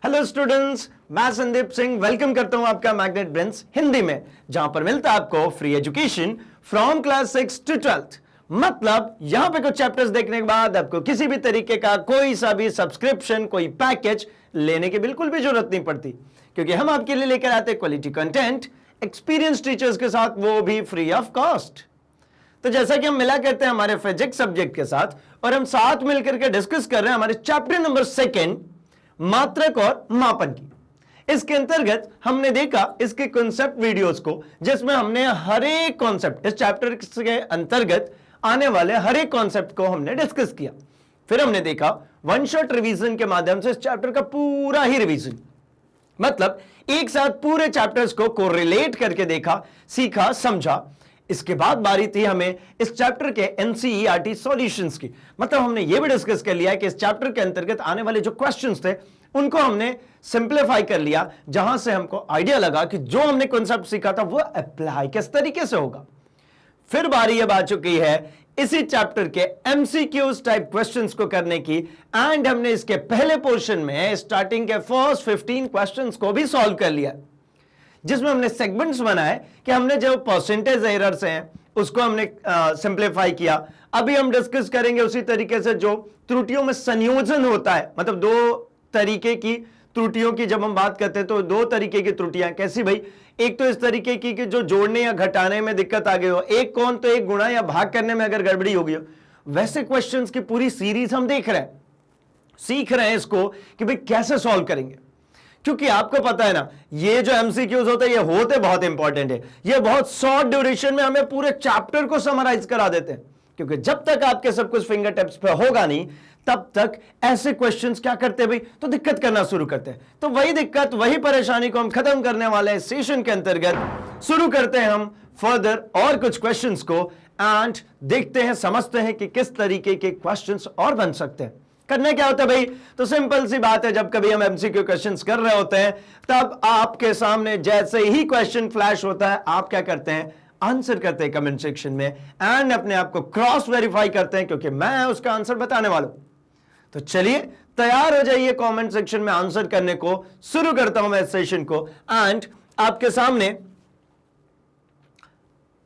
Hello students, मैं Sandeep Singh welcome करता हूं आपका मैग्नेट ब्रेन्स हिंदी में, जहां पर मिलता है आपको free education from class 6 to 12th। मतलब यहां पे कुछ चैप्टर्स देखने के बाद आपको किसी भी तरीके का कोई सा भी सब्सक्रिप्शन, कोई पैकेज लेने की बिल्कुल भी जरूरत नहीं पड़ती, क्योंकि हम आपके लिए लेकर आते क्वालिटी कंटेंट एक्सपीरियंस टीचर्स के साथ, वो भी फ्री ऑफ कॉस्ट। तो जैसा कि हम मिला करते हैं हमारे फिजिक्स सब्जेक्ट के साथ, और हम साथ मिलकर के डिस्कस कर रहे हैं हमारे चैप्टर नंबर 2 मात्रक और मापन की। इसके अंतर्गत हमने देखा इसके कॉन्सेप्ट वीडियोस को, जिसमें हमने हर एक कॉन्सेप्ट, इस चैप्टर के अंतर्गत आने वाले हर एक कॉन्सेप्ट को हमने डिस्कस किया। फिर हमने देखा वन शॉट रिवीजन के माध्यम से इस चैप्टर का पूरा ही रिवीजन, मतलब एक साथ पूरे चैप्टर्स को कोरिलेट करके देखा, सीखा, समझा। इसके बाद बारी थी हमें इस चैप्टर के एनसीईआरटी सॉल्यूशंस की। मतलब हमने यह भी डिस्कस कर लिया कि इस चैप्टर के अंतर्गत आने वाले जो क्वेश्चंस थे उनको हमने सिंप्लीफाई कर लिया, जहां से हमको आइडिया लगा कि जो हमने कॉन्सेप्ट सीखा था वो अप्लाई किस तरीके से होगा। फिर बारी अब आ चुकी है इसी चैप्टर के एमसीक्यूज टाइप क्वेश्चंस को करने की, एंड हमने इसके पहले पोर्शन में स्टार्टिंग के फर्स्ट 15 क्वेश्चंस को भी सॉल्व कर लिया, जिसमें हमने सेगमेंट्स बनाए कि हमने जो परसेंटेज एरर्स हैं उसको हमने सिंप्लीफाई किया। अभी हम डिस्कस करेंगे उसी तरीके से जो त्रुटियों में संयोजन होता है, मतलब दो तरीके की त्रुटियों की जब हम बात करते हैं तो दो तरीके की त्रुटियां कैसी भाई, एक तो इस तरीके की कि जो जोड़ने या घटाने में दिक्कत आ गई हो, एक कौन तो एक गुणा या भाग करने में अगर गड़बड़ी हो गई हो। वैसे क्वेश्चंस की पूरी सीरीज हम देख रहे हैं, सीख रहे हैं इसको कि भाई कैसे सॉल्व करेंगे। क्योंकि आपको पता है ना, ये जो एमसीक्यूज होते हैं ये होते बहुत इंपॉर्टेंट है, ये बहुत शॉर्ट ड्यूरेशन में हमें पूरे चैप्टर को समराइज करा देते हैं। क्योंकि जब तक आपके सब कुछ फिंगर टिप्स पे होगा नहीं, तब तक ऐसे क्वेश्चंस क्या करते हैं भाई, तो दिक्कत करना शुरू करते हैं। तो वही दिक्कत, वही परेशानी को हम खत्म करने वाले हैं सेशन के अंतर्गत। शुरू करते हैं हम फर्दर और कुछ क्वेश्चंस को, एंड देखते हैं, समझते हैं कि किस तरीके के क्वेश्चंस और बन सकते हैं। करना क्या होता है भाई, तो सिंपल सी बात है, जब कभी हम एमसीक्यू क्वेश्चंस कर रहे होते हैं तब आपके सामने जैसे ही क्वेश्चन फ्लैश होता है, आप क्या करते हैं, आंसर करते हैं कमेंट सेक्शन में, एंड अपने आप को क्रॉस वेरीफाई करते हैं, क्योंकि मैं उसका आंसर बताने वाला हूं। तो चलिए तैयार हो जाइए कमेंट सेक्शन में आंसर करने को। शुरू करता हूं मैं इस सेशन को, एंड आपके सामने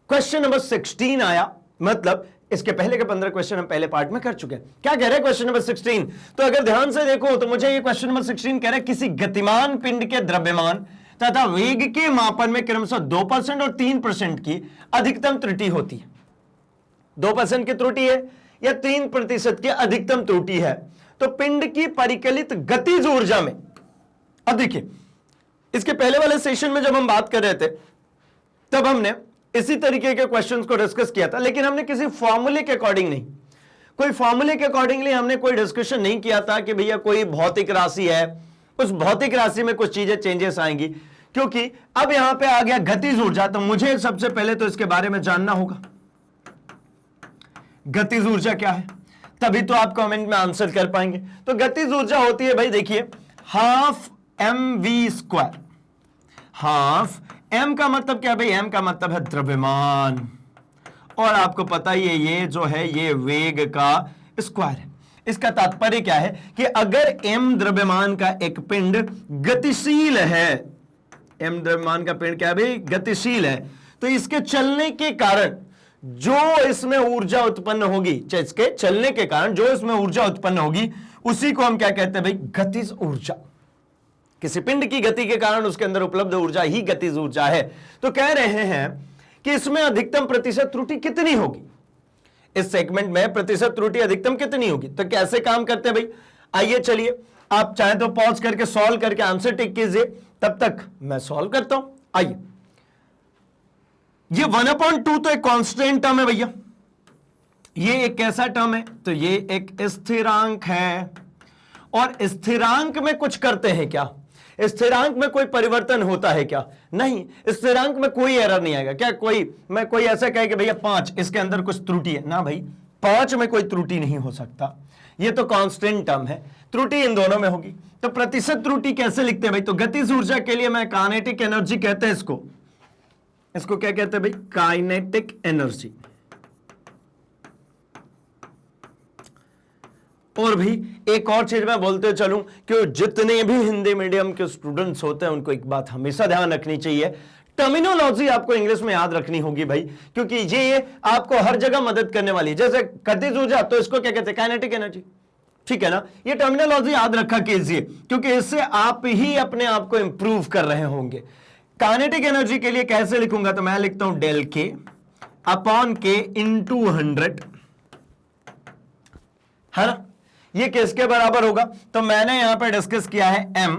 क्वेश्चन नंबर 16 आया। मतलब इसके पहले के 15 क्वेश्चन हम पहले पार्ट में कर चुके हैं। क्या कह रहे हैं क्वेश्चन नंबर 16? तो अगर ध्यान से देखो तो मुझे ये क्वेश्चन नंबर 16 कह रहा है किसी गतिमान पिंड के द्रव्यमान तथा वेग के मापन में क्रमशः 2% और 3% की अधिकतम त्रुटि होती है। 2% की त्रुटि है या 3% की अधिकतम त्रुटि है, तो पिंड की परिकलित गतिज ऊर्जा में। अब देखिए, इसके पहले वाले सेशन में जब हम बात कर रहे थे तब हमने इसी तरीके के क्वेश्चंस को डिस्कस किया था, लेकिन हमने किसी फॉर्मूले के अकॉर्डिंग नहीं, कोई फॉर्मूले के अकॉर्डिंगली हमने कोई डिस्कशन नहीं किया था कि भैया कोई भौतिक राशि है, उस भौतिक राशि में कुछ चीजें चेंजेस आएंगी। क्योंकि अब यहां पे आ गया गतिज ऊर्जा, तो मुझे सबसे पहले तो इसके बारे में जानना होगा गतिज ऊर्जा क्या है, तभी तो आप कमेंट में आंसर कर पाएंगे। तो गतिज ऊर्जा होती है भाई, देखिए, हाफ mv²। हाफ m का मतलब क्या भाई, m का मतलब है द्रव्यमान, और आपको पता ही है ये जो है ये वेग का स्क्वायर है। इसका तात्पर्य क्या है कि अगर m द्रव्यमान का एक पिंड गतिशील है, m द्रव्यमान का पिंड क्या है भाई, गतिशील है, तो इसके चलने के कारण जो इसमें ऊर्जा उत्पन्न होगी, इसके चलने के कारण जो इसमें ऊर्जा उत्पन्न होगी, उसी को हम क्या कहते हैं भाई, गतिज ऊर्जा। किसी पिंड की गति के कारण उसके अंदर उपलब्ध ऊर्जा ही गतिज ऊर्जा है। तो कह रहे हैं कि इसमें अधिकतम प्रतिशत त्रुटि कितनी होगी, इस सेगमेंट में प्रतिशत त्रुटि अधिकतम कितनी होगी। तो कैसे काम करते हैं भाई, आइए चलिए, आप चाहे तो पॉज करके सॉल्व करके आंसर टिक कीजिए, तब तक मैं सॉल्व करता हूं। आइए, ये 1/2 तो एक कांस्टेंट टर्म है भैया, ये एक कैसा टर्म है, तो ये एक स्थिरांक है, और स्थिरांक में कुछ करते हैं क्या, स्थिरांक में कोई परिवर्तन होता है क्या, नहीं, स्थिरांक में कोई एरर नहीं आएगा। क्या कोई ऐसा कहे कि भैया 5 इसके अंदर कुछ त्रुटि है, ना भाई, 5 में कोई त्रुटि नहीं हो सकता, ये तो कांस्टेंट टर्म है, त्रुटि इन दोनों में होगी। तो प्रतिशत त्रुटि कैसे लिखते हैं भाई, तो गतिज ऊर्जा के लिए मैं काइनेटिक एनर्जी कहते हैं इसको क्या कहते हैं भाई, काइनेटिक एनर्जी। और भी एक और चीज मैं बोलते चलूं कि जितने भी हिंदी मीडियम के स्टूडेंट्स होते हैं उनको एक बात हमेशा ध्यान रखनी चाहिए, टर्मिनोलॉजी आपको इंग्लिश में याद रखनी होगी भाई, क्योंकि ये आपको हर जगह मदद करने वाली है। जैसे गतिज ऊर्जा तो इसको क्या कहते हैं, काइनेटिक एनर्जी, ठीक है ना। ये टर्मिनोलॉजी याद रखा कीजिए क्योंकि इससे आप ही अपने आप को इंप्रूव कर रहे होंगे। काइनेटिक एनर्जी के लिए कैसे लिखूंगा, तो मैं लिखता हूं डेल के अपॉन के इंटू 100, है ना। ये किसके बराबर होगा, तो मैंने यहां पर डिस्कस किया है m,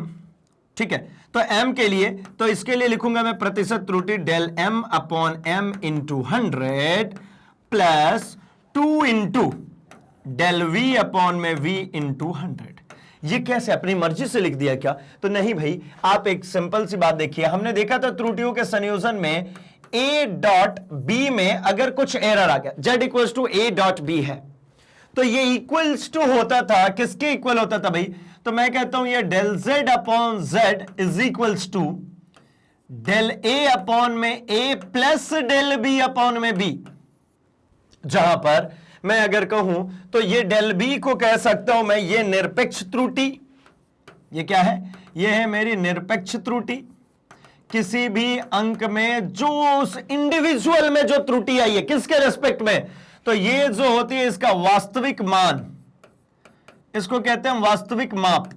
ठीक है। तो m के लिए, तो इसके लिए लिखूंगा मैं प्रतिशत त्रुटि del m upon m into 100 plus 2 into del v upon में v इंटू 100। ये कैसे, अपनी मर्जी से लिख दिया क्या, तो नहीं भाई, आप एक सिंपल सी बात देखिए। हमने देखा था त्रुटियों के संयोजन में a डॉट b में अगर कुछ एरर आ गया, z equals to a dot b है, तो ये इक्वल्स टू होता था, किसके इक्वल होता था भाई, तो मैं कहता हूं ये del z upon z is equals to del a upon में a plus del b upon में b। जहां पर मैं अगर कहूं तो ये डेल b को कह सकता हूं मैं ये निरपेक्ष त्रुटि, ये क्या है, ये है मेरी निरपेक्ष त्रुटि। किसी भी अंक में जो उस इंडिविजुअल में जो त्रुटि आई है, किसके रेस्पेक्ट में, तो ये जो होती है इसका वास्तविक मान, इसको कहते हैं वास्तविक माप,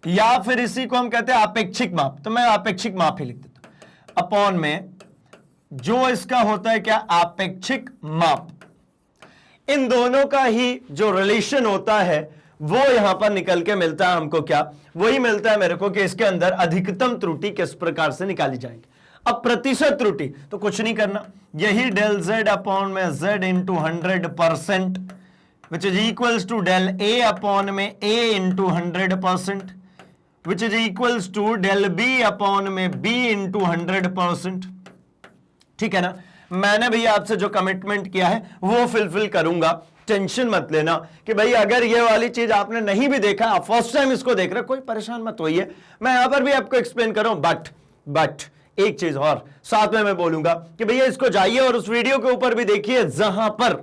या फिर इसी को हम कहते हैं आपेक्षिक माप। तो मैं आपेक्षिक माप ही लिख देता हूं, अपॉन में जो इसका होता है क्या, आपेक्षिक माप। इन दोनों का ही जो रिलेशन होता है वो यहां पर निकल के मिलता है हमको, क्या वही मिलता है मेरे को कि इसके अंदर अधिकतम त्रुटि किस प्रकार से निकाली जाएगी। अब प्रतिशत त्रुटि तो कुछ नहीं करना, यही डेल z अपॉन में z into 100% which is equals to del a upon में a into 100% which is equals to del b upon में b इंटू 100%, ठीक है ना। मैंने भैया आपसे जो कमिटमेंट किया है वो फुलफिल करूंगा, टेंशन मत लेना कि भाई अगर ये वाली चीज आपने नहीं भी देखा, आप फर्स्ट टाइम इसको देख रहे, कोई परेशान मत होइए, मैं यहां पर भी आपको एक्सप्लेन कर रहा हूं। बट एक चीज और साथ में मैं बोलूंगा कि भैया इसको जाइए और उस वीडियो के ऊपर भी देखिए जहां पर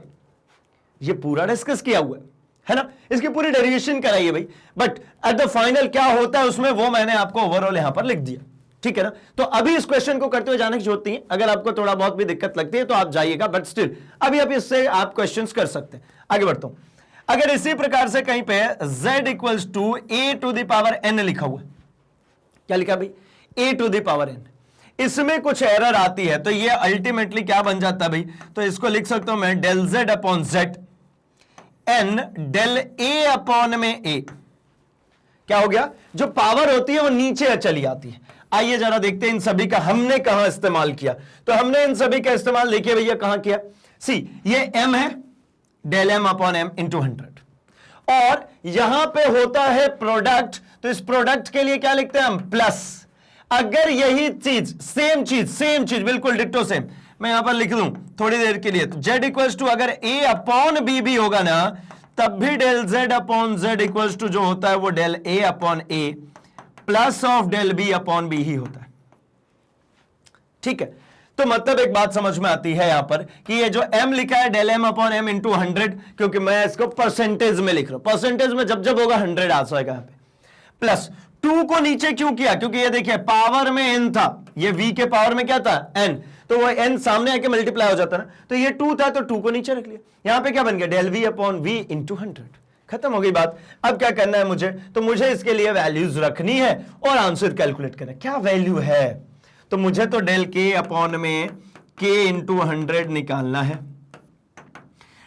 ये पूरा डिस्कस किया हुआ है ना, इसकी पूरी डेरिवेशन कराइए भाई। बट एट द फाइनल क्या होता है उसमें वो मैंने आपको ओवरऑल यहां पर लिख दिया, ठीक है ना। तो अभी इस क्वेश्चन को करते हुए जाने की जरूरत नहीं है, अगर आपको थोड़ा बहुत भी दिक्कत लगती है तो आप जाइएगा, बट स्टिल अभी आप इससे आप क्वेश्चंस कर सकते हैं। आगे बढ़ता हूं, अगर इसी प्रकार से कहीं पे z equals to a to the power n लिखा हुआ, क्या लिखा भाई, a to the power n, इसमें कुछ एरर आती है तो ये अल्टीमेटली क्या बन जाता है भाई, तो इसको लिख सकता हूं मैं del z upon z n del a upon में a। क्या हो गया, जो पावर होती है वो नीचे चली आती है। आइए जरा देखते हैं इन सभी का हमने कहां इस्तेमाल किया, तो हमने इन सभी का इस्तेमाल देखिए भैया कहां किया, सी ये m है del m upon m into 100, और यहां पे होता है प्रोडक्ट, तो इस प्रोडक्ट के लिए क्या लिखते हैं हम, प्लस। अगर यही चीज सेम चीज बिल्कुल डिट्टो सेम मैं यहां पर लिख लूं थोड़ी देर के लिए, तो z इक्वल्स टू अगर a अपॉन b भी होगा ना तब भी del z upon z equals to जो होता है वो del a upon a plus of del b upon b ही होता है, ठीक है। तो मतलब एक बात समझ में आती है यहां पर कि ये जो m लिखा है del m upon m into 100, क्योंकि मैं इसको परसेंटेज में लिख रहा हूं, परसेंटेज में जब जब होगा 100 आ जाएगा यहां पे, प्लस 2 को नीचे क्यों किया, क्योंकि ये देखिए पावर में n था, ये v के पावर में क्या था n, तो वो n सामने आके मल्टीप्लाई हो जाता ना, तो ये 2 था तो 2 को नीचे रख लिया, यहां पे क्या बन गया del v upon v into 100, खत्म हो गई बात। अब क्या करना है मुझे, तो मुझे इसके लिए वैल्यूज रखनी है और आंसर कैलकुलेट करना है, क्या वैल्यू है, तो मुझे तो डेल k अपॉन में k इंटू 100 निकालना है।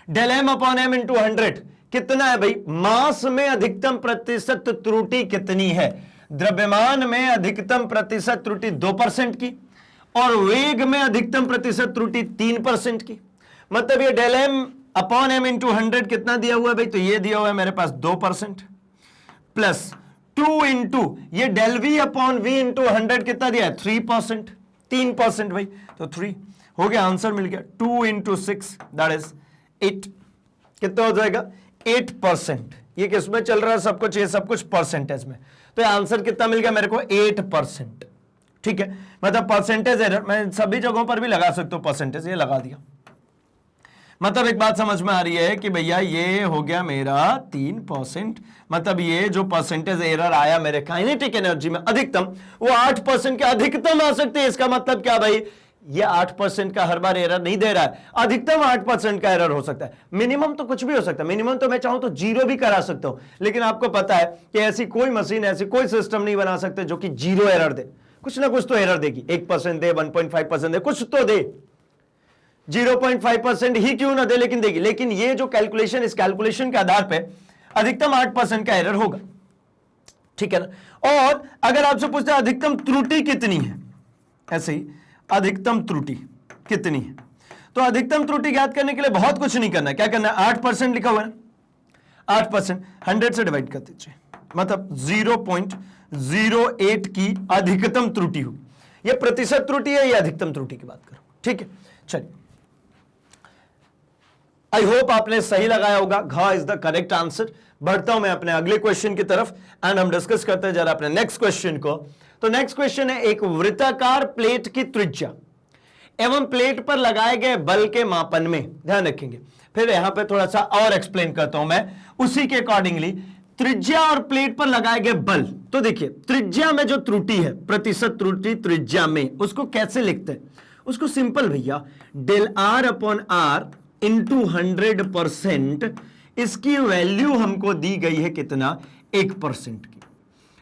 Del m upon m into 100 कितना है भाई, मास में अधिकतम प्रतिशत त्रुटि कितनी है, द्रव्यमान में अधिकतम प्रतिशत त्रुटि 2% की और वेग में अधिकतम प्रतिशत त्रुटि 3% की, मतलब ये del m upon m into 100 कितना दिया हुआ है भाई, तो ये दिया हुआ है मेरे पास 2% प्लस 2 इंटू ये del v upon v into 100 कितना दिया है 3%, 3% भाई, तो 3 हो गया, आंसर मिल गया 2 इंटू 6 दैट इज 8, कितना हो जाएगा 8%। ये किस में चल रहा है सब कुछ, ये सब कुछ परसेंटेज में, तो आंसर कितना मिल गया मेरे को 8%, ठीक है। मतलब परसेंटेज एरर मैं सभी जगहों पर भी लगा सकता हूं परसेंटेज, ये लगा दिया। मतलब एक बात समझ में आ रही है कि भैया ये हो गया मेरा 3%, मतलब ये जो परसेंटेज एरर आया मेरे काइनेटिक एनर्जी में अधिकतम, वो 8% के अधिकतम आ सकते हैं। इसका मतलब क्या भाई, ये 8% का हर बार एरर नहीं दे रहा है, अधिकतम 8% का एरर हो सकता है। मिनिमम तो कुछ भी हो सकता है, मिनिमम तो मैं चाहूं तो 0 भी करा सकता हूं, लेकिन आपको पता है कि ऐसी कोई मशीन, ऐसी कोई सिस्टम नहीं बना सकते जो कि 0 एरर दे। कुछ ना कुछ तो एरर देगी, 1% दे, 1.5% दे, कुछ तो दे, 0.5% ही क्यों ना दे, लेकिन देगी। लेकिन ये जो कैलकुलेशन, इस कैलकुलेशन के आधार पे अधिकतम 8% का एरर होगा, ठीक है ना। और अगर आपसे पूछते हैं अधिकतम त्रुटि कितनी है, ऐसे ही अधिकतम त्रुटि कितनी है, तो अधिकतम त्रुटि ज्ञात करने के लिए बहुत कुछ नहीं करना है। क्या करना है, 8% लिखा हुआ है, 8% 100 से डिवाइड कर दीजिए, मतलब 0.08 की अधिकतम त्रुटि होगी। यह प्रतिशत त्रुटि है, यह अधिकतम त्रुटि की बात करो, ठीक है। चलिए, आई होप आपने सही लगाया होगा, घ इज द करेक्ट आंसर। बढ़ता हूं मैं अपने अगले क्वेश्चन की तरफ एंड हम डिस्कस करते हैं जरा अपने नेक्स्ट क्वेश्चन को। तो नेक्स्ट क्वेश्चन है, एक वृत्ताकार प्लेट की त्रिज्या एवं प्लेट पर लगाए गए बल के मापन में, ध्यान रखेंगे। फिर यहां पे थोड़ा सा और एक्सप्लेन करता हूं मैं उसी के अकॉर्डिंगली, त्रिज्या और प्लेट पर लगाए गए बल। तो देखिए, त्रिज्या में जो त्रुटि है, प्रतिशत त्रुटि त्रिज्या में, उसको कैसे लिखते हैं, उसको सिंपल भैया, del R upon R into 100%, इसकी वैल्यू हमको दी गई है कितना, 1% की।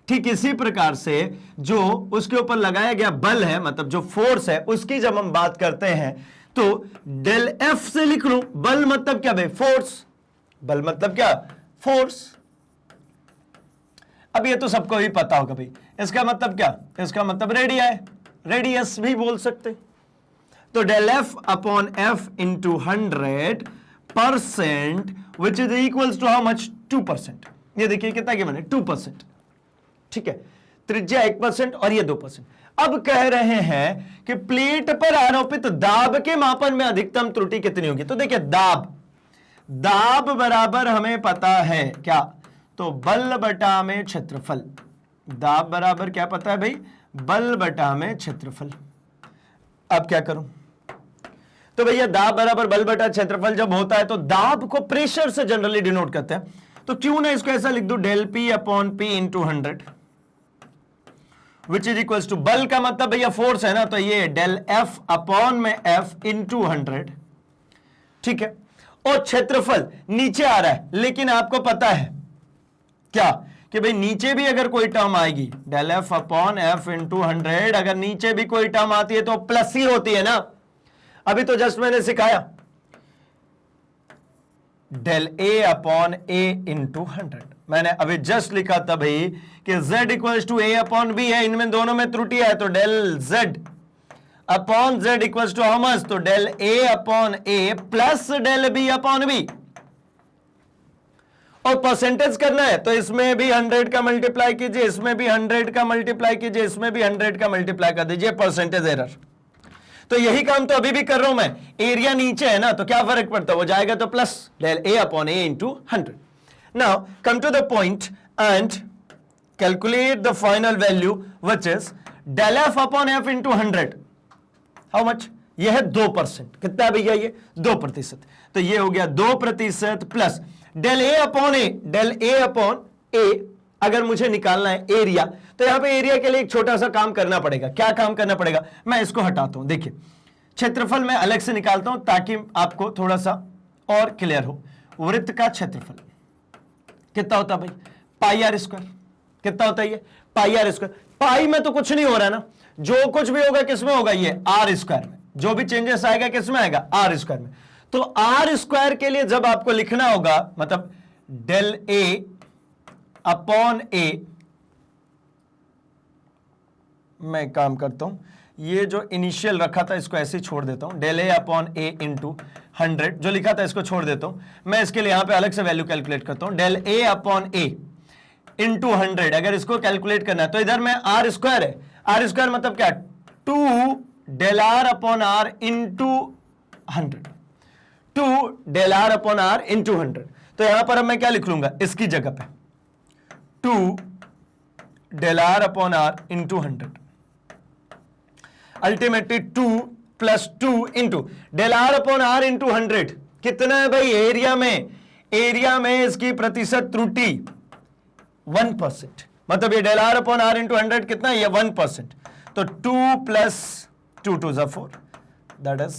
ठीक इसी प्रकार से जो उसके ऊपर लगाया गया बल है, मतलब जो फोर्स है, उसकी जब हम बात करते हैं तो डेल एफ से लिख लूं। बल मतलब क्या भाई, फोर्स। बल मतलब क्या, फोर्स। अब ये तो सबको ही पता होगा भाई, इसका मतलब क्या, इसका मतलब रेडिया है, रेडियस भी बोल सकते। तो del F upon F into 100% which is equals to how much, 2%। ये देखिए कितना क्या बने, 2%, ठीक है। त्रिज्या 1% और ये 2%। अब कह रहे हैं कि प्लेट पर आरोपित दाब के मापन में अधिकतम त्रुटि कितनी होगी। तो देखिए, दाब बराबर हमें पता है क्या, तो बल बटा में क्षेत्रफल। दाब बराबर क्या पता है भाई, बल बटा में क्षेत्रफल। अब क्या करूं, तो भैया दाब बराबर बल बटा क्षेत्रफल जब होता है तो दाब को प्रेशर से जनरली डिनोट करते हैं, तो क्यों ना इसको ऐसा लिख दूं, del P upon P into 100 which is equals to, बल का मतलब भैया फोर्स है ना, तो ये डेल एफ अपॉन में एफ इंटू 100, ठीक है। और क्षेत्रफल नीचे आ रहा है, लेकिन आपको पता है क्या कि भाई नीचे भी अगर कोई टर्म आएगी, del F upon F into 100, अगर नीचे भी कोई टर्म आती है तो प्लस ही होती है ना। अभी तो जस्ट मैंने सिखाया डेल ए अपॉन ए इंटू 100, मैंने अभी जस्ट लिखा था भाई कि z equals to A upon b है, इनमें दोनों में त्रुटि है, तो del z upon z equals to how much, तो डेल ए अपॉन ए plus del B upon b. और परसेंटेज करना है तो इसमें भी 100 का मल्टीप्लाई कीजिए, इसमें भी 100 का मल्टीप्लाई कीजिए, इसमें भी 100 का मल्टीप्लाई कर दीजिए, परसेंटेज एरर। तो यही काम तो अभी भी कर रहा हूं मैं, एरिया नीचे है ना, तो क्या फर्क पड़ता है, वो जाएगा तो plus del A upon A into 100। Now come to the point and calculate the final value which is del F upon F into 100, how much, ये है 2%। कितना भैया, ये 2%। तो ये हो गया 2% plus del A upon A, del A upon ए अगर मुझे निकालना है एरिया, तो यहां पे एरिया के लिए एक छोटा सा काम करना पड़ेगा। क्या काम करना पड़ेगा, मैं इसको हटाता हूं। देखिए, क्षेत्रफल मैं अलग से निकालता हूं ताकि आपको थोड़ा सा और क्लियर हो। वृत्त का क्षेत्रफल कितना होता है भाई, पाई आर स्क्वायर। कितना होता है ये, पाई आर स्क्वायर। पाई में तो कुछ नहीं हो रहा ना, जो कुछ भी होगा किसमें होगा, ये आर स्क्वायर में। जो भी चेंजेस आएगा किसमें आएगा, आर स्क्वायर में। तो आर स्क्वायर के लिए जब आपको लिखना होगा, मतलब डेल ए अपॉन ए, मैं काम करता हूं, ये जो इनिशियल रखा था इसको ऐसे ही छोड़ देता हूं, डेल ए अपॉन ए इंटू 100 जो लिखा था इसको छोड़ देता हूं। मैं इसके लिए यहां पे अलग से वैल्यू कैलकुलेट करता हूं, डेल ए अपॉन ए इंटू 100। अगर इसको कैलकुलेट करना है तो इधर में आर स्क्वायर है, आर स्क्वायर मतलब क्या, 2 del R upon R into 100, 2 del R upon R into 100। तो यहां पर अब मैं क्या लिख लूंगा, इसकी जगह पे 2 del R upon R into 100, ultimately 2 plus 2 into del R upon R into 100 कितना है भाई एरिया में? एरिया में इसकी प्रतिशत त्रुटि 1%, मतलब ये del R upon R into 100 कितना है? ये 1%। तो 2 प्लस 2 2 ज़ा 4, दैट इज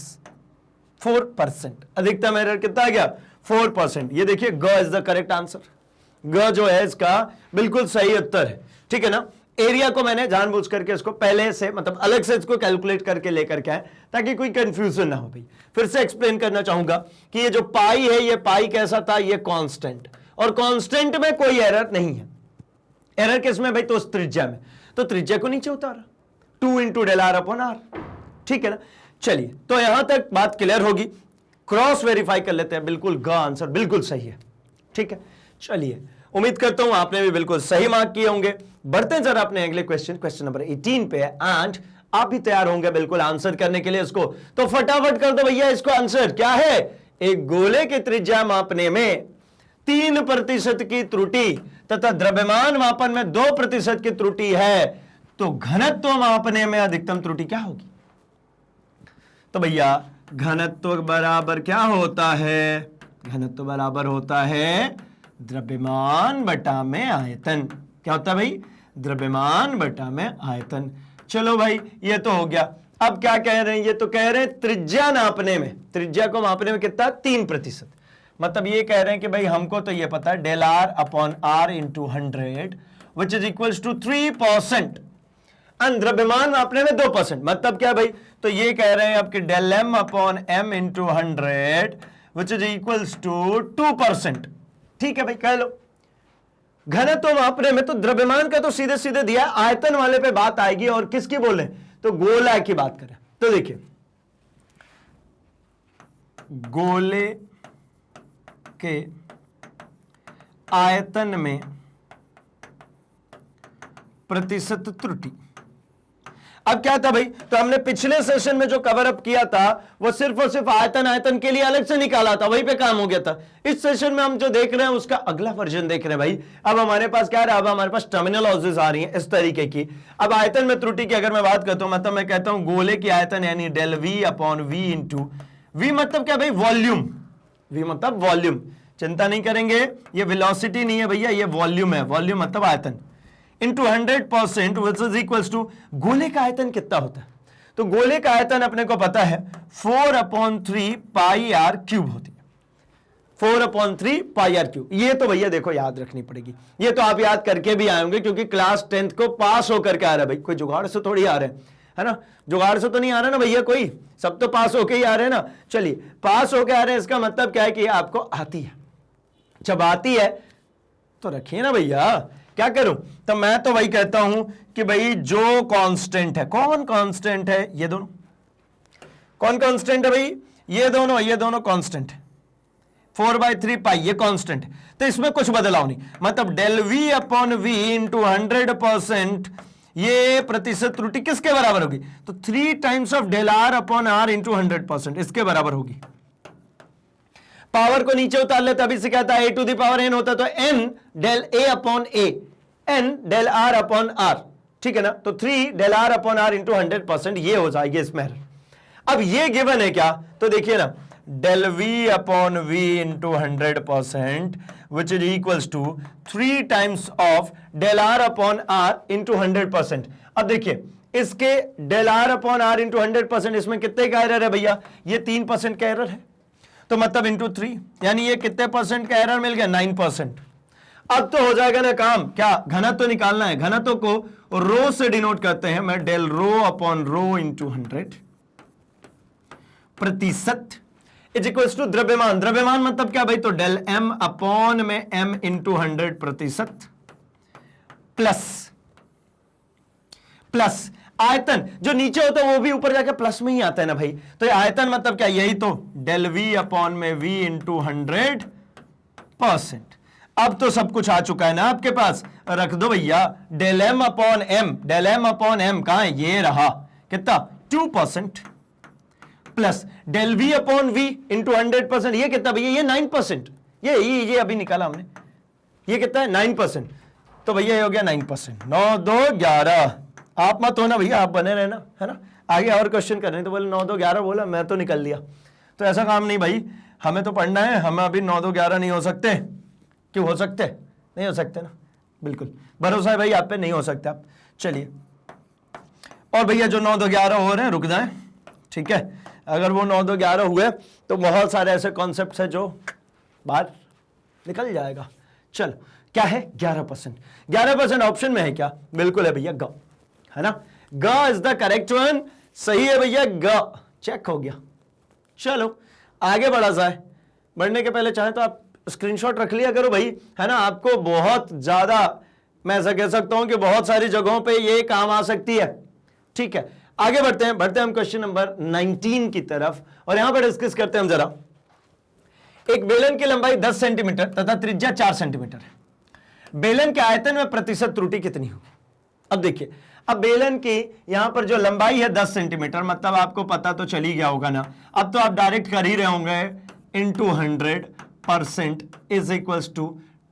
4%। अधिकतम एरर कितना आ गया? 4%। ये देखिए ग इज द करेक्ट आंसर। ग जो है इसका बिल्कुल सही उत्तर है, ठीक है ना। एरिया को मैंने जानबूझ करके इसको पहले से मतलब अलग से इसको कैलकुलेट करके लेकर के आए ताकि कोई कंफ्यूजन ना हो भाई। फिर से एक्सप्लेन करना चाहूंगा कि ये जो पाई है, ये पाई कैसा था? ये कांस्टेंट, और कांस्टेंट में कोई एरर नहीं है। एरर किस में भाई? तो उस त्रिज्या में। तो त्रिज्या को नीचे उतारा, 2 into del R upon R, ठीक है ना। चलिए, तो यहां तक बात क्लियर होगी। क्रॉस वेरीफाई कर लेते हैं। बिल्कुल ग आंसर बिल्कुल सही है, ठीक है। चलिए, उम्मीद करता हूं आपने भी बिल्कुल सही मार्क किए होंगे। बढ़ते हैं जरा अपने अगले क्वेश्चन नंबर 18 पे, एंड आप भी तैयार होंगे बिल्कुल आंसर करने के लिए इसको। तो फटाफट कर दो भैया इसको। आंसर क्या है? एक गोले की त्रिज्या मापने में 3% की त्रुटि तथा द्रव्यमान मापन में 2% की त्रुटि है, तो घनत्व मापने में अधिकतम त्रुटि क्या होगी? तो भैया घनत्व बराबर क्या होता है? घनत्व बराबर होता है द्रव्यमान बटा में आयतन। क्या होता है भाई? द्रव्यमान बटा में आयतन। चलो भाई, ये तो हो गया। अब क्या कह रहे हैं? ये तो कह रहे हैं त्रिज्या नापने में, त्रिज्या को मापने में कितना? 3%। मतलब ये कह रहे हैं कि भाई हमको तो ये पता है del R upon R into 100 which is equals to 3%, द्रव्यमान मापने में 2%। मतलब क्या भाई? तो ये कह रहे हैं आपके del M upon M into 100 which is equals to 2%। ठीक है भाई, कह लो। घनत्व मापने में तो द्रव्यमान का तो सीधे सीधे दिया, आयतन वाले पे बात आएगी। और किसकी बोले? तो गोला की बात करें तो देखिए, गोले के आयतन में प्रतिशत त्रुटि। अब क्या था भाई? तो हमने पिछले सेशन में जो कवर अप किया था वो सिर्फ और सिर्फ आयतन के लिए अलग से निकाला था, वहीं पे काम हो गया था। इस सेशन में हम जो देख रहे हैं उसका अगला वर्जन देख रहे हैं भाई। अब हमारे पास क्या है? अब हमारे पास टर्मिनोलॉजीज आ रही हैं इस तरीके की। अब आयतन में त्रुटि की अगर मैं बात करता हूं, मतलब मैं कहता हूं गोले की आयतन यानी del V upon V into V, मतलब क्या भाई? वॉल्यूम। वी मतलब वॉल्यूम, चिंता नहीं करेंगे, ये वेलोसिटी नहीं है भैया, ये वॉल्यूम है। वॉल्यूम मतलब आयतन into 100% which is equals to गोले का आयतन कितना होता है? तो गोले का आयतन अपने को पता है 4/3 पाई आर क्यूब होती है। 4/3 पाई आर क्यूब। ये तो भैया देखो याद रखनी पड़ेगी। ये तो आप याद करके भी आए होंगे क्योंकि क्लास 10th को पास होकर के आ रहा है भाई। कोई जुगाड़ से थोड़ी आ रहे हैं, है ना। जुगाड़ से तो नहीं आ रहा ना भैया कोई, सब तो पास होके ही आ रहे हैं ना। चलिए, पास होके आ रहे हैं इसका मतलब क्या है कि आपको आती है। जब आती है तो रखिए ना भैया। क्या करूं? तो मैं तो वही कहता हूं कि भाई जो कांस्टेंट है, कौन कांस्टेंट है? ये दोनों। कौन कांस्टेंट है भाई? ये दोनों कांस्टेंट है। 4/3 पाई ये कांस्टेंट है, तो इसमें कुछ बदलाव नहीं। मतलब del V upon V into 100%, ये प्रतिशत त्रुटि किसके बराबर होगी? तो 3 times of del R upon R into 100%, इसके बराबर होगी। पावर को नीचे उतार लेते, अभी से कहता है a to the power n होता, तो n del a upon a, n del r upon r, ठीक है ना। तो 3 del r upon r into 100%, ये हो जाएगी इसमें। अब ये गिवन है क्या? तो देखिए ना, del v upon v into 100% which is equals to 3 times of del r upon r into 100%। अब देखिए इसके del r upon r into 100%, इसमें कितने का एरर है भैया? ये 3% का एरर है, तो मतलब इंटू 3, यानी ये कितने परसेंट का एरर मिल गया? 9%। अब तो हो जाएगा ना काम। क्या? घनत्व तो निकालना है। घनत्व को रो से डिनोट करते हैं, मैं del rho upon rho into 100 प्रतिशत इज इक्वल्स टू द्रव्यमान। द्रव्यमान मतलब क्या भाई? तो डेल एम अपॉन में एम इंटू 100% प्लस आयतन जो नीचे होता है वो भी ऊपर जाके प्लस में ही आता है ना भाई। तो ये आयतन मतलब क्या? यही तो डेल वी अपॉन में वी इंटू 100%। अब तो सब कुछ आ चुका है ना आपके पास, रख दो भैया। Del M upon M, del M upon M कहां है? ये रहा, कितना? 2% plus del V upon V into 100%, ये कितना भैया? ये 9%। ये अभी निकाला हमने, ये कितना है? 9%। तो भैया ये हो गया 9%। 9 2 11। आप मत होना भैया, आप बने रहना, है ना। आगे और क्वेश्चन कर रहे हैं तो बोले 9 2 11 बोला, मैं तो निकल लिया। तो ऐसा काम नहीं भाई, हमें तो पढ़ना है, हमें अभी 9 2 11 नहीं हो सकते। क्यों हो सकते? नहीं हो सकते ना, बिल्कुल भरोसा है भाई आप पे, नहीं हो सकते आप। चलिए, और भैया जो 9 2 11 हो रहे हैं रुक जाए, ठीक है। अगर वो 9 2 11 हुए तो बहुत सारे ऐसे कॉन्सेप्ट है जो बाहर निकल जाएगा। चलो, क्या है 11%? 11% ऑप्शन में है क्या? बिल्कुल है भैया, ग है ना, ग इज द करेक्ट वन। सही है भैया, ग चेक हो गया। चलो आगे बढ़ा जाए। बढ़ने के पहले चाहे तो आप स्क्रीनशॉट रख लिया करो भाई, है ना, आपको बहुत ज्यादा, मैं ऐसा कह सकता हूं कि बहुत सारी जगहों पे ये काम आ सकती है। ठीक है, आगे बढ़ते हैं हम क्वेश्चन नंबर 19 की तरफ, और यहां पर डिस्कस करते हैं हम जरा। एक बेलन की लंबाई 10 सेंटीमीटर तथा त्रिज्या 4 सेंटीमीटर है। बेलन के आयतन में प्रतिशत त्रुटि कितनी होगी? अब देखिए, अब बेलन की यहां पर जो लंबाई है 10 सेंटीमीटर, मतलब आपको पता तो चल ही गया होगा ना, अब तो आप डायरेक्ट कर ही रहे होंगे, into 100% is equals to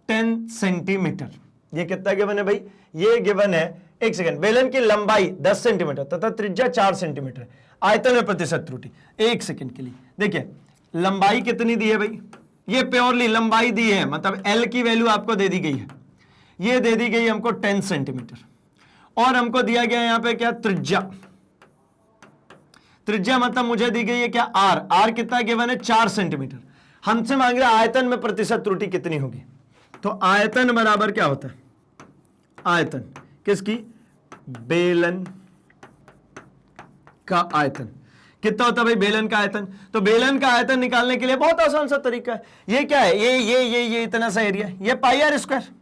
10 centimetre. ये कितना गिवन है भाई? ये गिवन है, एक सेकंड, बेलन की लंबाई 10 सेंटीमीटर तथा त्रिज्या 4 सेंटीमीटर, आयतन में प्रतिशत त्रुटि। एक सेकंड के लिए देखिए, लंबाई कितनी दी है भाई? ये प्योरली लंबाई दी है, मतलब एल की वैल्यू आपको दे दी गई है, ये दे दी गई हमको 10 सेंटीमीटर, और हमको दिया गया यहां पे क्या? त्रिज्या। त्रिज्या मतलब मुझे दी गई है क्या? आर। आर कितना गिवन है? 4 सेंटीमीटर। हमसे मांग रहा आयतन में प्रतिशत त्रुटि कितनी होगी। तो आयतन बराबर क्या होता है? आयतन किसकी? बेलन का आयतन। कितना होता है भाई बेलन का आयतन? तो बेलन का आयतन निकालने के लिए बहुत आसान सा तरीका है। ये क्या है? ये इतना सा एरिया, ये पाई आर स्क्वायर।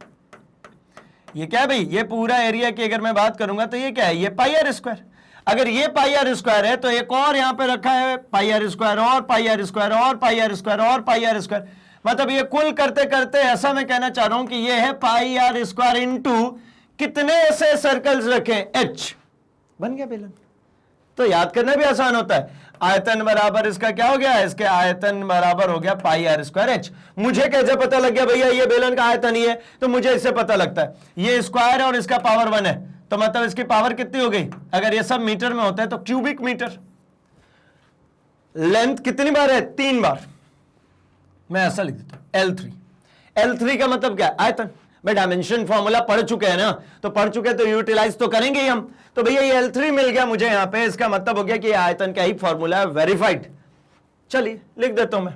ये क्या है भाई? ये पूरा एरिया की अगर मैं बात करूंगा तो ये क्या है? ये पाई आर स्क्वायर। अगर ये पाई आर स्क्वायर है तो एक और यहां पे रखा है पाई आर स्क्वायर, और पाई आर स्क्वायर, और पाई आर स्क्वायर, और पाई आर स्क्वायर, मतलब ये कुल करते करते ऐसा मैं कहना चाह रहा हूं कि ये है पाई आर स्क्वायर इंटू कितने ऐसे सर्कल्स रखे? एच। बन गया बेलन। तो याद करना भी आसान होता है। आयतन बराबर इसका क्या हो गया? इसके आयतन बराबर हो गया पाई आर स्क्वायर एच। मुझे कैसे पता लग गया भैया ये बेलन का आयतन ही है? तो मुझे इससे पता लगता है ये स्क्वायर है और इसका पावर 1 है, तो मतलब इसकी पावर कितनी हो गई? अगर ये सब मीटर में होता है तो क्यूबिक मीटर। लेंथ कितनी बार है? 3 बार। मैं ऐसा लिख देता हूं L3। L3 का मतलब क्या है? आयतन। भाई डायमेंशन फॉर्मूला पढ़ चुके हैं ना, तो पढ़ चुके तो यूटिलाइज तो करेंगे ही हम। तो भैया ये L3 मिल गया मुझे यहां पे, इसका मतलब हो गया कि आयतन का ही फॉर्मूला है, वेरीफाइड। चलिए लिख देता हूं मैं,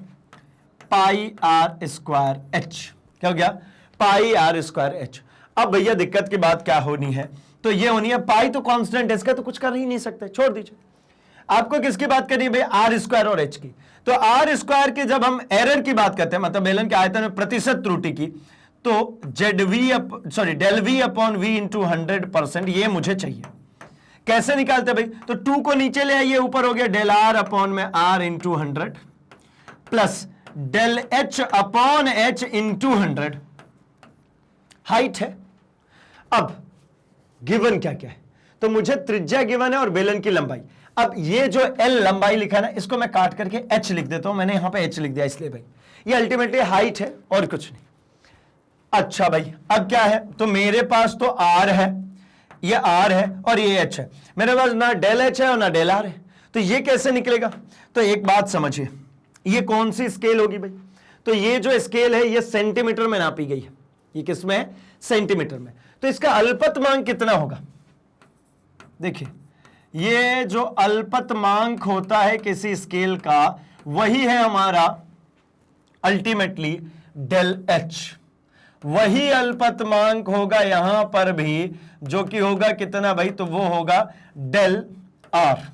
पाई आर स्क्वायर एच। क्या हो गया? पाई आर स्क्वायर एच। अब भैया दिक्कत की बात क्या होनी है? तो ये होनी है, पाई तो कांस्टेंट है, इसका तो कुछ कर ही नहीं सकते, छोड़ दीजिए। आपको किसकी बात करनी है भाई? आर स्क्वायर और एच की। तो आर स्क्वायर की जब हम एरर की बात करते हैं, मतलब बेलन के आयतन में प्रतिशत त्रुटि की, तो del V upon V into 100%, ये मुझे चाहिए। कैसे निकालते भाई? तो 2 को नीचे ले आइए, ऊपर हो गया डेल आर अपॉन में R into 100 plus del H upon H into 100, height है। अब गिवन क्या क्या है? तो मुझे त्रिज्या गिवन है और बेलन की लंबाई। अब ये जो एल लंबाई लिखा ना, इसको मैं काट करके एच लिख देता हूं, मैंने यहां पे एच लिख दिया इसलिए भाई ये अल्टीमेटली हाइट है और कुछ नहीं। अच्छा भाई, अब क्या है? तो मेरे पास तो आर है, ये आर है और ये एच है, मेरे पास ना डेल एच है और ना डेल आर है, तो ये कैसे निकलेगा? तो एक बात समझिए, ये कौन सी स्केल होगी भाई? तो ये जो स्केल है ये सेंटीमीटर में नापी गई है। ये किसमें है? सेंटीमीटर में। तो इसका अल्पतमांक कितना होगा? देखिए, ये जो अल्पतमांक होता है किसी स्केल का, वही है हमारा अल्टीमेटली डेल एच। वही अल्पतमांक होगा यहां पर भी, जो कि होगा कितना भाई? तो वो होगा डेल आर।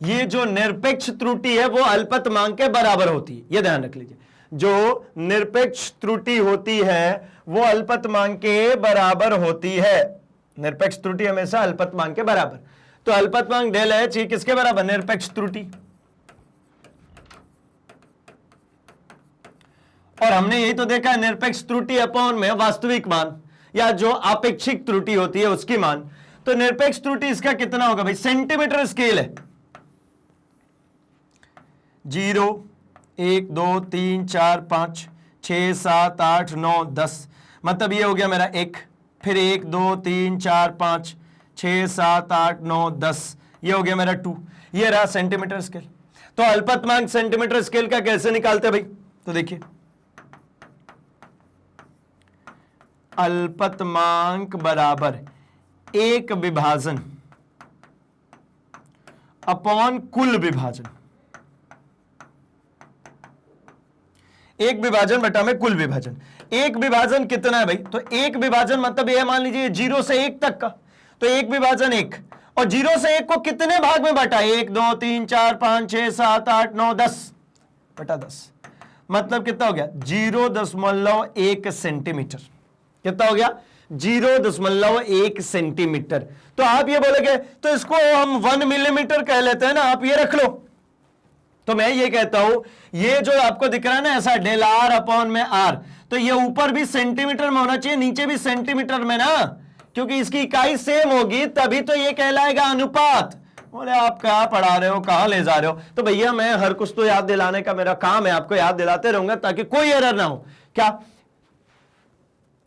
ये जो निरपेक्ष त्रुटि है वो अल्पतमांक के बराबर होती है, ये ध्यान रख लीजिए। जो निरपेक्ष त्रुटि होती है वो अल्पतमांक के बराबर होती है। निरपेक्ष त्रुटि हमेशा अल्पतमांक के बराबर। तो अल्पतमांक डेल एच ये किसके बराबर? निरपेक्ष त्रुटि। और हमने यही तो देखा है, निरपेक्ष त्रुटि अपॉन में वास्तविक मान, या जो आपेक्षिक त्रुटि होती है उसकी मान। तो निरपेक्ष त्रुटि इसका कितना होगा भाई? सेंटीमीटर स्केल है, 0 1 2 3 4 5 6 7 8 9 10, मतलब ये हो गया मेरा 1, फिर 1 2 3 4 5 6 7 8 9 10, ये हो गया मेरा 2, ये रहा सेंटीमीटर स्केल। तो अल्पतमांक सेंटीमीटर स्केल का कैसे निकालते हैं भाई? तो देखिए, अल्पतमांक बराबर एक विभाजन अपॉन कुल विभाजन, एक विभाजन बटा में कुल विभाजन। एक विभाजन कितना है भाई? तो एक विभाजन मतलब यह मान लीजिए 0 से 1 तक का, तो एक विभाजन 1, और 0 से 1 को कितने भाग में बांटा? 1 2 3 4 5 6 7 8 9 10 बटा 10, मतलब कितना हो गया? 0.1 सेंटीमीटर। कितना हो गया? 0.1 सेंटीमीटर। तो आप ये बोलेंगे तो इसको हम 1 मिलीमीटर कह लेते हैं ना, आप ये रख लो। तो मैं ये कहता हूं, ये जो आपको दिख रहा है ना ऐसा डेल आर अपॉन में आर, तो ये ऊपर भी सेंटीमीटर में होना चाहिए, नीचे भी सेंटीमीटर में ना, क्योंकि इसकी इकाई सेम होगी, तभी तो ये कहलाएगा अनुपात। बोले आप क्या पढ़ा रहे हो, कहां ले जा रहे हो? तो भैया मैं हर कुछ तो याद दिलाने का मेरा काम है, आपको याद दिलाते रहूंगा ताकि कोई एरर ना हो। क्या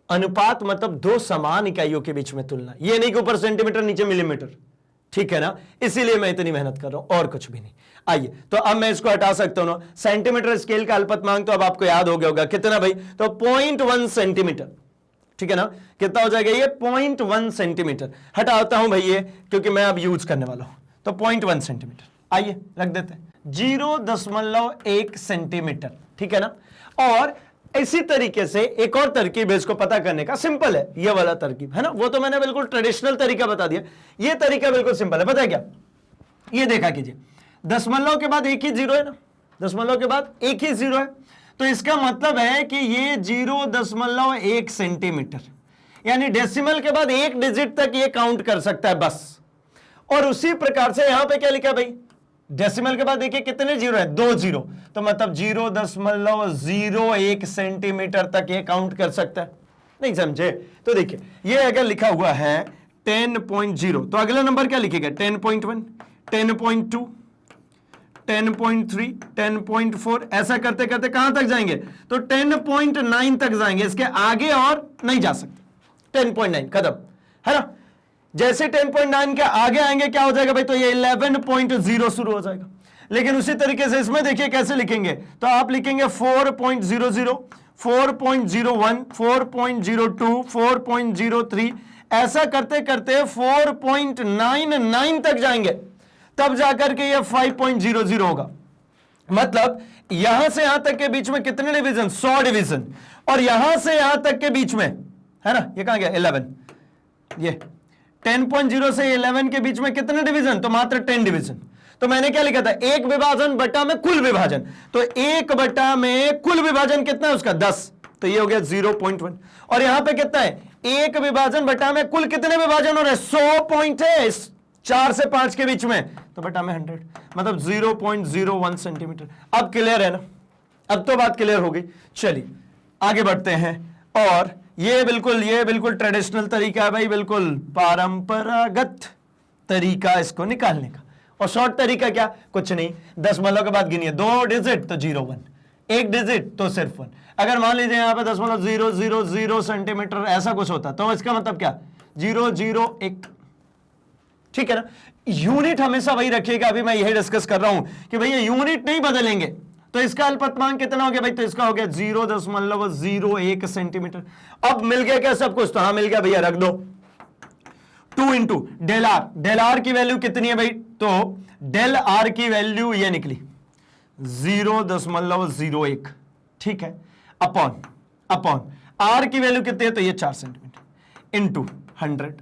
अनुपात मतलब दो समान इकाइयों के बीच में तुलना, ये नहीं कि ऊपर सेंटीमीटर नीचे मिलीमीटर, ठीक है ना? इसीलिए मैं इतनी मेहनत कर रहा हूं, और कुछ भी नहीं। आइए, तो अब मैं इसको हटा सकता हूं ना। सेंटीमीटर स्केल का अल्पतमांक तो अब आपको याद हो गया होगा, कितना भाई? तो 0.1 सेंटीमीटर, ठीक है ना? कितना हो जाएगा ये? 0.1 सेंटीमीटर। हटाता हूं भाई ये, क्योंकि मैं अब यूज करने वाला हूं। तो 0.1 सेंटीमीटर, आइए रख देते हैं 0.1 सेंटीमीटर, ठीक है ना? और इसी तरीके से एक और तरकीब है इसको पता करने का, सिंपल है, ये वाला तरकीब है ना, वो तो मैंने बिल्कुल ट्रेडिशनल तरीका बता दिया, ये तरीका बिल्कुल सिंपल है। पता है क्या? ये देखा कीजिए, दशमलव के बाद एक ही जीरो है ना, दशमलव के बाद एक ही जीरो है, तो इसका मतलब है कि ये 0.1 सेंटीमीटर, यानी डेसिमल के बाद एक डिजिट तक ये काउंट कर सकता है बस। और उसी प्रकार से यहां पे क्या लिखा है भाई? डेसिमल के बाद देखिए कितने जीरो है? 2 जीरो, तो मतलब 0.01 सेंटीमीटर तक ये काउंट कर सकता है। नहीं समझे? तो देखिए, ये अगर लिखा हुआ है 10.0, तो अगला नंबर क्या लिखेगा? 10.1, 10.2, 10.3, 10.4, ऐसा करते करते कहां तक जाएंगे? तो 10.9 तक जाएंगे, इसके आगे और नहीं जा सकते। 10.9 खत्म, है ना? जैसे 10.9 के आगे आएंगे क्या हो जाएगा भाई? तो ये 11.0 शुरू हो जाएगा। लेकिन उसी तरीके से इसमें देखिए कैसे लिखेंगे, तो आप लिखेंगे 4.00, 4.01, 4.02, 4.03, ऐसा करते करते 4.99 तक जाएंगे, तब जाकर के ये 5.00 होगा। मतलब यहां से यहां तक के बीच में कितने डिवीजन? 100 डिवीजन। और यहां से यहां तक के बीच में, है ना, ये कहां गया? 11। ये 10.0 से 11 के बीच में कितने डिवीजन? तो मात्र 10 डिवीजन। तो मैंने क्या लिखा था? एक विभाजन बटा में कुल विभाजन, तो एक बटा में कुल विभाजन कितना है उसका? 10, तो ये हो गया 0.1। और यहां पे कितना है? एक विभाजन बटा में कुल कितने विभाजन हो रहे हैं? 100 पॉइंट है 4 से 5 के बीच में, तो बटा में 100, मतलब 0.01 सेंटीमीटर। अब क्लियर है ना? अब तो बात क्लियर हो गई। चलिए आगे बढ़ते हैं, और ये बिल्कुल ट्रेडिशनल तरीका है भाई, बिल्कुल परंपरागत तरीका इसको निकालने का। और शॉर्ट तरीका क्या? कुछ नहीं, दशमलव के बाद गिनिए, 2 डिजिट तो 0.1, एक डिजिट तो सिर्फ 1। अगर मान लीजिए यहां पे 0.000 सेंटीमीटर ऐसा कुछ होता, तो इसका मतलब क्या? 001, ठीक है ना? यूनिट हमेशा वही रखिएगा। अभी मैं यही डिस्कस कर रहा हूं कि भैया यूनिट नहीं बदलेंगे। तो इसका अल्पतमांक कितना हो गया भाई? तो इसका हो गया 0.01 सेंटीमीटर। अब मिल गया क्या सब कुछ? तो हाँ मिल गया भैया, रख दो। 2 into del R, del R की वैल्यू कितनी है भाई? तो डेल आर की वैल्यू ये निकली 0.01, ठीक है, अपॉन आर की वैल्यू कितनी है? तो ये 4 centimetre into 100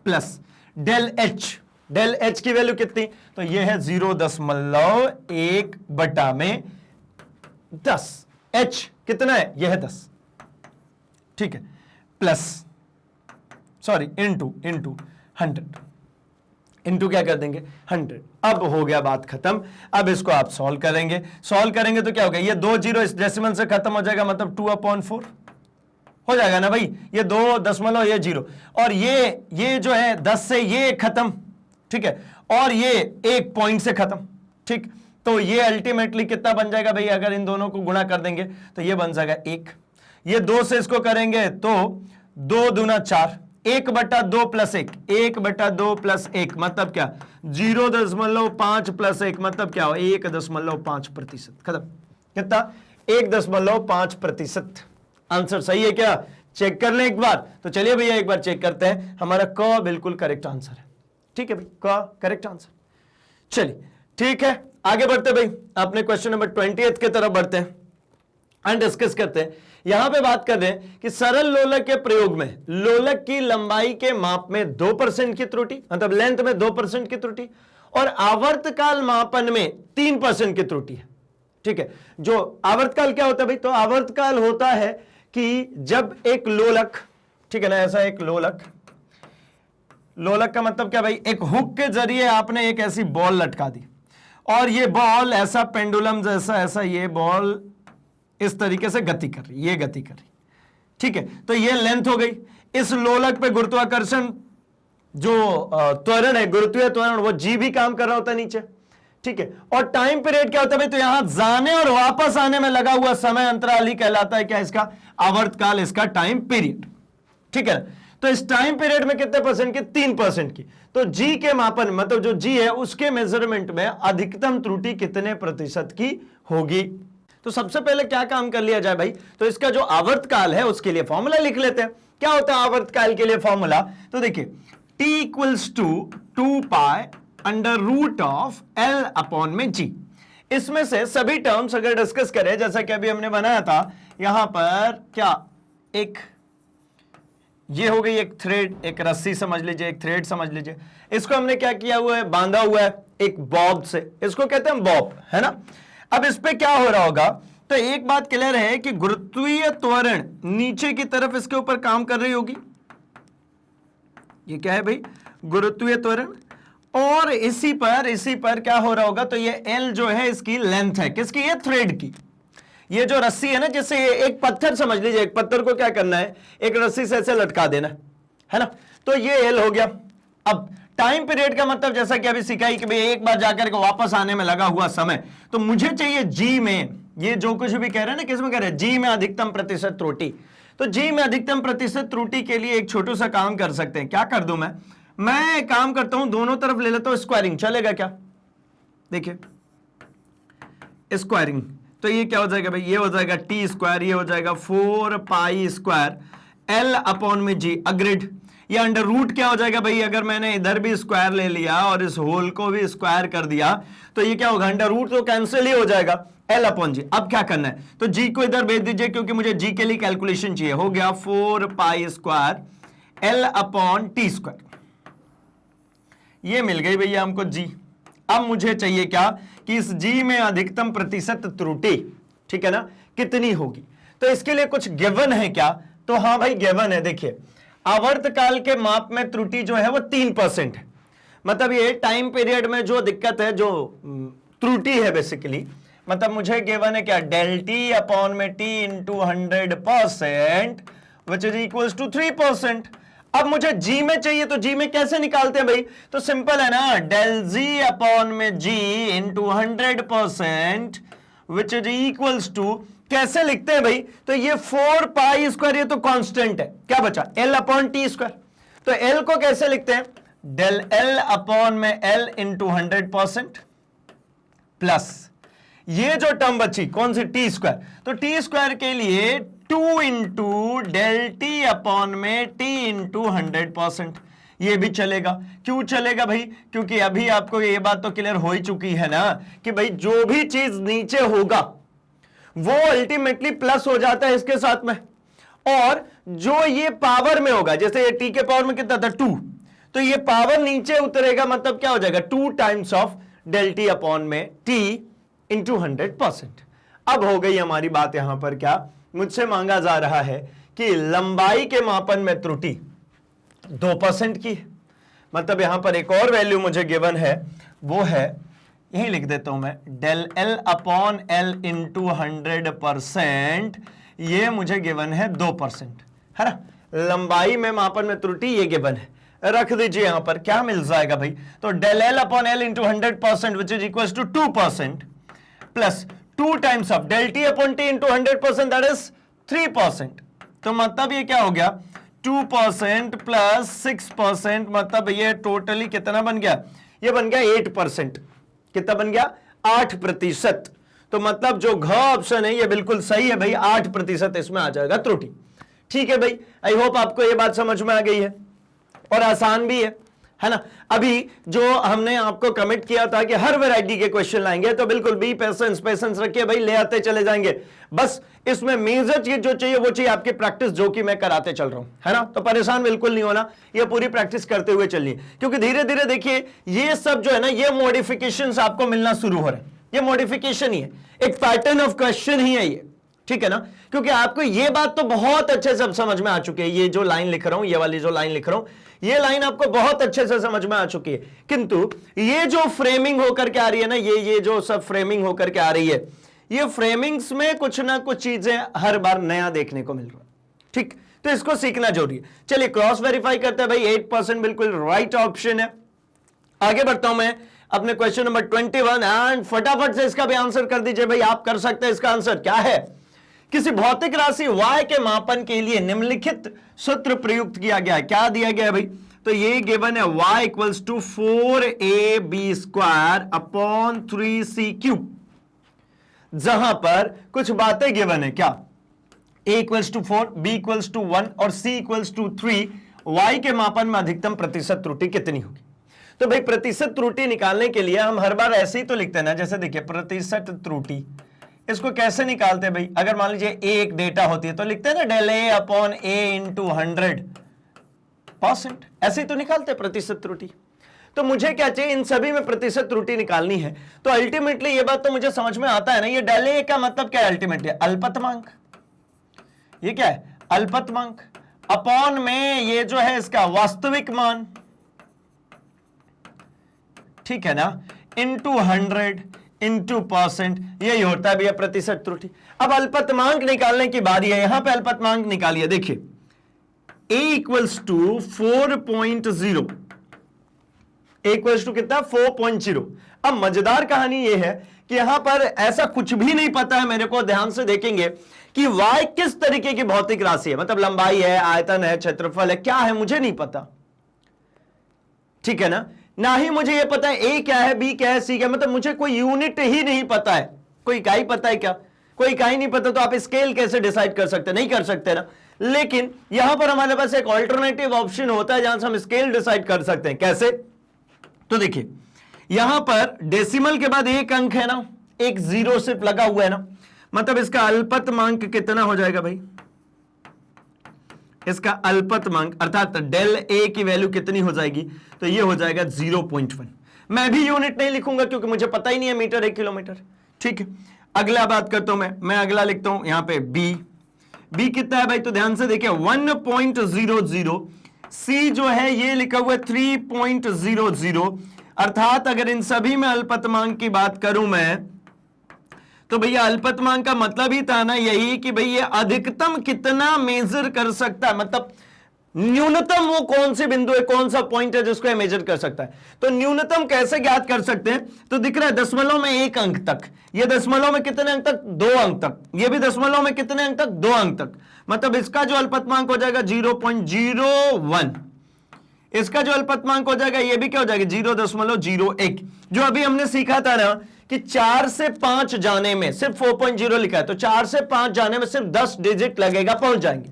plus del H, del H की वैल्यू कितनी? तो ये है 0.1 बटा में 10। एच कितना है? यह है 10, ठीक है, प्लस सॉरी इंटू 100, इंटू क्या कर देंगे? 100। अब हो गया बात खत्म। अब इसको आप सॉल्व करेंगे तो क्या होगा? ये 2 जीरो इस डेसिमल से खत्म हो जाएगा, मतलब 2/4 हो जाएगा ना भाई। ये 2 दशमलव, ये 0, और ये जो है 10 से ये खत्म, ठीक है, और ये 1 पॉइंट से खत्म, ठीक। तो ये अल्टीमेटली कितना बन जाएगा भाई? अगर इन दोनों को गुणा कर देंगे तो ये बन जाएगा 1। ये 2 से इसको करेंगे तो 2 दूना 4, 1/2 प्लस 1, 1/2 प्लस 1 मतलब क्या, 0.5 प्लस 1 मतलब क्या हो, 1.5%। खत्म। कितना, 1.5%। आंसर सही है क्या, चेक कर लें एक बार। तो चलिए भैया एक बार चेक करते हैं, हमारा क बिल्कुल करेक्ट आंसर है। ठीक है भाई, क करेक्ट आंसर। चलिए ठीक है, आगे बढ़ते भाई, अपने क्वेश्चन नंबर 28 की तरफ बढ़ते हैं एंड डिस्कस करते हैं। यहां पे बात कर रहे हैं कि सरल लोलक के प्रयोग में लोलक की लंबाई के माप में 2% की त्रुटि, मतलब लेंथ में 2% की त्रुटि, और आवर्तकाल मापन में 3% की त्रुटि है। ठीक है, जो आवर्तकाल क्या होता है भाई, तो आवर्तकाल होता है कि जब एक लोलक, ठीक है ना, ऐसा एक लोलक, लोलक का मतलब क्या भाई, एक हुक के जरिए आपने एक ऐसी बॉल लटका दी और ये बॉल ऐसा पेंडुलम जैसा, ऐसा ये बॉल इस तरीके से गति कर रही, ये गति कर रही। ठीक है, तो ये लेंथ हो गई। इस लोलक पे गुरुत्वाकर्षण जो त्वरण है, गुरुत्वीय त्वरण, वो जी भी काम कर रहा होता है नीचे। ठीक है, और टाइम पीरियड क्या होता है भाई, तो यहां जाने और वापस आने में लगा हुआ समय अंतराल ही कहलाता है क्या, इसका आवर्तकाल, इसका टाइम पीरियड। ठीक है, तो इस टाइम पीरियड में कितने परसेंट की, 3% की। तो जी के मापन, मतलब जो जी है उसके मेजरमेंट में अधिकतम त्रुटि कितने प्रतिशत की होगी। तो सबसे पहले क्या काम कर लिया जाए भाई, तो इसका जो आवर्तकाल है उसके लिए फॉर्मूला लिख लेते हैं। क्या होता है आवर्तकाल के लिए फॉर्मूला, तो देखिए T equals to 2 pi under root of L upon में G। इसमें से सभी टर्म्स अगर डिस्कस करें, जैसा कि अभी हमने बनाया था, यहां पर क्या, एक ये हो गई एक थ्रेड, एक रस्सी समझ लीजिए, एक थ्रेड समझ लीजिए। इसको हमने क्या किया हुआ है, बांधा हुआ है एक बॉब से, इसको कहते हैं बॉब, है ना। अब इस पे क्या हो रहा होगा, तो एक बात क्लियर है कि गुरुत्वीय त्वरण नीचे की तरफ इसके ऊपर काम कर रही होगी। ये क्या है भाई, गुरुत्वीय त्वरण, और इसी पर क्या हो रहा होगा, तो ये L जो है इसकी लेंथ है, किसकी, ये थ्रेड की। ये जो रस्सी है ना, जैसे एक पत्थर समझ लीजिए, एक पत्थर को क्या करना है, एक रस्सी से ऐसे लटका देना है ना, तो ये L हो गया। अब टाइम पीरियड का मतलब जैसा कि अभी सिखाई कि भाई एक बार जाकर के वापस आने में लगा हुआ समय, तो मुझे चाहिए जी में, ये जो कुछ भी कह रहे हैं ना, किसमें कह रहे हैं, जी में अधिकतम प्रतिशत त्रुटि। तो जी में अधिकतम प्रतिशत त्रुटि के लिए एक छोटा सा काम कर सकते हैं। क्या कर दूं मैं काम करता हूं, दोनों तरफ ले लेता हूं स्क्वायरिंग, चलेगा क्या, देखिए स्क्वायरिंग, तो ये क्या हो जाएगा भाई, ये हो जाएगा टी स्क्वायर, ये हो जाएगा 4 पाई स्क्वायर L अपॉन में जी अग्रिड। ये अंडर रूट क्या हो जाएगा भाई, अगर मैंने इधर भी स्क्वायर ले लिया और इस होल को भी स्क्वायर कर दिया तो ये क्या होगा, अंडर रूट तो कैंसिल ही हो जाएगा, L अपॉन जी। अब क्या करना है, तो जी को इधर भेज दीजिए क्योंकि मुझे जी के लिए कैलकुलेशन चाहिए। हो गया 4 pi square L upon T square, ये मिल गई भैया हमको जी। अब मुझे चाहिए क्या, कि इस जी में अधिकतम प्रतिशत त्रुटि, ठीक है ना, कितनी होगी। तो इसके लिए कुछ गिवन है क्या, तो हाँ भाई गिवन है। देखिए आवर्तकाल के माप में त्रुटि जो है वो 3% है, मतलब ये टाइम पीरियड में जो दिक्कत है, जो त्रुटि है बेसिकली, मतलब मुझे गिवन है क्या, डेल टी अपॉन में T into 100% which is equals to 3%। अब मुझे जी में चाहिए, तो जी में कैसे निकालते हैं भाई, तो सिंपल है ना, डेल जी अपॉन में g into 100% which is equals to, कैसे लिखते हैं भाई, तो ये 4 पाई स्क्वायर, ये तो कांस्टेंट है, क्या बचा, L अपॉन टी स्क्वायर। तो L को कैसे लिखते हैं, डेल L अपॉन में L इंटू 100% प्लस ये जो टर्म बची कौन सी, टी स्क्वायर। तो टी स्क्वायर के लिए 2 इंटू डेल टी अपॉन में टी इंटू 100%, ये भी चलेगा। क्यों चलेगा भाई, क्योंकि अभी आपको ये बात तो क्लियर हो ही चुकी है ना कि भाई जो भी चीज नीचे होगा वो अल्टीमेटली प्लस हो जाता है इसके साथ में, और जो ये पावर में होगा, जैसे ये टी के पावर में कितना था 2, तो ये पावर नीचे उतरेगा, मतलब क्या हो जाएगा 2 times of del T upon में टी इंटू 100%। अब हो गई हमारी बात यहां पर, क्या मुझसे मांगा जा रहा है कि लंबाई के मापन में त्रुटि 2% की है, मतलब यहां पर एक और वैल्यू मुझे गिवन है, वो है, यही लिख देता हूं मैं, del L upon L into 100%, ये मुझे गिवन है 2%, है ना। लंबाई में मापन में त्रुटि ये गिवन है, रख दीजिए यहां पर, क्या मिल जाएगा भाई, तो del L upon L into 100% which is equal to 2% plus 2 times of del T upon T into 100%, that is 3%। तो मतलब ये क्या हो गया, 2% प्लस 6%, मतलब ये टोटली कितना बन गया? ये बन गया 8%। कितना बन गया? 8%। तो मतलब जो घ ऑप्शन है ये बिल्कुल सही है भाई, 8% इसमें आ जाएगा त्रुटि। ठीक है भाई, आई होप आपको ये बात समझ में आ गई है और आसान भी है ना। अभी जो हमने आपको कमिट किया था कि हर वैरायटी के क्वेश्चन लाएंगे, तो बिल्कुल बी पेशेंस रखिए भाई, ले आते चले जाएंगे। बस इसमें मेजर चीज जो चाहिए वो चाहिए आपकी प्रैक्टिस, जो कि मैं कराते चल रहा हूं, है ना। तो परेशान बिल्कुल नहीं होना, ये पूरी प्रैक्टिस करते हुए चलिए, क्योंकि धीरे धीरे देखिए ये सब जो है ना, ये मॉडिफिकेशंस आपको मिलना शुरू हो रहे हैं। ये मॉडिफिकेशन ही है, एक पैटर्न ऑफ क्वेश्चन ही है ये, ठीक है ना। क्योंकि आपको ये बात तो बहुत अच्छे से समझ में आ चुकी है, ये जो लाइन लिख रहा हूं, ये वाली जो लाइन लिख रहा हूं, ये लाइन आपको बहुत अच्छे से समझ में आ चुकी है। किंतु ये जो फ्रेमिंग होकर के आ रही है ना, ये जो सब फ्रेमिंग होकर के आ रही है, ये फ्रेमिंग्स में कुछ ना कुछ चीजें हर बार नया देखने को मिल रहा है, ठीक। तो इसको सीखना जरूरी है। चलिए क्रॉस वेरीफाई करते हैं भाई, 8% बिल्कुल राइट ऑप्शन है। आगे बढ़ता हूं मैं अपने क्वेश्चन नंबर 21, एंड फटाफट से इसका भी आंसर कर दीजिए भाई, आप कर सकते हैं। इसका आंसर क्या है? किसी भौतिक राशि y के मापन के लिए निम्नलिखित सूत्र प्रयुक्त किया गया है। क्या दिया गया है भाई? तो ये गिवन है y equals to 4ab square upon 3c cube, जहां पर कुछ बातें गिवन है। क्या? a equals to 4, b equals to 1 और c इक्वल्स टू 3, y के मापन में अधिकतम प्रतिशत त्रुटि कितनी होगी? तो भाई प्रतिशत त्रुटि निकालने के लिए हम हर बार ऐसे ही तो लिखते हैं ना, जैसे देखिए प्रतिशत त्रुटि, इसको कैसे निकालते हैं भाई? अगर मान लीजिए ए एक डेटा होती है तो लिखते हैं ना डेल ए अपॉन ए इंटू 100%, ऐसे ही तो निकालते हैं प्रतिशत त्रुटि। तो मुझे क्या चाहिए? इन सभी में प्रतिशत त्रुटि निकालनी है। तो अल्टीमेटली ये बात तो मुझे समझ में आता है ना, ये डेल ए का मतलब क्या है? अल्टीमेटली अल्पतमांक। ये क्या है? अल्पतमांक। अपॉन में ये जो है इसका वास्तविक मान, ठीक है ना, इंटू 100 इंटू %, यही होता है भैया प्रतिशत त्रुटि। अब अल्पतमांक निकालने की बारी है, यहां पे अल्पतमांक निकालिए। देखिए a equals to 4.0, a equals to कितना? 4.0। अब मजेदार कहानी यह है कि यहां पर ऐसा कुछ भी नहीं पता है मेरे को, ध्यान से देखेंगे कि y किस तरीके की भौतिक राशि है, मतलब लंबाई है, आयतन है, क्षेत्रफल है, क्या है मुझे नहीं पता, ठीक है ना। ना ही मुझे ये पता है ए क्या है, बी क्या है, सी क्या है, मतलब मुझे कोई यूनिट ही नहीं पता है। कोई इकाई पता है क्या? कोई इकाई नहीं पता, तो आप स्केल कैसे डिसाइड कर सकते? नहीं कर सकते ना। लेकिन यहां पर हमारे पास एक ऑल्टरनेटिव ऑप्शन होता है जहां से हम स्केल डिसाइड कर सकते हैं। कैसे? तो देखिए यहां पर डेसिमल के बाद एक अंक है ना, एक जीरो सिर्फ लगा हुआ है ना, मतलब इसका अल्पतमांक कितना हो जाएगा भाई? इसका अल्पतमांक अर्थात डेल ए की वैल्यू कितनी हो जाएगी? तो ये हो जाएगा 0.1। मैं भी यूनिट नहीं लिखूंगा क्योंकि मुझे पता ही नहीं है मीटर 1 किलोमीटर, ठीक है। अगला बात करता हूं मैं अगला लिखता हूं यहां पे बी कितना है भाई? तो ध्यान से देखिए 1.00, सी जो है ये लिखा हुआ है 3.00, अर्थात अगर इन सभी में अल्पतमांक की बात करूं मैं, तो भैया अल्पतमांक का मतलब ही था ना यही कि भैया अधिकतम कितना मेजर कर सकता है, मतलब न्यूनतम वो कौन से बिंदु है, कौन सा पॉइंट है जिसको मेजर कर सकता है। तो न्यूनतम कैसे ज्ञात कर सकते हैं? तो दिख रहा है दशमलव में 1 अंक तक, ये दशमलव में कितने अंक तक? 2 अंक तक, ये भी दशमलव में कितने अंक तक? 2 अंक तक, मतलब इसका जो अल्पतमांक हो जाएगा 0.01, इसका जो अल्पतमांक हो जाएगा ये भी क्या हो जाएगा? 0.01। जो अभी हमने सीखा था ना कि 4 से 5 जाने में सिर्फ 4.0 लिखा है, तो 4 से 5 जाने में सिर्फ 10 डिजिट लगेगा, पहुंच जाएंगे।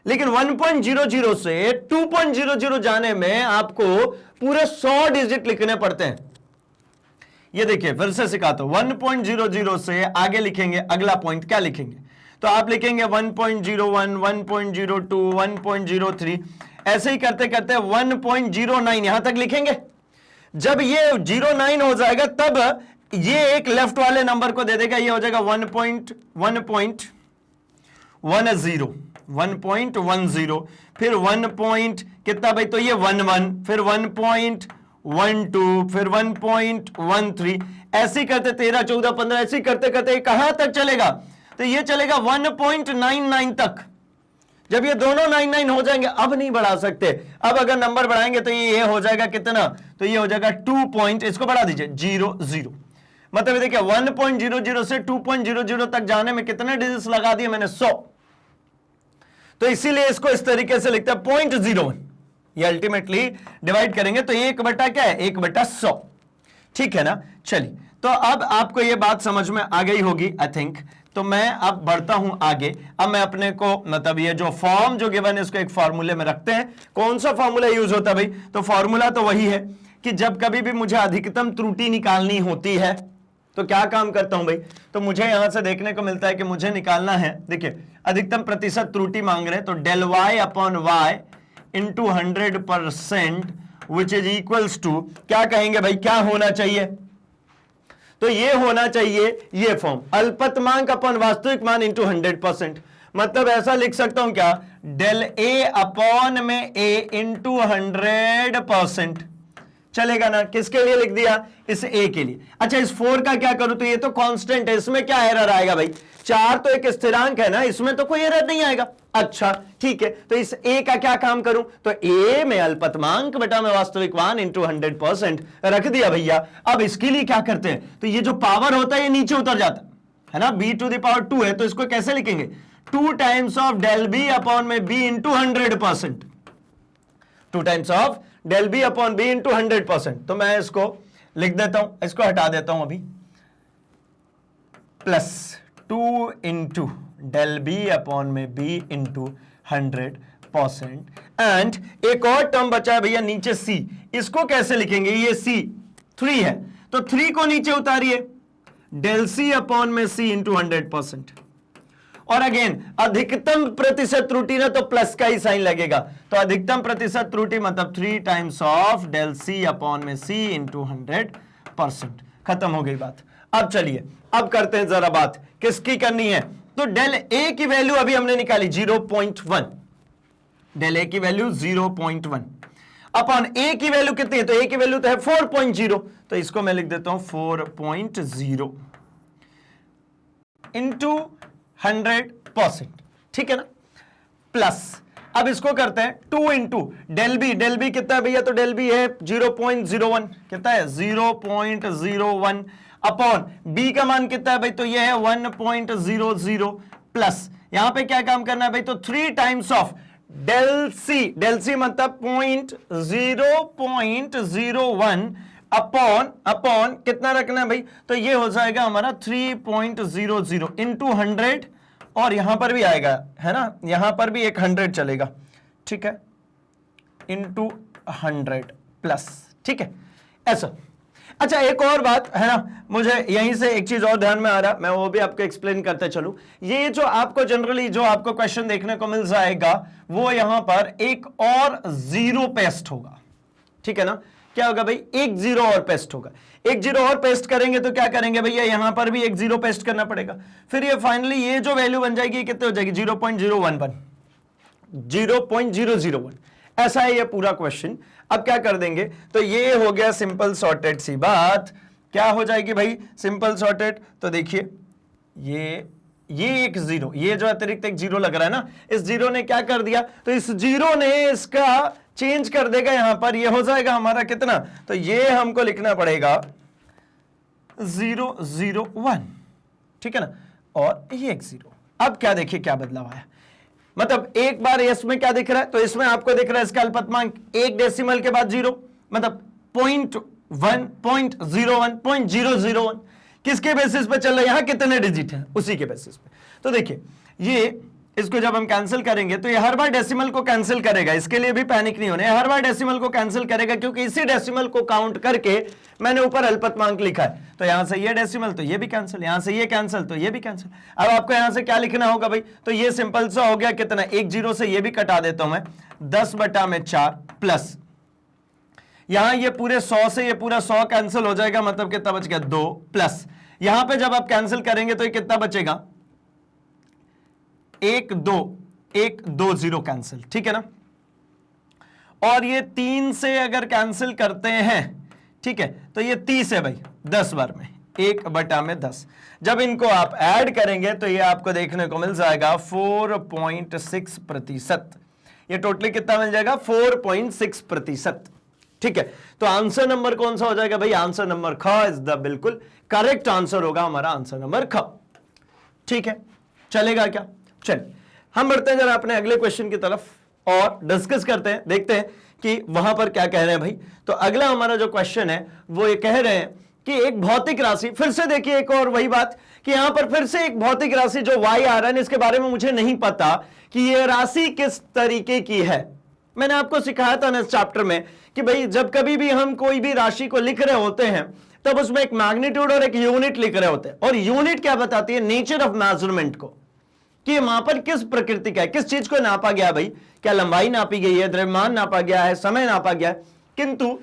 लेकिन 1.00 से 2.00 जाने में आपको पूरे 100 डिजिट लिखने पड़ते हैं। ये देखिए फिर से सिखाता हूं, 1.00 से आगे लिखेंगे अगला पॉइंट, क्या लिखेंगे? तो आप लिखेंगे 1.01, 1.02, 1.03, ऐसे ही करते करते 1.09 यहां तक लिखेंगे। जब ये 09 हो जाएगा तब ये एक लेफ्ट वाले नंबर को दे देगा, ये हो जाएगा 1.10, फिर 1 पॉइंट कितना भाई? तो ये 11, फिर 1.12, फिर 1.13, ऐसे ही करते 13, 14, 15, ऐसे ही करते करते कहां तक चलेगा? तो ये चलेगा 1.99 तक। जब ये दोनों 99 हो जाएंगे, अब नहीं बढ़ा सकते, अब अगर नंबर बढ़ाएंगे तो ये हो जाएगा कितना? तो ये हो जाएगा 2 पॉइंट, इसको बढ़ा दीजिए 00, मतलब देखिए 1.00 से 2.00 तक जाने में कितने डिजिट्स लगा दिए मैंने? 100। तो इसीलिए इसको इस तरीके से लिखते हैं 0.01। ये अल्टीमेटली डिवाइड करेंगे तो 1 बटा क्या है, 1/100। ठीक है ना। चलिए, तो अब आपको ये बात समझ में आ गई होगी आई थिंक। तो मैं अब बढ़ता हूं आगे। अब मैं अपने को मतलब ये जो फॉर्म जो गिवन है इसको एक फॉर्मूले में रखते हैं। कौन सा फॉर्मूला यूज होता है भाई? तो फॉर्मूला तो वही है कि जब कभी भी मुझे अधिकतम त्रुटि निकालनी होती है तो क्या काम करता हूं भाई? तो मुझे यहां से देखने को मिलता है कि मुझे निकालना है, देखिए अधिकतम प्रतिशत त्रुटि मांग रहे हैं, तो del y upon y into 100% which is equals to क्या कहेंगे भाई, क्या होना चाहिए? तो ये होना चाहिए ये फॉर्म, अल्पतमांक अपन वास्तविक मान इंटू 100%। मतलब ऐसा लिख सकता हूं क्या, डेल ए अपॉन में ए इंटू 100%। चलेगा ना? किसके लिए लिख दिया? इस ए के लिए। अच्छा, इस 4 का क्या करूं? तो ये तो कांस्टेंट है, इसमें क्या एरर आएगा भाई? 4 तो एक स्थिरांक है ना, इसमें तो कोई एरर नहीं आएगा। अच्छा ठीक है, तो इस ए का क्या काम करूं? तो ए में अल्पतमांक बटा में वास्तविक मान इंटू 100% रख दिया भैया। अब इसके लिए क्या करते हैं? तो ये जो पावर होता है ये नीचे उतर जाता है ना, b टू द पावर 2 है, तो इसको कैसे लिखेंगे? 2 times of del B upon में b into 100%। 2 times of del B upon B into 100%। तो मैं इसको लिख देता हूं, इसको हटा देता हूं अभी, plus 2 into del B upon में बी इंटू 100%। एंड एक और टर्म बचा है भैया नीचे c, इसको कैसे लिखेंगे? ये c 3 है, तो 3 को नीचे उतारिए, डेल c अपॉन में c इंटू 100%। और अगेन अधिकतम प्रतिशत त्रुटि ना तो प्लस का ही साइन लगेगा, तो अधिकतम प्रतिशत त्रुटि मतलब 3 times of del C upon में सी इंटू 100%। खत्म हो गई बात। अब चलिए, अब करते हैं जरा बात किसकी करनी है। तो डेल ए की वैल्यू अभी हमने निकाली 0.1, डेल ए की वैल्यू 0.1 अपॉन ए की वैल्यू कितनी है? तो ए की वैल्यू तो है 4.0, तो इसको मैं लिख देता हूं 4.0 इंटू 100%। ठीक है ना, प्लस अब इसको करते हैं 2 into del B, del B कितना है भैया? तो डेल बी है 0.01, कितना है? 0.01 अपॉन बी का मान कितना है भाई? तो ये है 1.00 प्लस यहां पे क्या काम करना है भाई? तो 3 times of del C, del C मतलब 0.01 अपॉन कितना रखना है भाई? तो ये हो जाएगा हमारा 3.00 इंटू 100, और यहां पर भी आएगा है ना, यहां पर भी एक 100 चलेगा। ठीक है, इंटू 100 प्लस। ठीक है, ऐसा। अच्छा, एक और बात है ना, मुझे यहीं से एक चीज और ध्यान में आ रहा, मैं वो भी आपको एक्सप्लेन करते चलूं। ये जो आपको जनरली जो आपको क्वेश्चन देखने को मिल जाएगा वो यहां पर एक और जीरो पेस्ट होगा। ठीक है ना, क्या होगा भाई? एक जीरो और पेस्ट होगा। एक जीरो और पेस्ट करेंगे तो क्या करेंगे भैया? यहां पर भी एक जीरो पेस्ट करना पड़ेगा। फिर ये फाइनली ये जो वैल्यू बन जाएगी कितने हो जाएगी? 0.011, 0.001। ऐसा है ये पूरा क्वेश्चन। अब क्या कर देंगे? तो ये हो गया सिंपल सॉर्टेड सी बात। क्या हो जाएगी भाई सिंपल सॉर्टेड? तो देखिए ये एक जीरो, ये जो अतिरिक्त एक जीरो लग रहा है ना, इस जीरो ने क्या कर दिया? तो इस जीरो ने इसका चेंज कर देगा, यहां पर ये हो जाएगा हमारा कितना? तो ये हमको लिखना पड़ेगा 001। ठीक है ना, और ये एक जीरो। अब क्या देखिए क्या बदलाव आया, मतलब एक बार इसमें क्या दिख रहा है? तो इसमें आपको दिख रहा है इसका अल्पतमांक एक डेसिमल के बाद जीरो, मतलब 0.1, 0.01, 0.001। किसके बेसिस पे चल रहा है? यहां कितने डिजिट हैं उसी के बेसिस पे। तो देखिए ये इसको जब हम कैंसिल करेंगे तो ये हर बार डेसिमल को कैंसिल करेगा, इसके लिए भी पैनिक नहीं होने, हर बार डेसिमल को कैंसिल करेगा क्योंकि इसी डेसिमल को काउंट करके मैंने ऊपर अल्पतमांक लिखा है। तो यहां से ये डेसिमल तो ये भी कैंसिल, यहां से ये कैंसिल तो ये भी कैंसिल। अब आपको यहां से क्या लिखना होगा भाई? तो ये सिंपल सा हो गया कितना? एक जीरो से ये भी कटा देता हूं मैं, 10/4 प्लस यहां ये पूरे 100 से ये पूरा 100 कैंसिल हो जाएगा, मतलब कितना बच गया? 2 प्लस यहां पे जब आप कैंसिल करेंगे तो ये कितना बचेगा? 1 2 0 कैंसिल। ठीक है ना, और ये 3 से अगर कैंसिल करते हैं, ठीक है, तो ये 30 है भाई 10 बार में, 1/10। जब इनको आप ऐड करेंगे तो ये आपको देखने को मिल जाएगा 4.6%। ये टोटली कितना मिल जाएगा? 4.6%। ठीक है, तो आंसर नंबर कौन सा हो जाएगा भाई? आंसर नंबर ख इज द बिल्कुल करेक्ट आंसर होगा हमारा, आंसर नंबर ख। ठीक है, चलेगा क्या? चलिए हम बढ़ते हैं जरा अपने अगले क्वेश्चन की तरफ और डिस्कस करते हैं, देखते हैं कि वहां पर क्या कह रहे हैं भाई। तो अगला हमारा जो क्वेश्चन है वो ये कह रहे हैं कि एक भौतिक राशि, फिर से देखिए एक और वही बात कि यहां पर फिर से एक भौतिक राशि जो y आ रहा है, इसके बारे में मुझे नहीं पता कि ये राशि किस तरीके की है। मैंने आपको सिखाया था ना इस चैप्टर में कि भाई जब कभी भी हम कोई भी राशि को लिख रहे होते हैं तब उसमें एक मैग्नीट्यूड और एक यूनिट लिख रहे होते हैं, और यूनिट क्या बताती है, नेचर ऑफ मेजरमेंट को, कि मापन किस प्रकृति का है, किस चीज को नापा गया भाई, क्या लंबाई नापी गई है, द्रव्यमान नापा गया है, समय नापा गया है। किंतु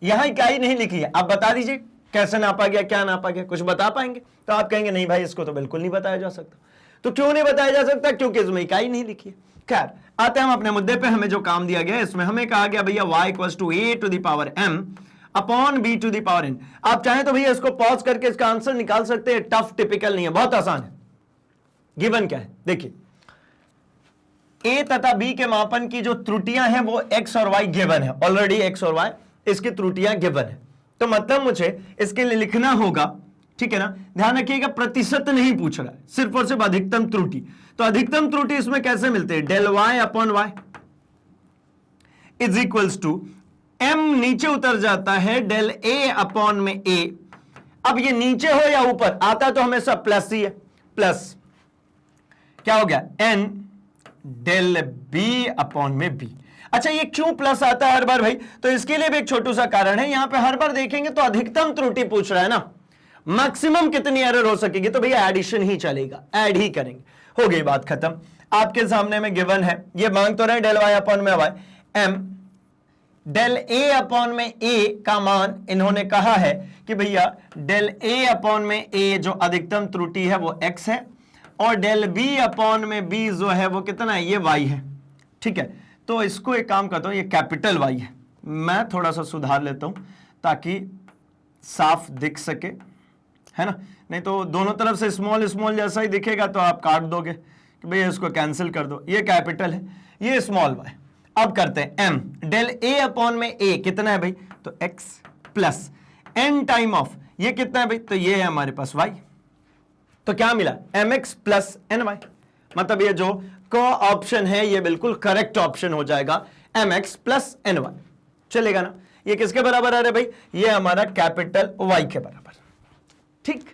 यहां इकाई नहीं लिखी है। आप बता दीजिए कैसे नापा गया, क्या नापा गया, कुछ बता पाएंगे? तो आप कहेंगे नहीं भाई इसको तो बिल्कुल नहीं बताया जा सकता। तो क्यों नहीं बताया जा सकता? क्योंकि इसमें इकाई नहीं लिखी है। खैर आते हैं हम अपने मुद्दे पे। हमें जो काम दिया गया इसमें हमें कहा गया भैया y equals to a to the power m upon b to the power n। आप चाहें तो भैया इसको पॉज करके इसका आंसर निकाल सकते हैं। टफ टिपिकल नहीं है, बहुत आसान है। गिवन क्या है देखिए, a तथा b के मापन की जो त्रुटियां हैं वो x और y गिवन है, ऑलरेडी x और y इसकी त्रुटियां गिवन है। तो मतलब मुझे इसके लिए लिखना होगा, ठीक है ना, ध्यान रखिएगा प्रतिशत नहीं पूछ रहा है, सिर्फ और सिर्फ अधिकतम त्रुटि। तो अधिकतम त्रुटि इसमें कैसे मिलते हैं, del y upon y is equals to m नीचे उतर जाता है डेल a अपॉन में a। अब ये नीचे हो या ऊपर आता तो हमेशा प्लस ही है, प्लस क्या हो गया n डेल b अपॉन में b। अच्छा ये क्यों प्लस आता है हर बार भाई? तो इसके लिए भी एक छोटू सा कारण है। यहां पे हर बार देखेंगे तो अधिकतम त्रुटि पूछ रहा है ना, मैक्सिमम कितनी एरर हो सकेगी, तो भैया एडिशन ही चलेगा, ऐड ही करेंगे, हो गई बात खत्म। आपके सामने में गिवन है, ये मांग तो रहे डेल y अपॉन में y, m del a upon में a का मान इन्होंने कहा है कि भैया डेल a अपॉन में a जो अधिकतम त्रुटि है वो x है, और डेल b अपॉन में b जो है वो कितना है, ये y है। ठीक है, तो इसको एक काम करता हूं, ये कैपिटल y है, मैं थोड़ा सा सुधार लेता हूं ताकि साफ दिख सके, है ना, नहीं तो दोनों तरफ से स्मॉल स्मॉल जैसा ही दिखेगा तो आप काट दोगे कि भैया इसको कैंसिल कर दो। ये कैपिटल है, ये स्मॉल y। अब करते हैं m डेल a अपॉन में a कितना है भाई, तो x plus n time of ये कितना है भाई, तो ये है हमारे पास y। तो क्या मिला, mx प्लस ny। मतलब ये जो को ऑप्शन है ये बिल्कुल करेक्ट ऑप्शन हो जाएगा, mx प्लस ny। चलेगा ना, ये किसके बराबर आ रहा है भाई, ये हमारा कैपिटल y के बराबर। ठीक,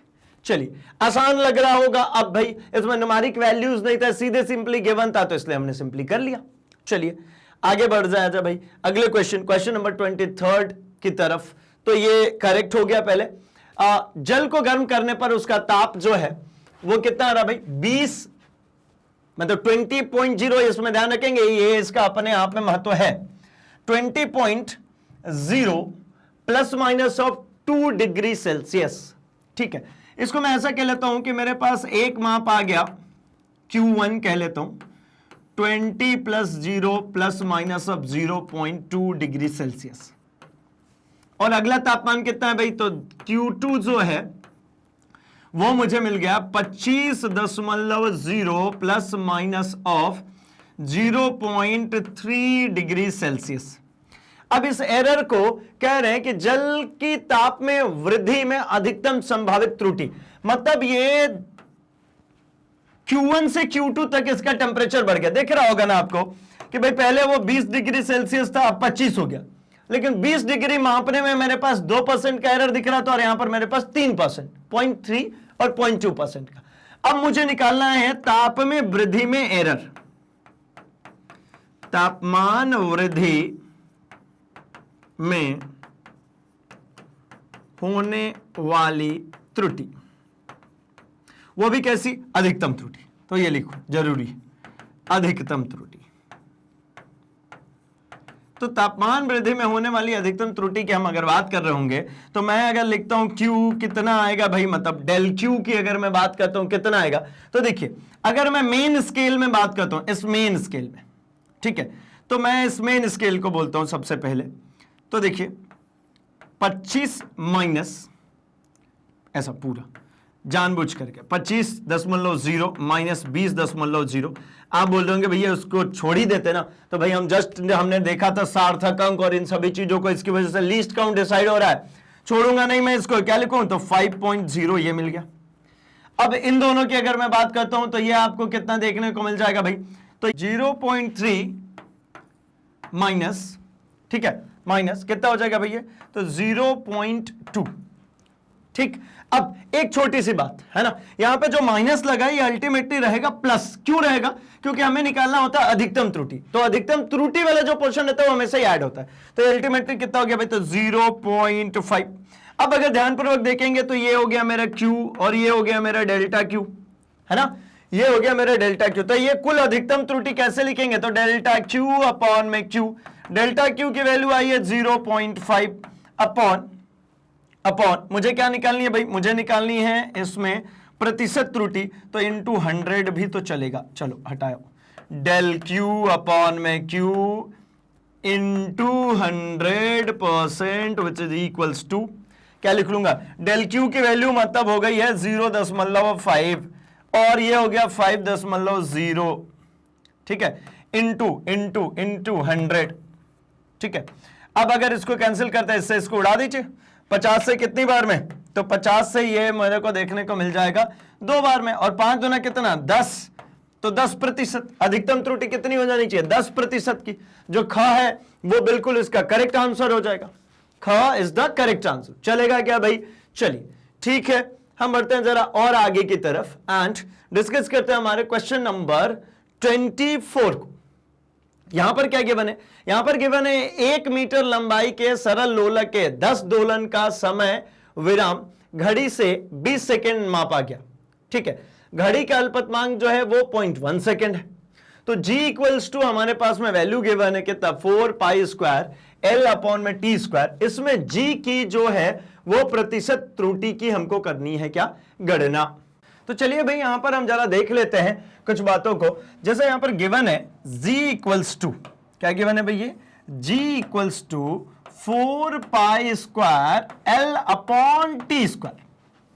चलिए आसान लग रहा होगा। अब भाई इसमें न्यूमेरिक वैल्यूज नहीं था, सीधे सिंपली गिवन था, तो इसलिए हमने सिंपली कर लिया। चलिए आगे बढ़ जाए जा भाई अगले क्वेश्चन, क्वेश्चन नंबर 23 की तरफ। तो ये करेक्ट हो गया। पहले जल को गर्म करने पर उसका ताप जो है वो कितना आ रहा भाई, 20 मतलब 20.0, इसमें ध्यान रखेंगे ये इसका अपने आप में महत्व है। 20.0 plus minus of 2 degree Celsius. ठीक है, इसको मैं ऐसा कह लेता हूं कि मेरे पास एक माप आ गया Q1 कह लेता हूं, 20 plus 0 plus minus of 0.2 degree Celsius. और अगला तापमान कितना है भाई, तो Q2 जो है वो मुझे मिल गया 25.0 plus minus of 0.3 degree Celsius. अब इस एरर को कह रहे हैं कि जल की ताप में वृद्धि में अधिकतम संभावित त्रुटि, मतलब ये Q1 से Q2 तक इसका टेम्परेचर बढ़ गया। देख रहा होगा ना आपको कि भाई पहले वो 20 डिग्री सेल्सियस था, अब 25 हो गया, लेकिन 20 डिग्री मापने में मेरे पास 2% का एरर दिख रहा था और यहां पर मेरे पास 3%, 0.3 और 0.2% का। अब मुझे निकालना है ताप में वृद्धि में एरर, तापमान वृद्धि में होने वाली त्रुटि, वो भी कैसी, अधिकतम त्रुटि। तो ये लिखो जरूरी है, अधिकतम त्रुटि। तो तापमान वृद्धि में होने वाली अधिकतम त्रुटि की हम अगर बात कर रहे होंगे तो मैं अगर लिखता हूं Q कितना आएगा भाई, मतलब डेल Q की अगर मैं बात करता हूं कितना आएगा, तो देखिए अगर मैं मेन स्केल में बात करता हूं, इस मेन स्केल में, ठीक है, तो मैं इस मेन स्केल को बोलता हूं सबसे पहले। तो देखिए 25 माइनस ऐसा पूरा जानबूझ करके 25.0 माइनस 20.0, आप बोल रहे होंगे भैया उसको छोड़ ही देते ना, तो भाई हम जस्ट हमने देखा था सार्थक अंक और इन सभी चीजों को, इसकी वजह से लीस्ट काउंट डिसाइड हो रहा है, छोड़ूंगा नहीं मैं इसको, क्या लिखूं, तो 5.0 ये मिल गया। अब इन दोनों की अगर मैं बात करता हूं तो ये आपको कितना देखने को मिल जाएगा भाई, तो 0.3 माइनस, ठीक है, माइनस कितना हो जाएगा भैया, तो 0.2। ठीक, अब एक छोटी सी बात है ना, यहां पे जो माइनस लगा ये अल्टीमेटली रहेगा प्लस। क्यों रहेगा, क्योंकि हमें निकालना होता है अधिकतम त्रुटि, तो अधिकतम त्रुटि वाला जो पोर्शन रहता है वो हमेशा ही ऐड होता है। तो अल्टीमेटली कितना हो गया भाई, तो 0.5। अब अगर ध्यानपूर्वक देखेंगे तो ये हो गया मेरा Q और ये हो गया मेरा डेल्टा Q, है ना, ये हो गया मेरा डेल्टा Q। तो ये कुल अधिकतम त्रुटि कैसे लिखेंगे, तो डेल्टा Q अपॉन में Q, डेल्टा Q की वैल्यू आई है 0.5 अपॉन मुझे क्या निकालनी है भाई, मुझे निकालनी है इसमें प्रतिशत त्रुटि, तो इंटू 100 भी तो चलेगा। चलो हटाओ, डेल Q अपॉन में Q into 100% which is equals to, क्या लिख लूंगा, डेल Q की वैल्यू मतलब हो गई है 0.5 और ये हो गया 5.0, ठीक है, इंटू 100, ठीक है। अब अगर इसको कैंसिल करते हैं, इससे इसको उड़ा दीजिए, 50 से कितनी बार में, तो 50 से ये मेरे को देखने को मिल जाएगा 2 बार में, और 5 दूना कितना 10, तो 10%। अधिकतम त्रुटि कितनी हो जानी चाहिए, 10% की। जो ख है वो बिल्कुल इसका करेक्ट आंसर हो जाएगा, ख इज द करेक्ट आंसर। चलेगा क्या भाई, चलिए ठीक है, हम बढ़ते हैं जरा और आगे की तरफ एंड डिस्कस करते हैं हमारे क्वेश्चन नंबर 24 को। यहां पर क्या गिवन है, यहां पर गिवन है 1 मीटर लंबाई के सरल लोलक के 10 दोलन का समय विराम घड़ी से 20 सेकंड मापा गया, ठीक है। घड़ी का अल्पतमांक जो है वो 0.1 सेकंड है। तो G इक्वल्स टू हमारे पास में वैल्यू गिवन है कितना, 4 पाई स्क्वायर L अपॉन में T स्क्वायर। इसमें G की जो है वो प्रतिशत त्रुटि की हमको करनी है क्या, गणना। तो चलिए भाई यहां पर हम जरा देख लेते हैं कुछ बातों को। जैसे यहां पर गिवन है G इक्वल्स टू, क्या गिवन है भैया, G equals to 4 pi square L upon T square,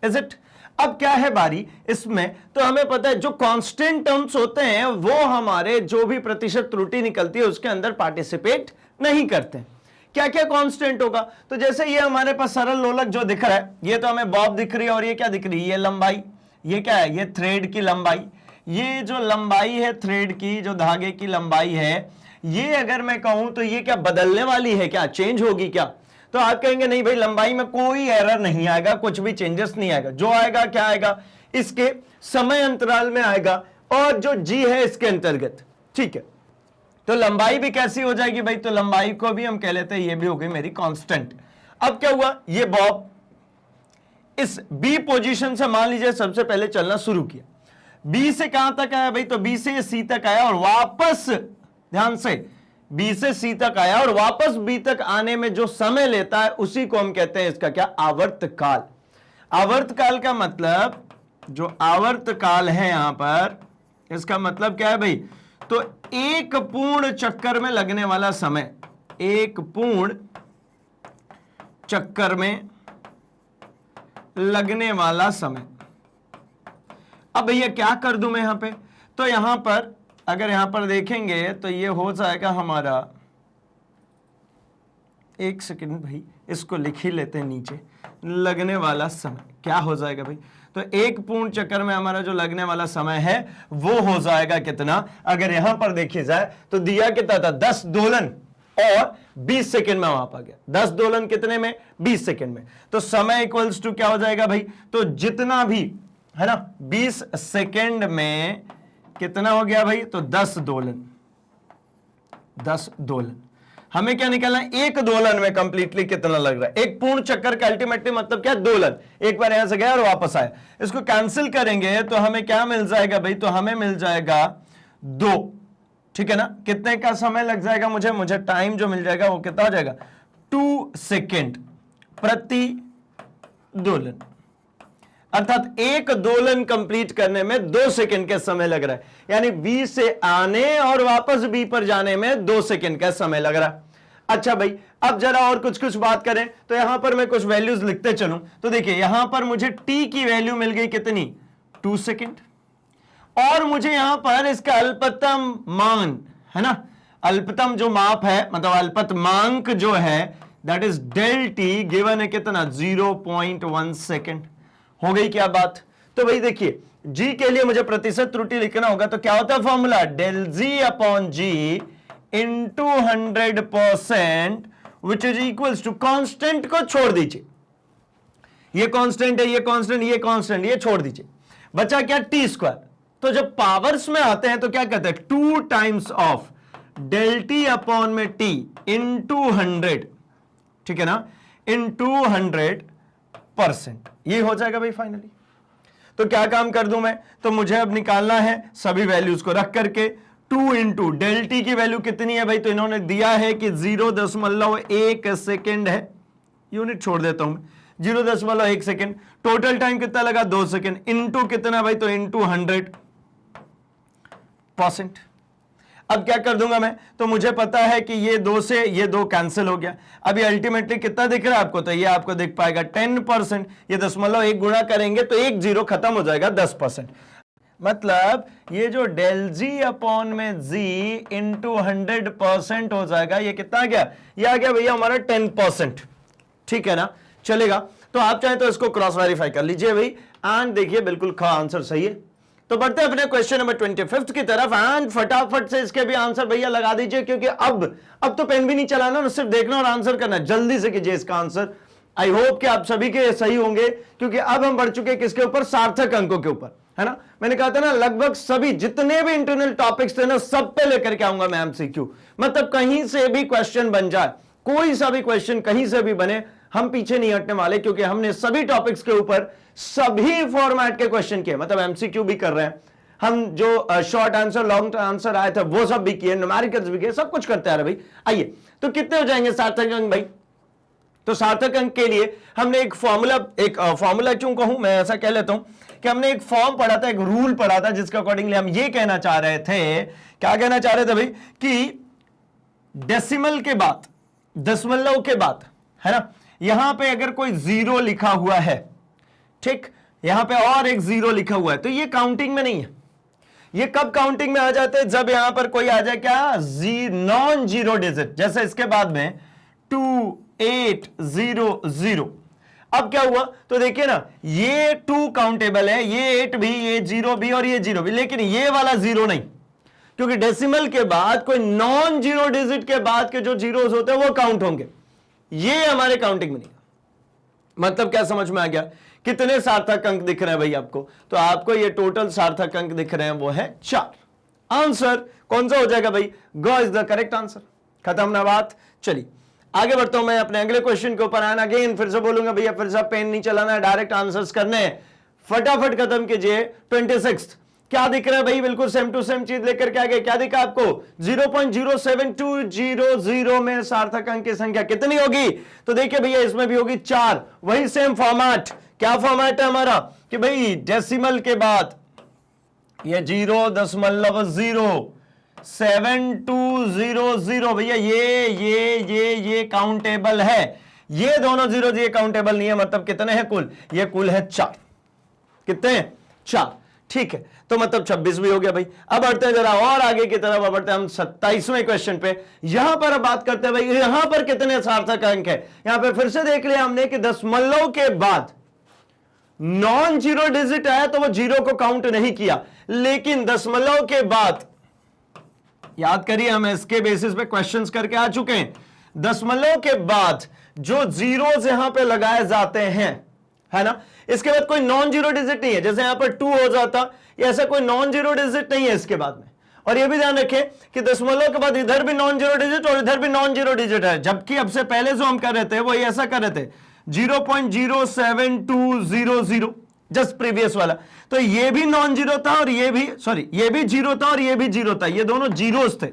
is it. अब क्या है बारी इसमें, तो हमें पता है जो कांस्टेंट टर्म्स होते हैं वो हमारे जो भी प्रतिशत त्रुटि निकलती है उसके अंदर पार्टिसिपेट नहीं करते। क्या क्या कांस्टेंट होगा, तो जैसे ये हमारे पास सरल लोलक जो दिख रहा है, ये तो हमें बॉब दिख रही है, और ये क्या दिख रही है, ये लंबाई, ये क्या है, ये थ्रेड की लंबाई। ये जो लंबाई है थ्रेड की, जो धागे की लंबाई है, ये अगर मैं कहूं तो ये क्या बदलने वाली है, क्या चेंज होगी क्या, तो आप कहेंगे नहीं भाई लंबाई में कोई एरर नहीं आएगा, कुछ भी चेंजेस नहीं आएगा। जो आएगा क्या आएगा, इसके समय अंतराल में आएगा, और जो G है इसके अंतर्गत, ठीक है। तो लंबाई भी कैसी हो जाएगी भाई, तो लंबाई को भी हम कह लेते हैं ये भी हो गई मेरी कांस्टेंट। अब क्या हुआ, ये बॉब इस B पोजीशन से मान लीजिए सबसे पहले चलना शुरू किया, B से कहां तक आया भाई, तो B से C तक आया, और वापस ध्यान से B से C तक आया, और वापस B तक आने में जो समय लेता है उसी को हम कहते हैं इसका क्या, आवर्त काल। आवर्त काल का मतलब, जो आवर्त काल है यहां पर, इसका मतलब क्या है भाई, तो एक पूर्ण चक्कर में लगने वाला समय, एक पूर्ण चक्कर में लगने वाला समय। अब भैया क्या कर दूं मैं यहां पे, तो यहां पर अगर यहां पर देखेंगे तो ये हो जाएगा हमारा, एक सेकंड भाई इसको लिख ही लेते हैं नीचे, लगने वाला समय क्या हो जाएगा भाई, तो एक पूर्ण चक्कर में हमारा जो लगने वाला समय है वो हो जाएगा कितना, अगर यहां पर देखी जाए तो दिया कितना था, 10 दोलन और 20 सेकंड में मापा गया। 10 दोलन कितने में, 20 सेकंड में। तो समय इक्वल्स टू क्या हो जाएगा भाई, तो जितना भी है ना 20 सेकंड में कितना हो गया भाई, तो 10 दोलन। 10 दोलन हमें क्या निकालना है, एक दोलन में कंप्लीटली कितना लग रहा है, एक पूर्ण चक्कर का अल्टीमेटली मतलब क्या, दोलन। एक बार यहां से गया और वापस आया, इसको कैंसिल करेंगे तो हमें क्या मिल जाएगा भाई, तो हमें मिल जाएगा 2, ठीक है ना। कितने का समय लग जाएगा मुझे टाइम जो मिल जाएगा वो कितना हो जाएगा, 2 सेकेंड प्रति दोलन, अर्थात एक दोलन कंप्लीट करने में 2 सेकंड का समय लग रहा है, यानी बी से आने और वापस बी पर जाने में 2 सेकंड का समय लग रहा है। अच्छा भाई अब जरा और कुछ बात करें, तो यहां पर मैं कुछ वैल्यूज लिखते चलूं, तो देखिए यहां पर मुझे टी की वैल्यू मिल गई कितनी, 2 सेकंड, और मुझे यहां पर इसका अल्पतम मान है ना, अल्पतम जो माप है मतलब अल्पतमांक जो है that is del T given है कितना, 0.1 सेकंड। हो गई क्या बात, तो भाई देखिए जी के लिए मुझे प्रतिशत त्रुटि लिखना होगा, तो क्या होता है formula, del ji upon G into 100% which is equals to, constant को छोड़ दीजिए, ये कांस्टेंट है, ये कांस्टेंट, ये कांस्टेंट, ये छोड़ दीजिए, बचा क्या, टी स्क्वायर। तो जब पावर्स में आते हैं तो क्या कहते हैं, 2 times of del T upon में टी इंटू 100, ठीक है ना, इंटू 100%, ये हो जाएगा भाई फाइनली। तो क्या काम कर दूं मैं, तो मुझे अब निकालना है सभी वैल्यूज को रख करके, 2 इंटू डेल टी की वैल्यू कितनी है भाई, तो इन्होंने दिया है कि 0.1 सेकेंड है, यूनिट छोड़ देता हूं मैं, 0.1 सेकेंड, टोटल टाइम कितना लगा 2 सेकेंड, इंटू कितना भाई, तो इंटू 100%। अब क्या कर दूंगा मैं, तो मुझे पता है कि ये 2 से ये 2 कैंसिल हो गया, अभी अल्टीमेटली कितना दिख रहा है आपको, तो ये आपको दिख पाएगा 10%, ये 0.1 गुणा करेंगे तो 1 0 खत्म हो जाएगा, 10%। मतलब ये जो डेल जी अपॉन में जी इंटू 100% हो जाएगा, ये कितना आ गया, ये आ गया भैया हमारा 10%, ठीक है ना, चलेगा। तो आप चाहें तो इसको क्रॉस वेरीफाई कर लीजिए भाई, एंड देखिए बिल्कुल आंसर सही है। तो बढ़ते हैं अपने क्वेश्चन नंबर 25 की तरफ, एंड फटाफट से इसके भी आंसर भैया लगा दीजिए, क्योंकि अब तो पेन भी नहीं चलाना, सिर्फ देखना और आंसर करना, जल्दी से कीजिए इसका आंसर। आई होप कि आप सभी के सही होंगे, क्योंकि अब हम बढ़ चुके किसके ऊपर, सार्थक अंकों के ऊपर, है ना। मैंने कहा था ना, लगभग सभी जितने भी इंटरनल टॉपिक्स थे ना, सब पे लेकर के आऊंगा मैं एमसीक्यू, मतलब कहीं से भी क्वेश्चन बन जाए, कोई सा भी क्वेश्चन कहीं से भी बने, हम पीछे नहीं हटने वाले, क्योंकि हमने सभी टॉपिक्स के ऊपर सभी फॉर्मेट के क्वेश्चन किए, मतलब एमसीक्यू भी कर रहे हैं हम, जो शॉर्ट आंसर लॉन्ग आंसर आए थे वो सब भी किए, न्यूमेरिकल्स भी किए, सब कुछ करते आ रहे भाई। आइए, तो कितने हो जाएंगे सार्थक अंक भाई, तो सार्थक अंक के लिए हमने एक फॉर्मूला क्यों कहूं, मैं ऐसा कह लेता हूं कि हमने एक फॉर्म पढ़ा था, एक रूल पढ़ा था, जिसके अकॉर्डिंगली हम ये कहना चाह रहे थे, क्या कहना चाह रहे थे भाई, कि डेसिमल के बाद, दशमलव के बाद, है ना, यहां पे अगर कोई 0 लिखा हुआ है, ठीक, यहां पे और एक 0 लिखा हुआ है, तो ये काउंटिंग में नहीं है। ये कब काउंटिंग में आ जाते हैं, जब यहां पर कोई आ जाए क्या, नॉन जीरो डिजिट, जैसे इसके बाद में 2800। अब क्या हुआ, तो देखिए ना, ये 2 काउंटेबल है, ये 8 भी, ये 0 भी और ये 0 भी, लेकिन ये वाला 0 नहीं, क्योंकि डेसिमल के बाद कोई नॉन जीरो डिजिट के बाद के जो जीरोस होते हैं वो काउंट होंगे, ये हमारे काउंटिंग में नहीं। मतलब क्या समझ में आ गया, कितने सार्थक अंक दिख रहे हैं भाई आपको, तो आपको ये टोटल सार्थक अंक दिख रहे हैं वो है 4। आंसर कौन सा हो जाएगा भाई, ग इज द करेक्ट आंसर, खत्म ना बात। चलिए आगे बढ़ता हूं मैं अपने अगले क्वेश्चन के ऊपर। आना अगेन फिर से बोलूंगा भैया, फिर से पेन नहीं चलाना है, डायरेक्ट आंसर्स करने हैं, फटाफट खत्म कीजिए। 26 क्या दिख रहा है भाई, बिल्कुल सेम टू सेम चीज लेकर के आ गए, क्या दिखा आपको, 0.07200 में सार्थक अंक की संख्या कितनी होगी, तो देखिए भैया इसमें भी होगी 4, वही सेम फॉर्मेट। क्या फॉर्मेट है हमारा, कि भाई डेसिमल के बाद ये 0.07200 भैया, ये काउंटेबल है, ये दोनों 0 ये काउंटेबल नहीं है, मतलब कितने हैं कुल, ये कुल है 4, कितने हैं 4, ठीक है, तो मतलब 26 भी हो गया भाई। अब बढ़ते हैं जरा और आगे की तरफ, बढ़ते हैं हम 27वें क्वेश्चन पे। यहां पर अब बात करते हैं भाई, यहां पर कितने सार्थक अंक है, यहां पे फिर से देख लिया हमने कि दशमलव के बाद नॉन जीरो डिजिट आया तो वो 0 को काउंट नहीं किया, लेकिन दशमलव के बाद, याद करिए हम इसके बेसिस पे क्वेश्चंस करके आ चुके हैं, दशमलव के बाद जो जीरोस यहां पे लगाए जाते हैं, है ना, इसके बाद कोई नॉन जीरो डिजिट नहीं है, जैसे यहां पर 2 हो जाता, ऐसा कोई नॉन जीरो डिजिट नहीं है इसके बाद में। और ये भी ध्यान रखें कि दशमलव के बाद इधर भी नॉन जीरो डिजिट और इधर भी नॉन जीरो डिजिट है, जबकि अब से पहले जो हम कर रहे थे वो ऐसा कर रहे थे 0.07200, जस्ट प्रीवियस वाला, तो ये भी नॉन जीरो था और ये भी, सॉरी, ये भी जीरो था और ये भी जीरो था, ये दोनों जीरोस थे।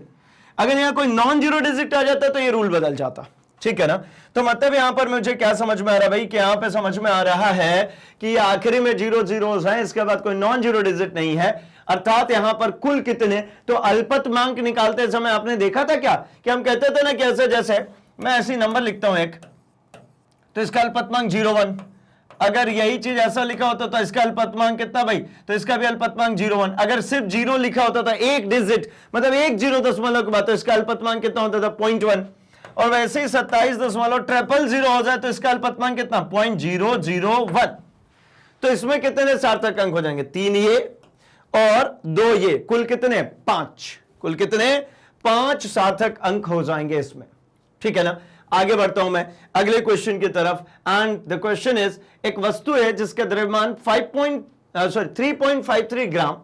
अगर यहां कोई नॉन जीरो डिजिट आ जाता तो ये रूल बदल जाता, ठीक है ना। तो मतलब यहां पर मुझे क्या समझ में आ रहा है भाई, कि यहां पे समझ में आ रहा है कि आखिरी में 0 जीरोस हैं, इसके बाद कोई नॉन जीरो डिजिट नहीं है, अर्थात यहां पर कुल कितने, तो अल्पतमांक निकालते समय आपने देखा था क्या, कि हम कहते थे ना कि ऐसे, जैसे मैं ऐसी नंबर लिखता हूं एक, तो इसका अल्पतमांक 01, अगर यही चीज ऐसा लिखा होता तो इसका अल्पतमांक कितना भाई, तो इसका भी अल्पतमांक 01, अगर सिर्फ 0 लिखा होता था, एक डिजिट, मतलब एक 0 दशमलव के बाद, तो इसका अल्पतमांक कितना होता था 0.1, और वैसे ही 27.000 हो जाए तो इसका अल्पतमांक कितना 0.001। तो इसमें कितने सार्थक अंक हो जाएंगे? 3 ये और 2 ये, कुल कितने? 5। कुल कितने? 5 सार्थक अंक हो जाएंगे इसमें। ठीक है ना? आगे बढ़ता हूं मैं अगले क्वेश्चन की तरफ। एंड द क्वेश्चन इज, एक वस्तु है जिसका द्रव्यमान 3.53 ग्राम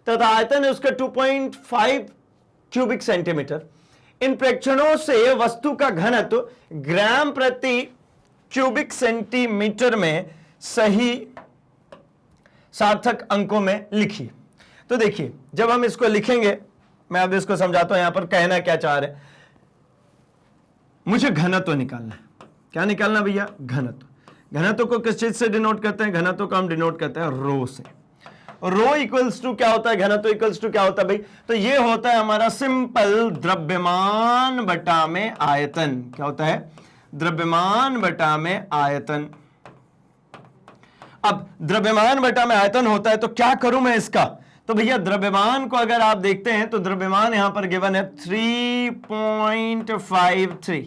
तथा आयतन है उसका 2.5 क्यूबिक सेंटीमीटर। इन प्रेक्षणों से वस्तु का घनत्व ग्राम प्रति क्यूबिक सेंटीमीटर में सही सार्थक अंकों में लिखिए। तो देखिए, जब हम इसको लिखेंगे, मैं अब इसको समझाता हूं। यहां पर कहना क्या चाह रहे हैं, मुझे घनत्व निकालना है। क्या निकालना भैया? घनत्व। घनत्व को किस चीज से डिनोट करते हैं? घनत्व को हम डिनोट करते हैं रो से। रो इक्वल्स टू क्या होता है? घनत्व इक्वल्स टू क्या होता है भाई? तो ये होता है हमारा सिंपल द्रव्यमान बटा में आयतन। क्या होता है? द्रव्यमान बटा में आयतन। अब द्रव्यमान बटा में आयतन होता है तो क्या करूं मैं इसका? तो भैया द्रव्यमान को अगर आप देखते हैं तो द्रव्यमान यहां पर गिवन है 3.53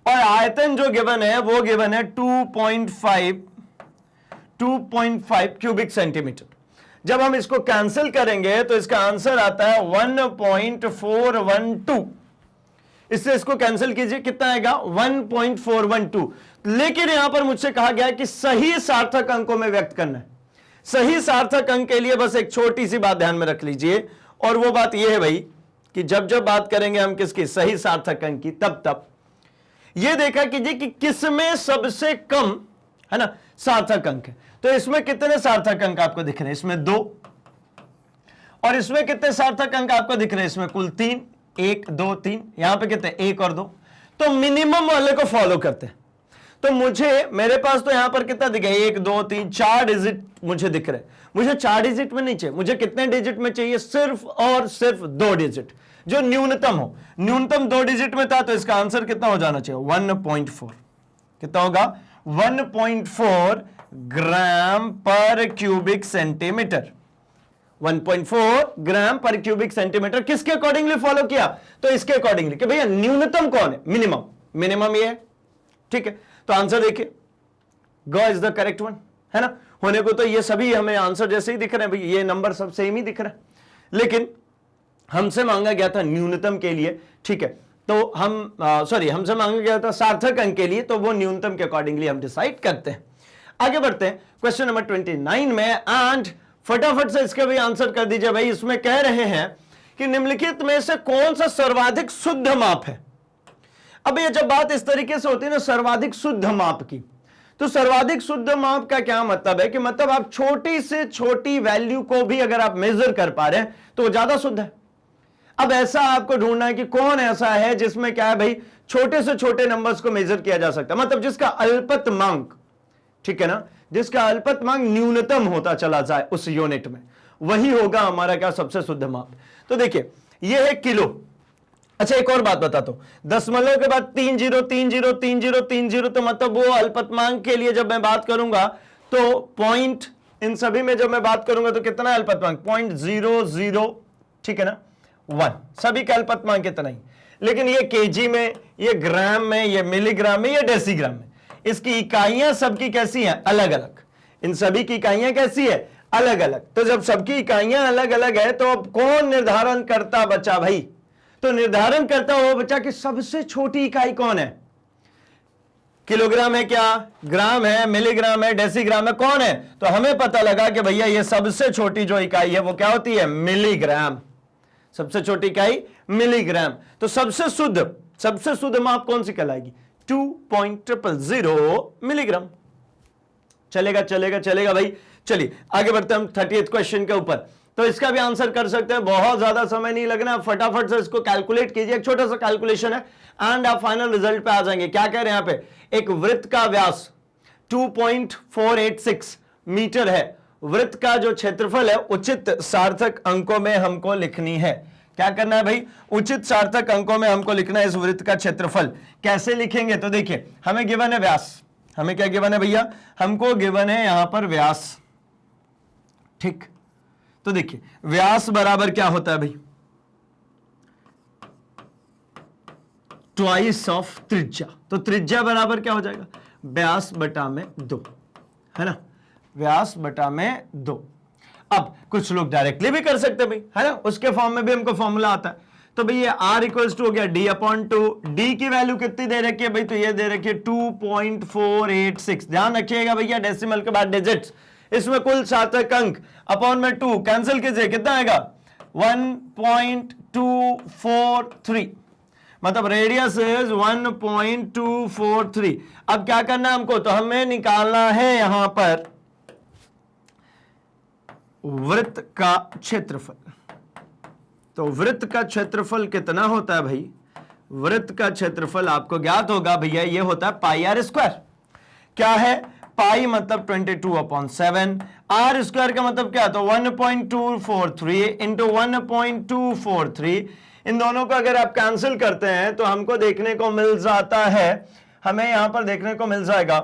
और आयतन जो गिवन है वो गिवन है 2.5 क्यूबिक सेंटीमीटर। जब हम इसको कैंसिल करेंगे तो इसका आंसर आता है 1.412। इससे इसको कैंसिल कीजिए, कितना आएगा? 1.412। लेकिन यहां पर मुझसे कहा गया है कि सही सार्थक अंकों में व्यक्त करना है। सही सार्थक अंक के लिए बस एक छोटी सी बात ध्यान में रख लीजिए, और वो बात यह है भाई कि जब जब बात करेंगे हम किसकी? सही सार्थक अंक की, तब यह देखा कीजिए कि किसमें सबसे कम है ना सार्थक अंक है। तो इसमें कितने सार्थक अंक आपको दिख रहे हैं? इसमें 2। और इसमें कितने सार्थक अंक आपको दिख रहे हैं? इसमें कुल 3। 1 2 3, यहां पे कितने? 1 और 2। तो मिनिमम वाले को फॉलो करते हैं। तो मेरे पास तो यहां पर कितना दिख रहा है? 1 2 3 4 डिजिट मुझे दिख रहे हैं। मुझे 4 डिजिट में नहीं चाहिए, मुझे कितने डिजिट में चाहिए? सिर्फ और सिर्फ 2 डिजिट, जो न्यूनतम हो। न्यूनतम 2 डिजिट में था तो इसका आंसर कितना हो जाना चाहिए? 1.4। कितना होगा? 1.4 ग्राम पर क्यूबिक सेंटीमीटर। 1.4 ग्राम पर क्यूबिक सेंटीमीटर किसके अकॉर्डिंगली फॉलो किया? तो इसके अकॉर्डिंगली कि भैया न्यूनतम कौन है? मिनिमम ये है। ठीक है, तो आंसर देखिए, ग इज द करेक्ट वन, है ना? होने को तो ये सभी हमें आंसर जैसे ही दिख रहे हैं भाई, ये नंबर सब सेम ही दिख रहा है, लेकिन हमसे मांगा गया था न्यूनतम के लिए। ठीक है, तो हमसे मांगा गया था सार्थक अंक के लिए, तो वो न्यूनतम के अकॉर्डिंगली हम डिसाइड करते हैं। आगे बढ़ते हैं क्वेश्चन नंबर 29 में, एंड फटाफट से इसके भी आंसर कर दीजिए भाई। इसमें कह रहे हैं कि निम्नलिखित में से कौन सा सर्वाधिक शुद्ध माप है? अब ये जब बात इस तरीके से होती है ना सर्वाधिक शुद्ध माप की, तो सर्वाधिक शुद्ध माप का क्या मतलब है? कि मतलब आप छोटी से छोटी वैल्यू को भी अगर आप मेजर कर पा रहे हैं तो वो ज्यादा शुद्ध है। अब ऐसा आपको ढूंढना है कि कौन ऐसा है जिसमें क्या है भाई, छोटे से छोटे नंबर्स को मेजर किया जा सकता है, मतलब जिसका अल्पतमांक, ठीक है ना, जिसका अल्पतमांक न्यूनतम होता चला जाए उस यूनिट में, वही होगा हमारा क्या? सबसे शुद्ध माप। तो देखिए ये है किलो। अच्छा एक और बात बताता हूं, दशमलव के बाद 30 तो मतलब वो अल्पतमांक के लिए जब मैं बात करूंगा तो पॉइंट, इन सभी में जब मैं बात करूंगा तो कितना अल्पतमांक? 0.00, ठीक है ना, 1, सभी का अल्पतमांक कितना ही। लेकिन ये केजी में, ये ग्राम में, ये मिलीग्राम में, ये डेसीग्राम में, इसकी इकाइयां सबकी कैसी हैं? अलग अलग। इन सभी की इकाइयां कैसी है? अलग अलग। तो जब सबकी इकाइयां अलग अलग है तो अब कौन निर्धारण करता बचा भाई? तो निर्धारण करता वो बच्चा कि सबसे छोटी इकाई कौन है? किलोग्राम है क्या, ग्राम है, मिलीग्राम है, डेसीग्राम है, कौन है? तो हमें पता लगा कि भैया ये सबसे छोटी जो इकाई है वो क्या होती है? मिलीग्राम। सबसे छोटी इकाई मिलीग्राम। तो सबसे शुद्ध माप कौन सी कहलाएगी? 2.000 मिलीग्राम। चलेगा चलेगा चलेगा भाई। चलिए आगे बढ़ते हैं हम 30th क्वेश्चन के ऊपर। तो इसका भी आंसर कर सकते हैं, बहुत ज्यादा समय नहीं लगना, फटाफट से इसको कैलकुलेट कीजिए। एक छोटा सा कैलकुलेशन है एंड आप फाइनल रिजल्ट पे आ जाएंगे। क्या कह रहे हैं यहां पे? एक वृत्त का व्यास 2.486 मीटर है। वृत्त का जो क्षेत्रफल है उचित सार्थक अंकों में हमको लिखनी है। क्या करना है भाई? उचित सार्थक अंकों में हमको लिखना है इस वृत्त का क्षेत्रफल। कैसे लिखेंगे? तो देखिए हमें गिवन है व्यास। हमें क्या गिवन है भैया? हमको गिवन है यहां पर व्यास। ठीक, तो देखिए व्यास बराबर क्या होता है भाई? ट्वाइस ऑफ त्रिज्या। तो त्रिज्या बराबर क्या हो जाएगा? व्यास बटा में 2, है ना। व्यास बटा में 2। अब कुछ लोग डायरेक्टली भी कर सकते भाई, है ना, उसके फॉर्म में भी हमको फॉर्मूला आता है। तो भाई ये r इक्वल्स टू हो गया d/2। d की वैल्यू कितनी दे रखी है भाई, तो ये दे रखी है 2.486। ध्यान रखिएगा भैया डेसिमल के बाद डिजिट्स, इसमें कुल सार्थक अंक अपॉन में 2 कैंसिल कीजिए, कितना आएगा 1.243, मतलब रेडियस इज 1.243। अब क्या करना है हमको, तो हमें निकालना है यहां पर वृत्त का क्षेत्रफल। तो वृत्त का क्षेत्रफल कितना होता है भाई, वृत्त का क्षेत्रफल आपको ज्ञात होगा भैया, ये होता है पाई आर स्क्वायर। क्या है पाई मतलब 22/7, आर स्क्वायर का मतलब क्या, तो 1.243 इंटू 1.243। इन दोनों को अगर आप कैंसिल करते हैं तो हमको देखने को मिल जाता है, हमें यहां पर देखने को मिल जाएगा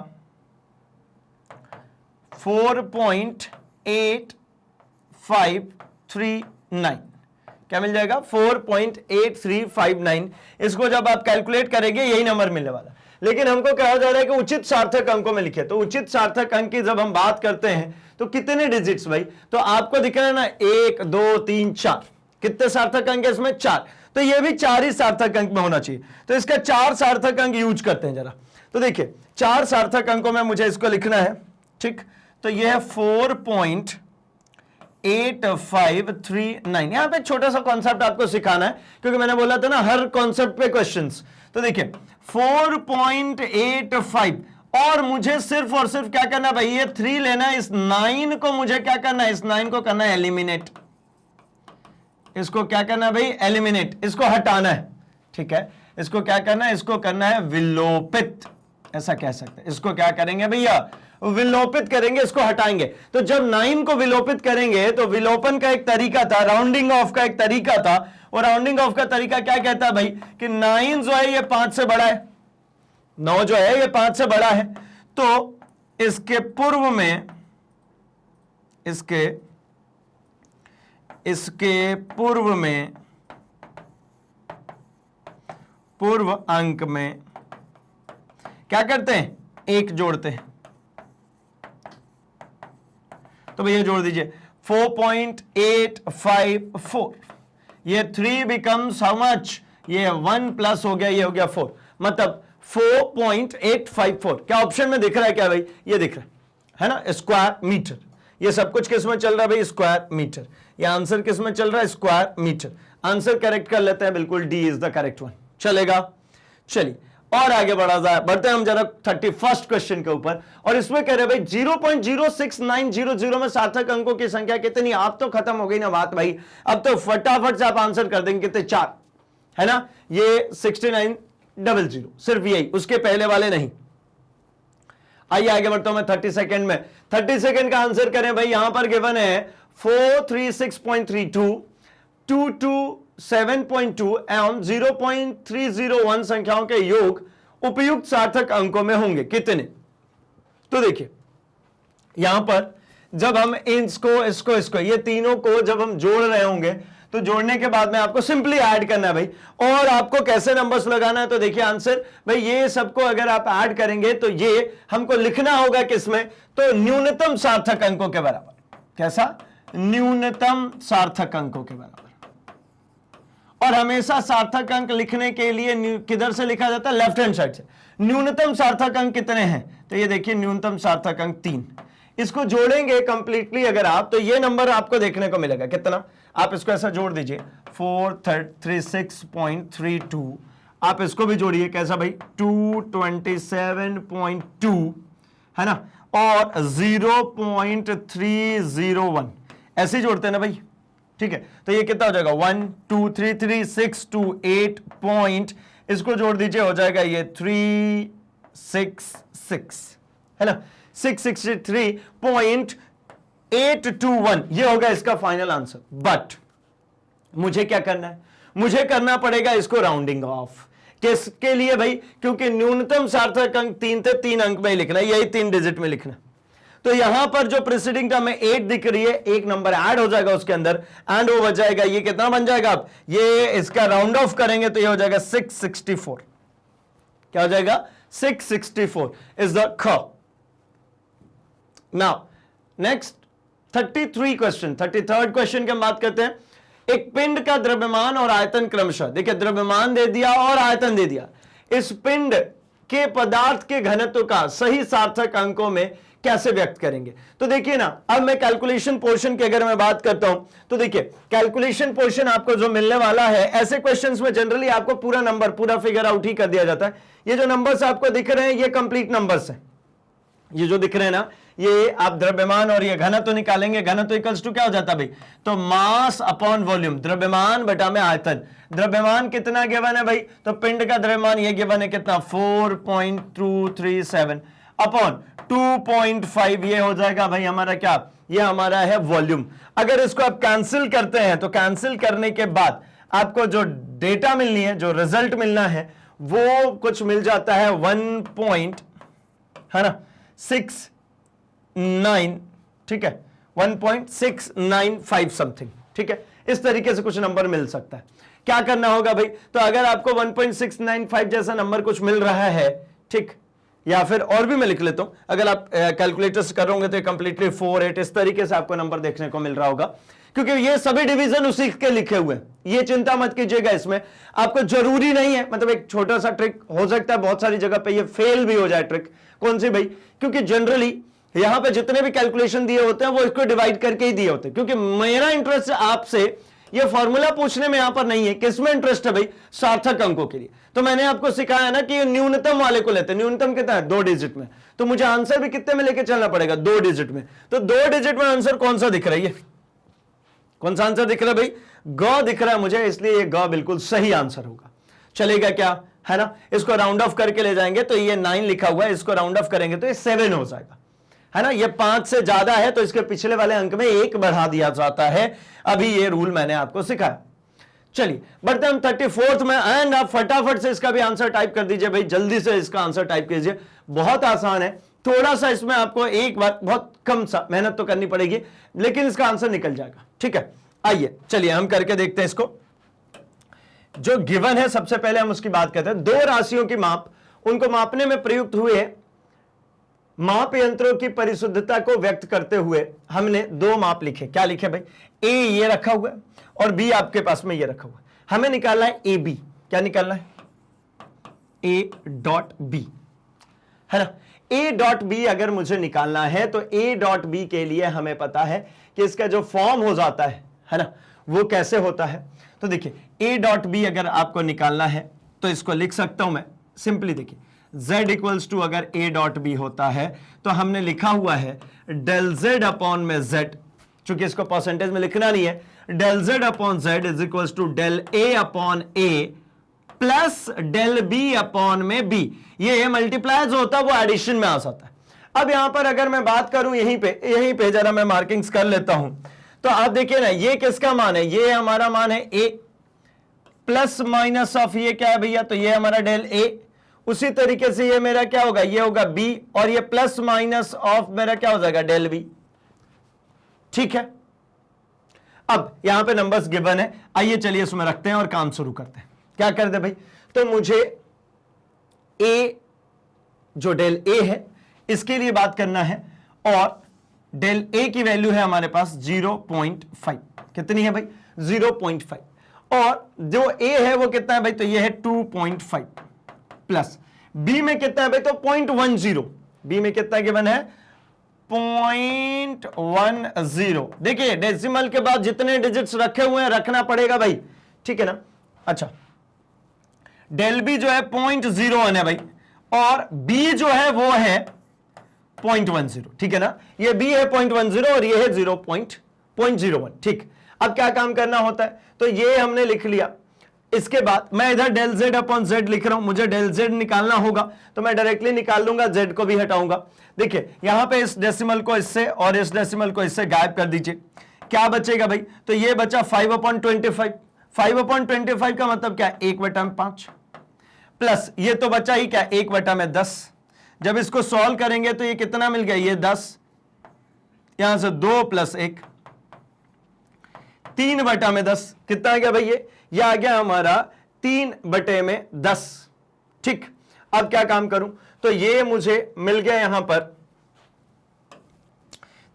4.8539। क्या मिल जाएगा 4.8359। इसको जब आप कैलकुलेट करेंगे यही नंबर मिलने वाला। लेकिन हमको कहा जा रहा है कि उचित सार्थक अंकों में लिखे, तो उचित सार्थक अंक की जब हम बात करते हैं तो कितने डिजिट्स भाई, तो आपको दिख रहा है ना 1 2 3 4, कितने सार्थक अंक है इसमें 4, तो ये भी 4 ही सार्थक अंक में होना चाहिए। तो इसका 4 सार्थक अंक यूज करते हैं जरा। तो देखिए 4 सार्थक अंकों में मुझे इसको लिखना है, ठीक, तो ये है 4.8539। यहां पे छोटा सा कॉन्सेप्ट आपको सिखाना है, क्योंकि मैंने बोला था ना हर कॉन्सेप्ट पे क्वेश्चंस। तो देखिए 4.85, और मुझे सिर्फ और सिर्फ क्या करना है भाई, ये 3 लेना है, इस 9 को मुझे क्या करना है, इस 9 को करना है एलिमिनेट। इसको क्या करना है भाई, एलिमिनेट, इसको हटाना है, ठीक है। इसको क्या करना है, इसको करना है विलोपित, ऐसा कह सकते हैं। इसको क्या करेंगे भैया, विलोपित करेंगे, इसको हटाएंगे। तो जब 9 को विलोपित करेंगे तो विलोपन का एक तरीका था, राउंडिंग ऑफ का एक तरीका था, और राउंडिंग ऑफ का तरीका क्या कहता है भाई कि 9 जो है ये 5 से बड़ा है, 9 जो है ये 5 से बड़ा है। तो इसके पूर्व में, इसके पूर्व में, पूर्व अंक में क्या करते हैं, 1 जोड़ते हैं। तो भैया जोड़ दीजिए 4.854, ये 3 बिकम्स हाउ मच, ये 1 प्लस हो गया, ये हो गया 4, मतलब 4.854। क्या ऑप्शन में दिख रहा है क्या भाई, ये दिख रहा है ना, स्क्वायर मीटर। ये सब कुछ किस में चल रहा है भाई, स्क्वायर मीटर। ये आंसर किस में चल रहा है, स्क्वायर मीटर। आंसर करेक्ट कर लेते हैं, बिल्कुल D is the correct one, चलेगा। चलिए और आगे बढ़ते हैं हम जरा 31st क्वेश्चन के ऊपर, और इसमें कह रहे भाई 0.06900 में सार्थक अंकों की संख्या कितनी। आप तो खत्म हो गई ना बात भाई, अब तो फटाफट से आप आंसर कर देंगे, कितने 4 है ना, ये 6900, सिर्फ यही, उसके पहले वाले नहीं। आइए आगे बढ़ता हूं मैं 30 सेकंड में। 30 सेकंड का आंसर करें भाई, यहां पर गिवन है 436.32, 227.2 एवं 0.301 संख्याओं के योग उपयुक्त सार्थक अंकों में होंगे कितने। तो देखिए यहां पर जब हम इसको ये तीनों को जब हम जोड़ रहे होंगे, तो जोड़ने के बाद में आपको सिंपली ऐड करना है भाई। और आपको कैसे नंबर्स लगाना है, तो देखिए आंसर भाई, ये सबको अगर आप ऐड करेंगे तो ये हमको लिखना होगा किसमें, तो न्यूनतम सार्थक अंकों के बराबर। कैसा, न्यूनतम सार्थक अंकों के बराबर। और हमेशा सार्थक अंक लिखने के लिए किधर से लिखा जाता है, लेफ्ट हैंड साइड से। न्यूनतम सार्थक अंक कितने हैं, तो ये देखिए न्यूनतम सार्थक अंक 3। इसको जोड़ेंगे कंप्लीटली अगर आप, तो ये नंबर आपको देखने को मिलेगा कितना, आप इसको ऐसा जोड़ दीजिए 436.32, आप इसको भी जोड़िए कैसा भाई 227.2 है ना, और 0.301 ऐसे जोड़ते हैं ना भाई, ठीक है। तो ये कितना हो जाएगा 1 2 3 3 6 2 8 पॉइंट, इसको जोड़ दीजिए हो जाएगा ये 366 है ना, 663.821, ये होगा इसका फाइनल आंसर। बट मुझे क्या करना है, मुझे करना पड़ेगा इसको राउंडिंग ऑफ। किसके लिए भाई, क्योंकि न्यूनतम सार्थक अंक 3 थे, 3 अंक में ही लिखना है, यही 3 डिजिट में लिखना। तो यहां पर जो प्रीसीडिंग टर्म में 8 दिख रही है, एक नंबर ऐड हो जाएगा उसके अंदर, एंड वो बच जाएगा, ये कितना बन जाएगा, आप ये इसका राउंड ऑफ करेंगे तो ये हो जाएगा 664। क्या हो जाएगा 664 इज द ख। Now next 33 question, 33rd question की हम बात करते हैं। एक पिंड का द्रव्यमान और आयतन क्रमशः, देखिए द्रव्यमान दे दिया और आयतन दे दिया, इस पिंड के पदार्थ के घनत्व का सही सार्थक अंकों में कैसे व्यक्त करेंगे। तो देखिए ना, अब मैं कैलकुलेशन पोर्शन की अगर मैं बात करता हूं तो देखिए कैलकुलेशन पोर्शन आपको जो मिलने वाला है, ऐसे क्वेश्चंस में जनरली आपको पूरा नंबर, पूरा फिगर आउट ही कर दिया जाता है। ये जो नंबर्स आपको दिख रहे हैं ये कंप्लीट नंबर्स हैं, ये जो दिख रहे हैं ना, ये आप द्रव्यमान और ये घनत्व निकालेंगे, घनत्व इक्वल्स टू क्या हो जाता है भाई, तो मास अपॉन वॉल्यूम, द्रव्यमान बटा में आयतन। द्रव्यमान कितना गिवन है भाई, तो पिंड का द्रव्यमान ये गिवन है कितना 4.237 अपॉन 2.5, ये हो जाएगा भाई हमारा क्या, ये हमारा है वॉल्यूम। अगर इसको आप कैंसिल करते हैं तो कैंसिल करने के बाद आपको जो डेटा मिलनी है, जो रिजल्ट मिलना है, वो कुछ मिल जाता है 1.69, ठीक है, 1.695 समथिंग, ठीक है, इस तरीके से कुछ नंबर मिल सकता है। क्या करना होगा भाई, तो अगर आपको 1.695 जैसा नंबर कुछ मिल रहा है, ठीक, या फिर और भी मैं लिख लेता हूं, अगर आप कैलकुलेटर से करोगे तो कंप्लीटली 4-8 इस तरीके से आपको नंबर देखने को मिल रहा होगा, क्योंकि ये सभी डिवीजन उसी के लिखे हुए हैं। ये चिंता मत कीजिएगा, इसमें आपको जरूरी नहीं है, मतलब एक छोटा सा ट्रिक हो सकता है, बहुत सारी जगह पे ये फेल भी हो जाए ट्रिक। कौन सी भाई, क्योंकि जनरली यहां पे जितने भी कैलकुलेशन दिए होते हैं वो इसको डिवाइड करके ही दिए होते हैं, क्योंकि मेरा इंटरेस्ट आपसे ये फॉर्मूला पूछने में यहां पर नहीं है, किसमें इंटरेस्ट है भाई, सार्थक अंकों के लिए। तो मैंने आपको सिखाया ना कि न्यूनतम वाले को लेते हैं, न्यूनतम कितना है 2 डिजिट में, तो मुझे आंसर भी कितने में लेके चलना पड़ेगा 2 डिजिट में। तो 2 डिजिट में आंसर कौन सा दिख रहा है, कौन सा आंसर दिख रहा है भाई, ग दिख रहा है मुझे, इसलिए ये ग बिल्कुल सही आंसर होगा। चलेगा क्या, है ना, इसको राउंड ऑफ करके ले जाएंगे तो ये 9 लिखा हुआ है, इसको राउंड ऑफ करेंगे तो ये 7 हो जाएगा, है ना। ये 5 से ज्यादा है तो इसके पिछले वाले अंक में 1 बढ़ा दिया जाता है। अभी ये रूल मैंने आपको सिखाया। चलिए बढ़ते हम 34th में, एंड आप फटाफट से इसका भी आंसर टाइप कर दीजिए भाई, जल्दी से इसका आंसर टाइप कीजिए, बहुत आसान है। थोड़ा सा इसमें आपको एक बार बहुत कम सा मेहनत तो करनी पड़ेगी, लेकिन इसका आंसर निकल जाएगा, ठीक है। आइए चलिए हम करके देखते हैं इसको। जो गिवन है सबसे पहले हम उसकी बात करते हैं। 2 राशियों की माप, उनको मापने में प्रयुक्त हुए माप यंत्रों की परिशुद्धता को व्यक्त करते हुए हमने 2 माप लिखे। क्या लिखे भाई, ए ये रखा हुआ है और बी आपके पास में ये रखा हुआ है। हमें निकालना है ए बी, क्या निकालना है, ए डॉट बी, है ना। ए डॉट बी अगर मुझे निकालना है तो ए डॉट बी के लिए हमें पता है कि इसका जो फॉर्म हो जाता है ना, वो कैसे होता है। तो देखिए ए डॉट बी अगर आपको निकालना है तो इसको लिख सकता हूं मैं सिंपली। देखिए z इक्वल्स टू अगर a डॉट बी होता है तो हमने लिखा हुआ है डेल z अपॉन में z, चूंकि इसको परसेंटेज में लिखना नहीं है, del z upon z is equals to del a upon a plus del b upon में b। ये मल्टीप्लाई जो होता है वो एडिशन में आ जाता है। अब यहां पर अगर मैं बात करूं यहीं पे जरा मैं मार्किंग्स कर लेता हूं, तो आप देखिए ना, ये किसका मान है, ये हमारा मान है a प्लस माइनस ऑफ ये क्या है भैया, तो ये हमारा डेल a। उसी तरीके से ये मेरा क्या होगा, ये होगा b, और ये प्लस माइनस ऑफ मेरा क्या हो जाएगा डेल b, ठीक है। अब यहां पे नंबर्स गिवन है, आइए चलिए इसमें रखते हैं और काम शुरू करते हैं। क्या करते भाई, तो मुझे a जो डेल a है इसके लिए बात करना है, और डेल a की वैल्यू है हमारे पास 0.5, कितनी है भाई 0.5, और जो a है वो कितना है भाई, तो ये है 2.5 प्लस b में कितना है भाई, तो 0.10, b में कितना गिवन है 0.10। देखिए डेसिमल के बाद जितने डिजिट्स रखे हुए हैं रखना पड़ेगा भाई, ठीक है ना। अच्छा डेल b जो है 0.01 है भाई, और b जो है वो है 0.10, ठीक है ना। ये b है 0.10 और ये है 0.01, ठीक। अब क्या काम करना होता है, तो ये हमने लिख लिया। इसके बाद मैं इधर डेल z अपॉन z लिख रहा हूं, मुझे डेल z निकालना होगा तो मैं डायरेक्टली निकाल लूंगा, z को भी हटाऊंगा। देखिए यहां पे इस डेसिमल को इससे और इस डेसिमल को इससे गायब कर दीजिए, क्या बचेगा भाई, तो ये बचा 5/25। 5/25 का मतलब क्या, 1/5 प्लस ये तो बचा ही क्या 1/10। जब इसको सॉल्व करेंगे तो ये कितना मिल गया, ये 10, यहां से 2 + 1 3/10 कितना आ गया भाई, ये आ गया हमारा 3/10, ठीक। अब क्या काम करूं, तो ये मुझे मिल गया यहां पर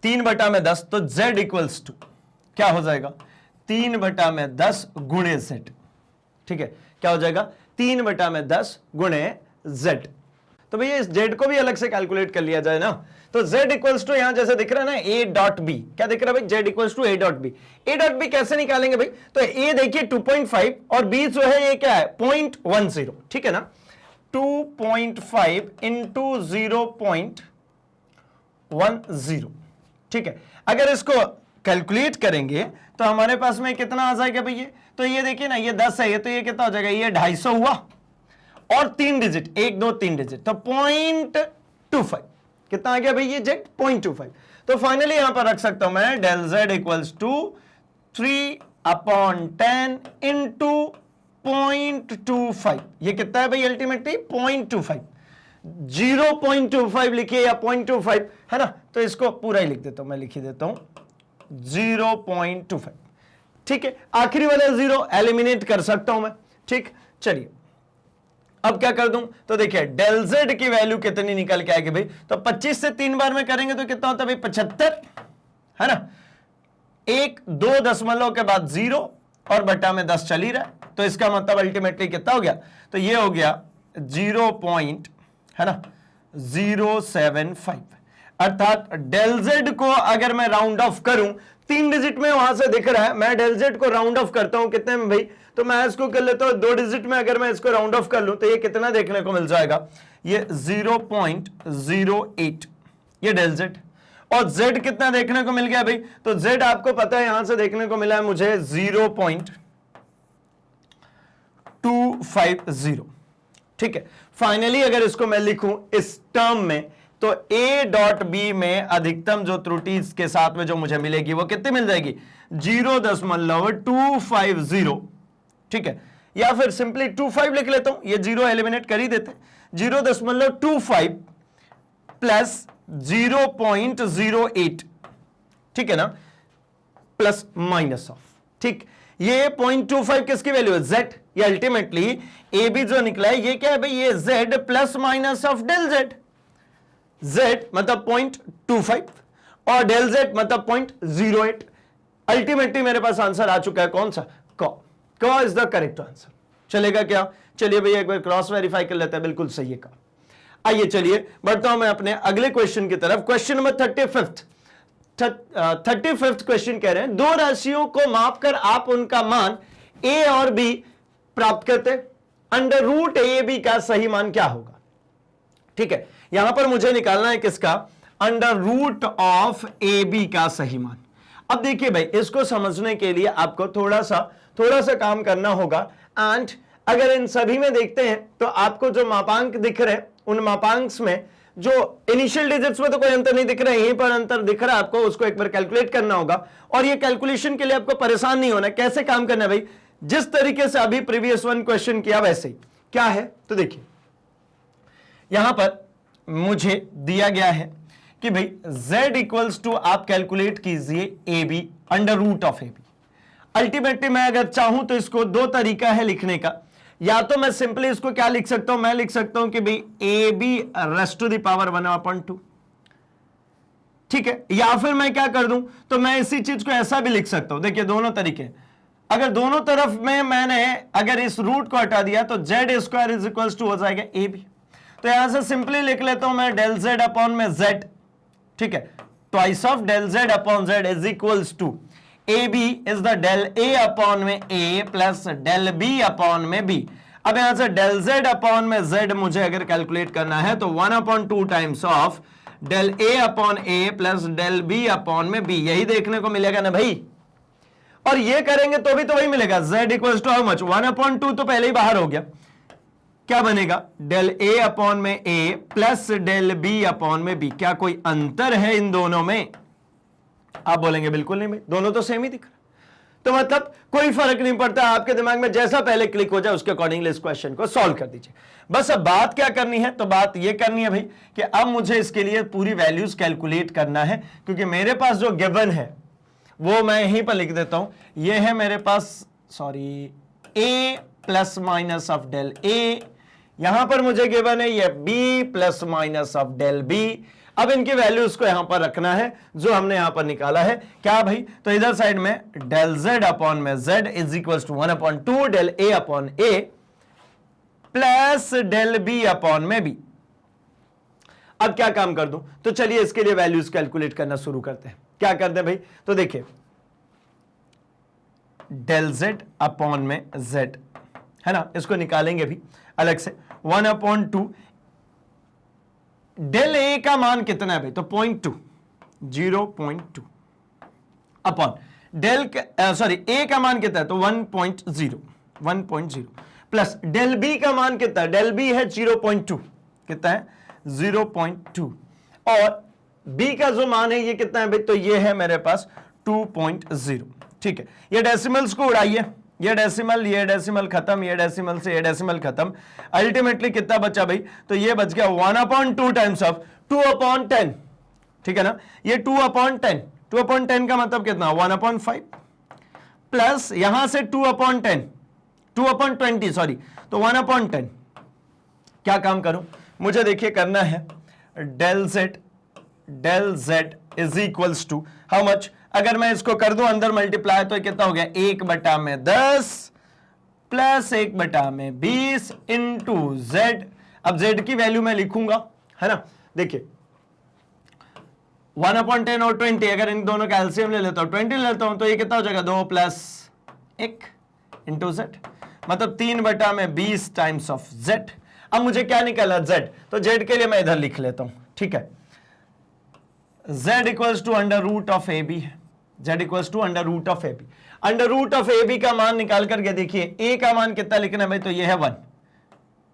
3/10, तो z इक्वल्स टू क्या हो जाएगा 3/10 गुणे z। ठीक है, क्या हो जाएगा 3/10 गुणे z। तो भैया इस z को भी अलग से कैलकुलेट कर लिया जाए ना, तो z इक्वल्स टू यहां जैसे दिख रहा है ना a डॉट b, क्या दिख रहा है भाई z equals to a dot b। a dot b कैसे निकालेंगे भाई, तो a देखिए 2.5 और b जो है ये क्या है 0.10, ठीक है ना, 2.5 इंटू 0.10, ठीक है। अगर इसको कैलकुलेट करेंगे तो हमारे पास में कितना आ जाएगा भैया, तो ये देखिए ना ये 10 है, ये तो ये कितना हो जाएगा, ये 250 हुआ और 3 डिजिट 1 2 3 डिजिट, तो 0.25 कितना आ गया भाई ये जेड 0.25। तो फाइनली यहां पर रख सकता हूं मैं del Z equals to 3/10 into 0.25। ये कितना है भाई अल्टीमेटली 0.25, 0.25 लिखिए या 0.25 है ना, तो इसको पूरा ही लिख देता हूं, मैं लिख देता हूं 0.25, ठीक है। आखिरी वाला 0 एलिमिनेट कर सकता हूं मैं, ठीक। चलिए अब क्या कर दूं, तो देखिए डेल जेड की वैल्यू कितनी निकल के आएगी भाई, तो 25 से 3 बार में करेंगे तो कितना होता है भाई 75, है ना, 1 2 दशमलव के बाद 0 और बटा में 10 चल ही रहा है, तो इसका मतलब अल्टीमेटली कितना हो गया, तो ये हो गया 0.075। अर्थात डेल जेड को अगर मैं राउंड ऑफ करूं, 3 डिजिट में वहां से दिख रहा है, मैं डेल जेड को राउंड ऑफ करता हूं कितने में भाई, तो मैं इसको कर लेता हूं 2 डिजिट में, अगर मैं इसको राउंड ऑफ कर लूं तो ये कितना देखने को मिल जाएगा, ये 0.08, ये डेल जेड। और जेड कितना देखने को मिल गया भाई, तो जेड आपको पता है यहां से देखने को मिला है मुझे 0.250, ठीक है। फाइनली अगर इसको मैं लिखूं इस टर्म में, तो a डॉट बी में अधिकतम जो त्रुटि के साथ में जो मुझे मिलेगी वो कितनी मिल जाएगी 0.250, ठीक है। या फिर सिंपली 25 लिख लेता हूं, ये 0 एलिमिनेट कर ही देते, 0.25 प्लस 0.08, ठीक है ना, प्लस माइनस ऑफ, ठीक। ये 0.25 किसकी वैल्यू है z, ये अल्टीमेटली ए बी जो निकला है ये क्या है भाई, ये z plus minus of del z, z मतलब 0.25 और डेल z मतलब 0.08। अल्टीमेटली मेरे पास आंसर आ चुका है, कौन सा, क इज द करेक्ट आंसर। चलेगा क्या, चलिए भैया एक बार क्रॉस वेरीफाई कर लेते हैं, बिल्कुल सही है का। आइए चलिए बढ़ता हूं मैं अपने अगले क्वेश्चन की तरफ। क्वेश्चन नंबर 35th क्वेश्चन कह रहे हैं, दो राशियों को मापकर आप उनका मान a और b प्राप्त करते, अंडर रूट ए बी का सही मान क्या होगा, ठीक है। यहां पर मुझे निकालना है किसका, under root of A B का सही मान। अब देखिए भाई इसको समझने के लिए आपको थोड़ा सा काम करना होगा, एंड अगर इन सभी में देखते हैं तो आपको जो मापांक दिख रहे हैं उन मापांक में जो इनिशियल डिजिट्स में तो कोई अंतर नहीं दिख रहा है, यहीं पर अंतर दिख रहा है आपको, उसको एक बार कैलकुलेट करना होगा। और ये कैलकुलेशन के लिए आपको परेशान नहीं होना, कैसे काम करना है भाई, जिस तरीके से अभी प्रीवियस वन क्वेश्चन किया वैसे ही। क्या है तो देखिए यहां पर मुझे दिया गया है कि भाई z इक्वल्स टू आप कैलकुलेट कीजिए A B under root of A B. Ultimately मैं अगर चाहूं तो इसको दो तरीका है लिखने का, या तो मैं सिंपली इसको क्या लिख सकता हूं, मैं लिख सकता हूं कि भाई A B raised to the power 1/2, ठीक है। या फिर मैं क्या कर दूं, तो मैं इसी चीज को ऐसा भी लिख सकता हूं, देखिए दोनों तरीके, अगर दोनों तरफ में मैंने अगर इस रूट को हटा दिया तो Z square is equals to हो जाएगा ए बी। तो यहां से सिंपली लिख लेता हूं मैं डेल जेड अपॉन में जेड, ठीक है, twice of del Z upon Z is equals to A B is the del A upon में A plus del B upon में बी। अब यहां से डेल जेड अपॉन में जेड मुझे अगर कैलकुलेट करना है तो 1/2 times of del A upon A plus del B upon में बी, यही देखने को मिलेगा ना भाई। और ये करेंगे तो भी तो वही मिलेगा, z equals to how much 1/2 तो पहले ही बाहर हो गया, क्या बनेगा डेल ए अपॉन में A plus del B upon में बी। क्या कोई अंतर है इन दोनों में, आप बोलेंगे बिल्कुल नहीं भाई, दोनों तो सेम ही दिख रहा। तो मतलब कोई फर्क नहीं पड़ता, आपके दिमाग में जैसा पहले क्लिक हो जाए उसके अकॉर्डिंगली इस क्वेश्चन को सॉल्व कर दीजिए। बस अब बात क्या करनी है, तो बात ये करनी है भाई कि अब मुझे इसके लिए पूरी वैल्यूज कैलकुलेट करना है, क्योंकि मेरे पास जो गिवन है वो मैं यहीं पर लिख देता हूं, ये है मेरे पास, sorry, a plus minus of del a, यहां पर मुझे गिवन है ये b plus minus of del b। अब इनकी वैल्यूज को यहां पर रखना है जो हमने यहां पर निकाला है। क्या भाई, तो इधर साइड में डेल z अपॉन में z is equal to 1/2 del a upon a plus del b upon में b। अब क्या काम कर दूं, तो चलिए इसके लिए वैल्यूज कैलकुलेट करना शुरू करते हैं। क्या करते हैं भाई, तो देखिए डेल z अपॉन में z है ना, इसको निकालेंगे भी अलग से। 1/2 डेल a का मान कितना है भाई, तो 0.2 0.2 अपॉन डेल a का मान कितना है, तो 1.0 प्लस डेल b का मान कितना है, डेल b है 0.2, कितना है 0.2, और b का जो मान है ये कितना है भाई, तो ये है मेरे पास 2.0। ठीक है, ये डेसिमल्स को उड़ाइए, ये डेसिमल खत्म, ये डेसिमल से ये डेसिमल खत्म, अल्टीमेटली कितना बचा भाई, तो ये बच गया 1/2 टाइम्स ऑफ 2/10। ठीक है ना, ये 2/10, 2/10 का मतलब कितना 1/5 प्लस यहां से 2/10 2/20 सॉरी, तो 1/10। क्या काम करूं, मुझे देखिए करना है del z is equals to how much, अगर मैं इसको कर दूं अंदर मल्टीप्लाई तो कितना हो गया 1/10 प्लस 1/20 इंटू z। अब z की वैल्यू मैं लिखूंगा है ना, देखिए 1/10 और 20, अगर इन दोनों का एलसीएम ले लेता हूं 20 लेता हूं तो ये कितना हो जाएगा 2 + 1 इंटू z, मतलब 3/20 टाइम्स ऑफ z। अब मुझे क्या निकाला z, तो z के लिए मैं इधर लिख लेता हूं। ठीक है, z equals to under root of A B है, z equals to under root of A B. Under root of A B का मान निकाल करके देखिए a का मान कितना लिखना है भाई, तो ये है 1,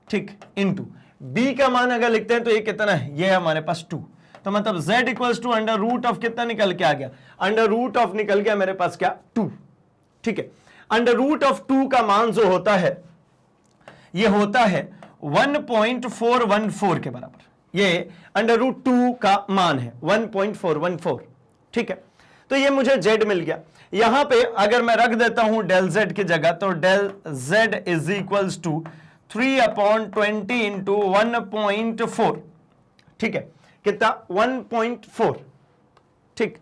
ठीक, इंटू b का मान अगर लिखते हैं तो ये कितना है, ये है हमारे पास 2, तो मतलब z equals to under root of कितना निकल के आ गया, अंडर रूट ऑफ निकल गया मेरे पास क्या 2। ठीक है, अंडर रूट ऑफ 2 का मान जो होता है ये होता है 1.414 के बराबर, ये अंडर रूट 2 का मान है 1.414। ठीक है, तो ये मुझे z मिल गया। यहां पे अगर मैं रख देता हूं डेल z की जगह, तो del z is equals to 3/20 into 1.4। ठीक है, कितना 1.4। ठीक,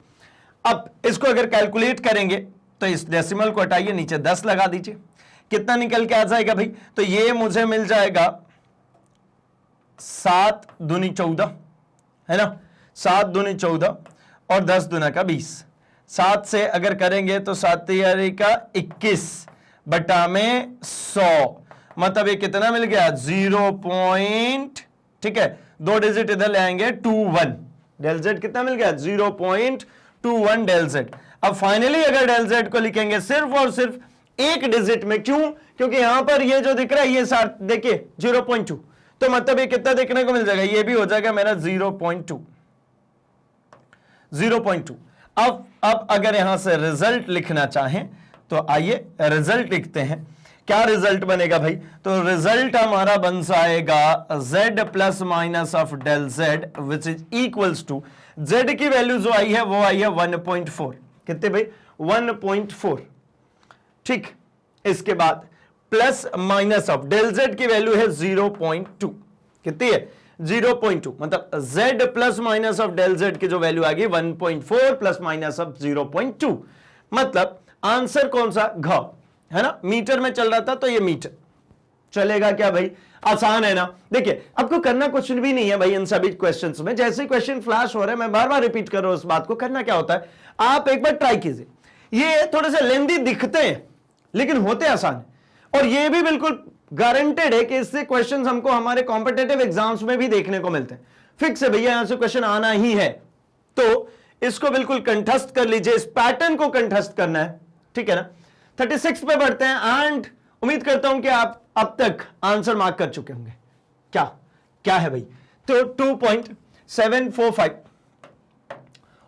अब इसको अगर कैलकुलेट करेंगे तो इस डेसिमल को हटाइए, नीचे 10 लगा दीजिए, कितना निकल के आ जाएगा भाई, तो ये मुझे मिल जाएगा 7 दूनी 14 है ना, 7 दूनी 14 और 10 दूना का 20। 7 से अगर करेंगे तो 7 का 21 बटा में 100, मतलब ये कितना मिल गया 0. ठीक है, 2 डिजिट इधर ले आएंगे 21, डेल z कितना मिल गया 0.21 डेल z। अब फाइनली अगर डेल z को लिखेंगे सिर्फ और सिर्फ एक डिजिट में, क्यों, क्योंकि यहां पर ये जो दिख रहा है ये देखिए 0.2, तो मतलब ये कितना देखने को मिल जाएगा, ये भी हो जाएगा मेरा 0.2। अब अगर यहां से रिजल्ट लिखना चाहें तो आइए रिजल्ट लिखते हैं। क्या रिजल्ट बनेगा भाई, तो रिजल्ट हमारा बन जाएगा z plus minus of del z which is equals to, z की वैल्यू जो आई है वो आई है 1.4, कितने भाई 1.4। ठीक, इसके बाद plus minus of del z की वैल्यू है 0.2, कितनी है 0.2, मतलब z plus minus of del z की जो वैल्यू आ गई 1.4 प्लस माइनस ऑफ 0.2, मतलब आंसर कौन सा घ है ना, मीटर में चल रहा था तो ये मीटर चलेगा क्या भाई, आसान है ना। देखिए आपको करना कुछ भी नहीं है भाई इन सभी क्वेश्चंस में, जैसे क्वेश्चन फ्लैश हो रहे हैं मैं बार बार रिपीट कर रहा हूं इस बात को, करना क्या होता है आप एक बार ट्राई कीजिए। ये थोड़े से लेंदी दिखते हैं लेकिन होते आसान है, और ये भी बिल्कुल गारंटेड है कि इससे क्वेश्चंस हमको हमारे कॉम्पिटिटिव एग्जाम्स में भी देखने को मिलते हैं। फिक्स है भैया यहां से क्वेश्चन आना ही है, तो इसको बिल्कुल कंठस्थ कर लीजिए, इस पैटर्न को कंठस्थ करना है। ठीक है ना, 36 पे बढ़ते हैं एंड उम्मीद करता हूं कि आप अब तक आंसर मार्क कर चुके होंगे। क्या है भाई, तो 2.745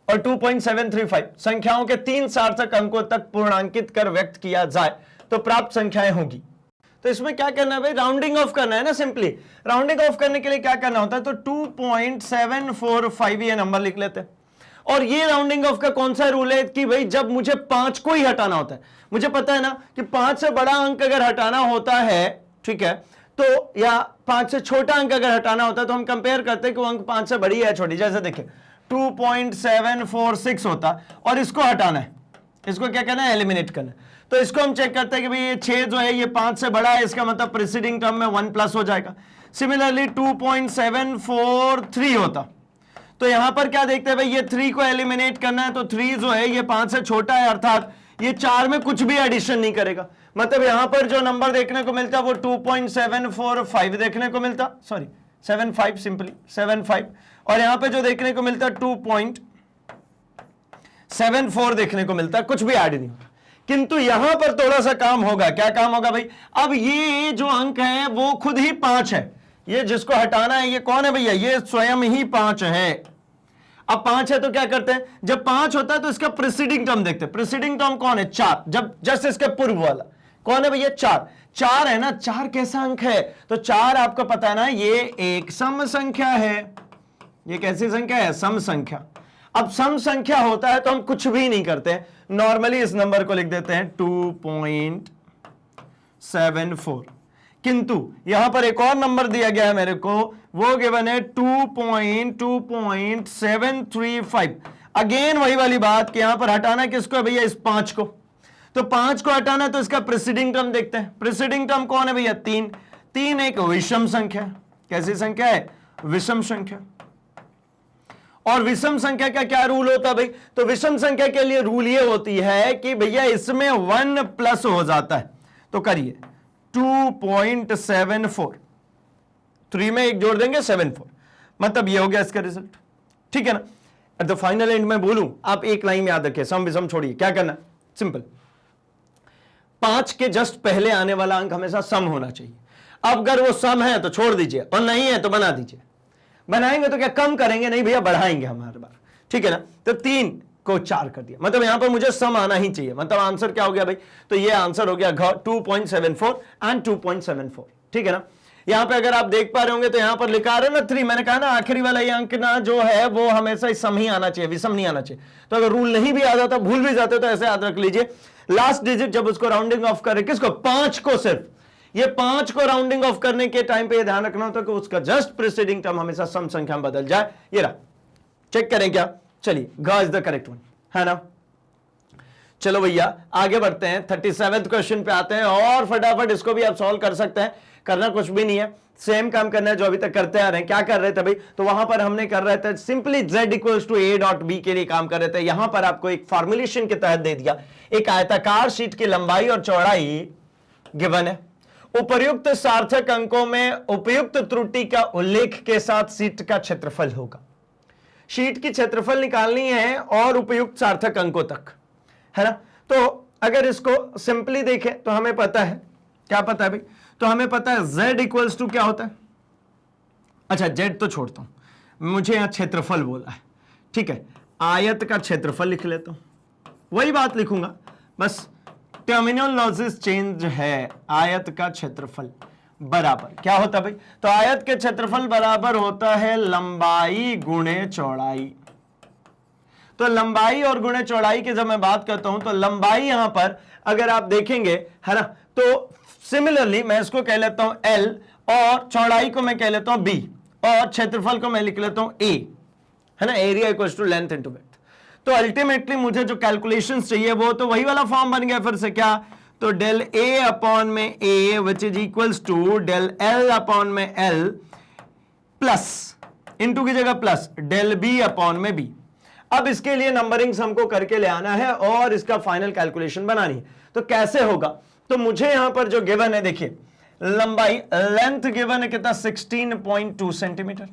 और 2.735 संख्याओं के 3 सार्थक अंकों तक पूर्णांकित कर व्यक्त किया जाए तो प्राप्त संख्याएं होगी। तो इसमें क्या करना है भाई, राउंडिंग ऑफ करना है ना, सिंपली राउंडिंग ऑफ करने के लिए क्या करना होता है, तो 2.745 ये नंबर लिख लेते हैं। और ये राउंडिंग ऑफ का कौन सा रूल है कि भाई जब मुझे 5 को ही हटाना होता है, मुझे पता है ना कि 5 से बड़ा अंक अगर हटाना होता है, ठीक है, तो या 5 से छोटा अंक अगर हटाना होता है तो हम कंपेयर करते हैं कि वो अंक 5 से बड़ी है छोटी। जैसे देखिए 2.746 होता और इसको हटाना है, इसको क्या करना है, एलिमिनेट करना है। तो इसको हम चेक करते हैं कि भाई ये 6 जो है ये 5 से बड़ा है, इसका मतलब प्रीसीडिंग टर्म में 1 प्लस हो जाएगा। सिमिलरली 2.743 होता, तो यहां पर क्या देखते हैं भाई, ये 3 को एलिमिनेट करना है, तो 3 जो है ये 5 से छोटा है, अर्थात ये 4 में कुछ भी एडिशन नहीं करेगा। मतलब यहां पर जो नंबर देखने को मिलता वो 2.745 देखने को मिलता, सॉरी 75, सिंपली 75, और यहां पे जो देखने को मिलता 2.74 देखने को मिलता, कुछ भी ऐड नहीं होगा। किंतु यहां पर थोड़ा सा काम होगा। क्या काम होगा भाई, अब ये जो अंक है वो खुद ही 5 है, ये जिसको हटाना है ये कौन है भैया, ये स्वयं ही 5 है। अब 5 है तो क्या करते हैं, जब 5 होता है तो इसका प्रीसीडिंग टर्म देखते हैं। प्रीसीडिंग टर्म कौन है, 4, जब जस्ट इसके पूर्व वाला कौन है भैया, 4 है ना। 4 कैसा अंक है, तो 4 आपको पता है ना ये एक सम संख्या है। ये कैसी संख्या है, सम संख्या। अब सम संख्या होता है तो हम कुछ भी नहीं करते, नॉर्मली इस नंबर को लिख देते हैं 2.74। किंतु यहां पर एक और नंबर दिया गया है मेरे को, वो गिवन है 2.735। अगेन वही वाली बात कि यहां पर हटाना किसको है भैया, इस 5 को। तो 5 को हटाना तो इसका प्रीसीडिंग टर्म देखते हैं। प्रीसीडिंग टर्म कौन है भैया, 3। 3 एक विषम संख्या, कैसी संख्या है, विषम संख्या। और विषम संख्या का क्या रूल होता है भाई, तो विषम संख्या के लिए रूल ये होती है कि भैया इसमें 1 प्लस हो जाता है। तो करिए 2.74, 3 में 1 जोड़ देंगे 74, मतलब ये हो गया इसका रिजल्ट, ठीक है ना। एट द फाइनल एंड में बोलूं, आप एक लाइन में याद रखिए, सम विषम छोड़िए, क्या करना, सिंपल, 5 के जस्ट पहले आने वाला अंक हमेशा सम होना चाहिए। अब अगर वो सम है तो छोड़ दीजिए, और नहीं है तो बना दीजिए। बनाएंगे तो क्या कम करेंगे, नहीं भैया बढ़ाएंगे हम हर बार, ठीक है ना। तो 3 को 4 कर दिया, मतलब यहां पर मुझे सम आना ही चाहिए। मतलब आंसर क्या हो गया भाई, तो ये आंसर हो गया 2.74 एंड 2.74, ठीक है ना। यहां पे अगर आप देख पा रहे होंगे तो यहां पर लिखा रहे ना 3, मैंने कहा ना आखिरी वाला ये अंक ना जो है वो हमेशा सम ही आना चाहिए, विषम नहीं आना चाहिए। तो अगर रूल नहीं भी आ जाता, भूल भी जाते, तो ऐसे याद रख लीजिए, लास्ट डिजिट जब उसको राउंडिंग ऑफ करे, किसको, 5 को, सिर्फ ये 5 को राउंडिंग ऑफ करने के टाइम पे ये ध्यान रखना होता है कि उसका जस्ट प्रीसीडिंग टर्म हमेशा सम संख्या में बदल जाए। ये रहा, चेक करें क्या, चलिए ग इज द करेक्ट वन, है ना। चलो भैया आगे बढ़ते हैं, 37वें क्वेश्चन पे आते हैं, और फटाफट इसको भी आप सॉल्व कर सकते हैं। करना कुछ भी नहीं है, सेम काम करना है जो अभी तक करते आ रहे हैं। क्या कर रहे थे भाई, तो वहां पर हमने कर रहे थे simply z equals to a dot b के लिए काम कर रहे थे। यहां पर आपको एक फॉर्मुलेशन के तहत दे दिया, एक आयताकार शीट की लंबाई और चौड़ाई गिवन है, उपर्युक्त सार्थक अंकों में उपयुक्त त्रुटि का उल्लेख के साथ शीट का क्षेत्रफल होगा। शीट की क्षेत्रफल निकालनी है और उपयुक्त सार्थक अंकों तक, है ना। तो अगर इसको सिंपली देखें तो हमें पता है, क्या पता है भाई, तो हमें पता है z इक्वल्स टू क्या होता है, अच्छा z तो छोड़ता हूं, मुझे यहां क्षेत्रफल बोला है, ठीक है, आयत का क्षेत्रफल लिख लेता हूं, वही बात लिखूंगा, बस टर्मिनोलॉजीज चेंज है। आयत का क्षेत्रफल बराबर क्या होता है भाई, तो आयत के क्षेत्रफल बराबर होता है लंबाई गुणे चौड़ाई। तो लंबाई और गुणे चौड़ाई की जब मैं बात करता हूं तो लंबाई यहां पर अगर आप देखेंगे, है ना, तो सिमिलरली मैं इसको कह लेता हूं L, और चौड़ाई को मैं कह लेता हूं B, और क्षेत्रफल को मैं लिख लेता हूं A, है ना, area equals to length into width. तो अल्टीमेटली मुझे जो कैलकुलेशंस चाहिए वो तो वही वाला फॉर्म बन गया फिर से, क्या, तो डेल A अपॉन में A which is equals to del L upon में L प्लस, इनटू की जगह प्लस, डेल B अपॉन में B। अब इसके लिए नंबरिंग्स हमको करके ले आना है और इसका फाइनल कैलकुलेशन बनानी है। तो कैसे होगा, तो मुझे यहां पर जो गिवन है, देखिए लंबाई, लेंथ गिवन है कितना, 16.2 सेंटीमीटर,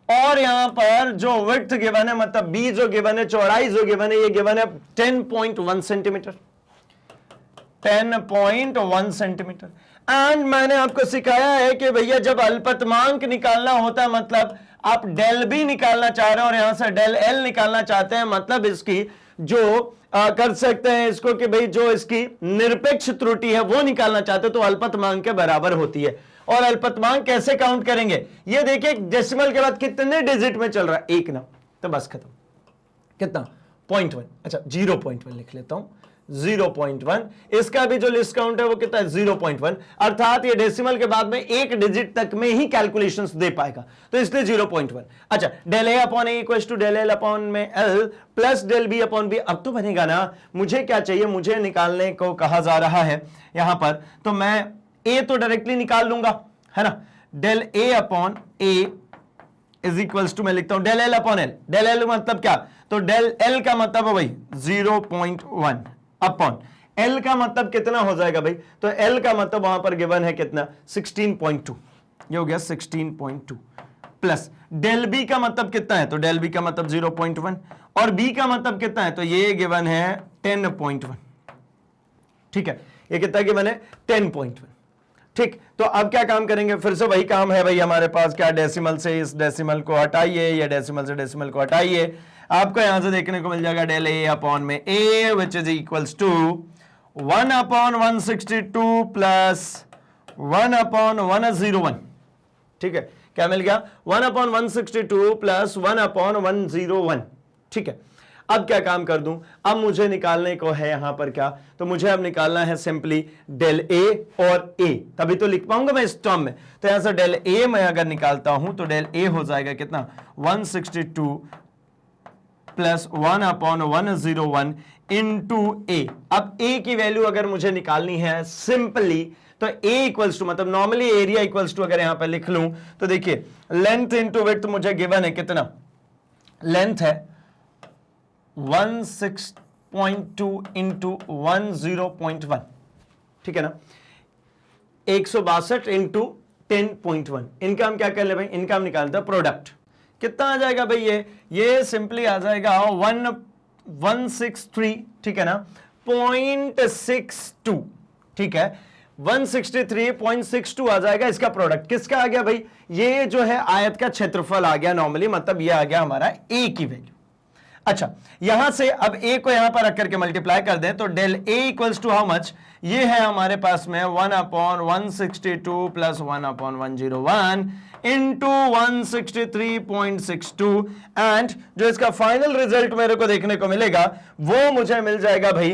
और यहां पर जो विड्थ गिवन है, मतलब बी जो गिवन है, चौड़ाई जो गिवन है, ये गिवन है 10.1 सेंटीमीटर, 10.1 सेंटीमीटर। एंड मैंने आपको सिखाया है कि भैया जब अल्पतमांक निकालना होता है, मतलब आप डेल बी निकालना चाह रहे हैं और यहां से डेल एल निकालना चाहते हैं, मतलब इसकी जो कर सकते हैं इसको कि भाई जो इसकी निरपेक्ष त्रुटि है वो निकालना चाहते हैं, तो अल्पतमांक के बराबर होती है। और अल्पतमांक कैसे काउंट करेंगे, ये देखिए डेसिमल के बाद कितने डिजिट में चल रहा है, 1 ना, तो बस खत्म, कितना, 0.1, अच्छा 0.1 लिख लेता हूं, 0.1, इसका भी जो लिस्ट काउंट है वो कितना है 0.1, अर्थात ये डेसिमल के बाद में एक डिजिट तक में ही कैलकुलेशंस दे पाएगा, तो इसलिए 0.1। अच्छा, del A upon a equal to del L upon में l plus del B upon b. अब तो बनेगा ना, मुझे क्या चाहिए, मुझे निकालने को कहा जा रहा है यहां पर, तो मैं ए तो डायरेक्टली निकाल लूंगा, है ना, del A upon A is equals to, मैं लिखता हूं del L upon L. Del L मतलब क्या, तो डेल एल का मतलब है भाई 0.1 अपॉन एल का मतलब कितना हो जाएगा भाई, तो एल का मतलब वहां पर गिवन है कितना 16.2, ये हो गया 16.2 प्लस डेल बी का मतलब कितना है, तो डेल बी का मतलब 0.1 और बी का मतलब कितना है, तो ये गिवन है 10.1। ठीक है, ये कितना गिवन है 10.1। ठीक, तो अब क्या काम करेंगे, फिर से वही काम है भाई हमारे पास, क्या डेसिमल से इस डेसिमल को हटाइए या डेसिमल से डेसिमल को हटाइए, आपको यहां से देखने को मिल जाएगा डेल ए अपॉन में a which is equals to 1 upon 162 plus 1 upon 101। ठीक है, क्या मिल गया 1 अपॉन 162 प्लस 1 अपॉन 101। ठीक है, अब क्या काम कर दूं, अब मुझे निकालने को है यहां पर क्या, तो मुझे अब निकालना है सिंपली डेल ए और ए, तभी तो लिख पाऊंगा मैं इस टर्म में। तो यहां से डेल ए मैं अगर निकालता हूं तो डेल ए हो जाएगा कितना 162 प्लस 1 अपॉन 101 इंटू ए। अब ए की वैल्यू अगर मुझे निकालनी है सिंपली, तो ए इक्वल्स टू, मतलब नॉर्मली एरिया इक्वल्स टू अगर यहां पर लिख लूं तो देखिए लेंथ इंटू विड्थ मुझे गिवन है कितना, लेंथ है 16.2 इंटू 10.1। ठीक है ना, 162 इंटू 10.1। इनका हम क्या कर ले भाई, इनका हम निकालते हैं प्रोडक्ट, कितना आ जाएगा भाई, ये सिंपली आ जाएगा 163, ठीक है ना, 0.62। ठीक है, 163.62 आ जाएगा इसका प्रोडक्ट। किसका आ गया भाई, ये जो है आयत का क्षेत्रफल आ गया नॉर्मली, मतलब ये आ गया हमारा ए की वैल्यू। अच्छा, यहां से अब ए को यहां पर रख करके मल्टीप्लाई कर दें तो del A equals to how much, ये है हमारे पास में 1 upon 162 plus 1 upon 101 into 163.62 and जो इसका फाइनल रिजल्ट मेरे को देखने को मिलेगा वो मुझे मिल जाएगा भाई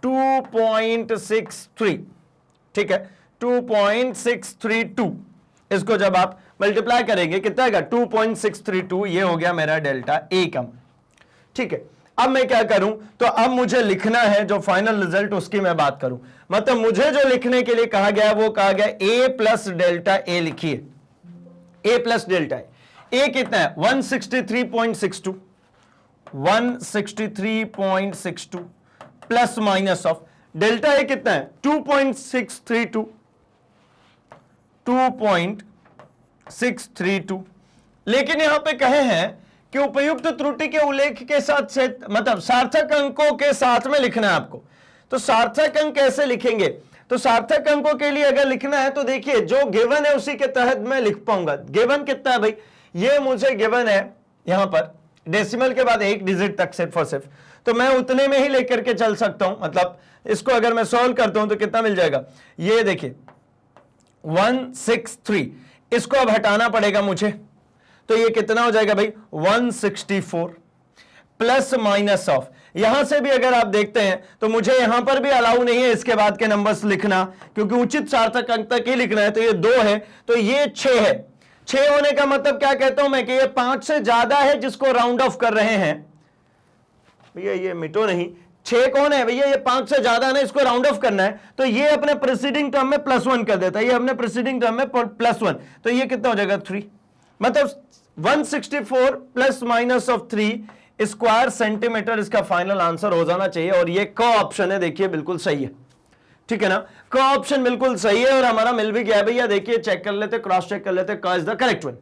2.63। ठीक है, 2.632। इसको जब आप मल्टीप्लाई करेंगे कितना आएगा 2.632, ये हो गया मेरा डेल्टा ए का। ठीक है, अब मैं क्या करूं, तो अब मुझे लिखना है जो फाइनल रिजल्ट उसकी मैं बात करूं, मतलब मुझे जो लिखने के लिए कहा गया वो कहा गया ए प्लस डेल्टा ए लिखिए, ए प्लस डेल्टा ए कितना है 163.62 163.62 plus minus of delta A कितना है 2.632 2.632। लेकिन यहां पे कहे हैं कि उपयुक्त त्रुटि के उल्लेख के साथ से, मतलब सार्थक अंकों के साथ में लिखना है आपको। तो सार्थक अंक कैसे लिखेंगे, तो सार्थक अंकों के लिए अगर लिखना है तो देखिए जो गिवन है उसी के तहत मैं लिख पाऊंगा। गिवन कितना है भाई, ये मुझे गिवन है यहां पर डेसिमल के बाद एक डिजिट तक सिर्फ और सिर्फ, तो मैं उतने में ही लेकर के चल सकता हूं। मतलब इसको अगर मैं सॉल्व करता हूं तो कितना मिल जाएगा, ये देखिए 163, इसको अब हटाना पड़ेगा मुझे, तो ये कितना हो जाएगा भाई 164 प्लस माइनस ऑफ, यहां से भी अगर आप देखते हैं तो मुझे यहां पर भी अलाउ नहीं है इसके बाद के नंबर्स लिखना, क्योंकि उचित सार्थक अंक तक ही लिखना है। तो ये 2 है, तो ये 6 है। 6 होने का मतलब क्या कहता हूं मैं कि ये 5 से ज्यादा है जिसको राउंड ऑफ कर रहे हैं। भैया ये मिटो नहीं, 6 कौन है भैया, ये 5 से ज्यादा ना, इसको राउंड ऑफ करना है, तो ये अपने प्रीसीडिंग टर्म में +1 कर देता है, ये अपने प्रीसीडिंग टर्म में +1, तो ये कितना हो जाएगा 3, मतलब 164 plus minus of 3 square centimetre इसका फाइनल आंसर हो जाना चाहिए। और ये क ऑप्शन है, देखिए बिल्कुल सही है। ठीक है ना, क ऑप्शन बिल्कुल सही है और हमारा मिल भी गया भैया। देखिए चेक कर लेते, क्रॉस चेक कर लेते, क इज द करेक्ट वन।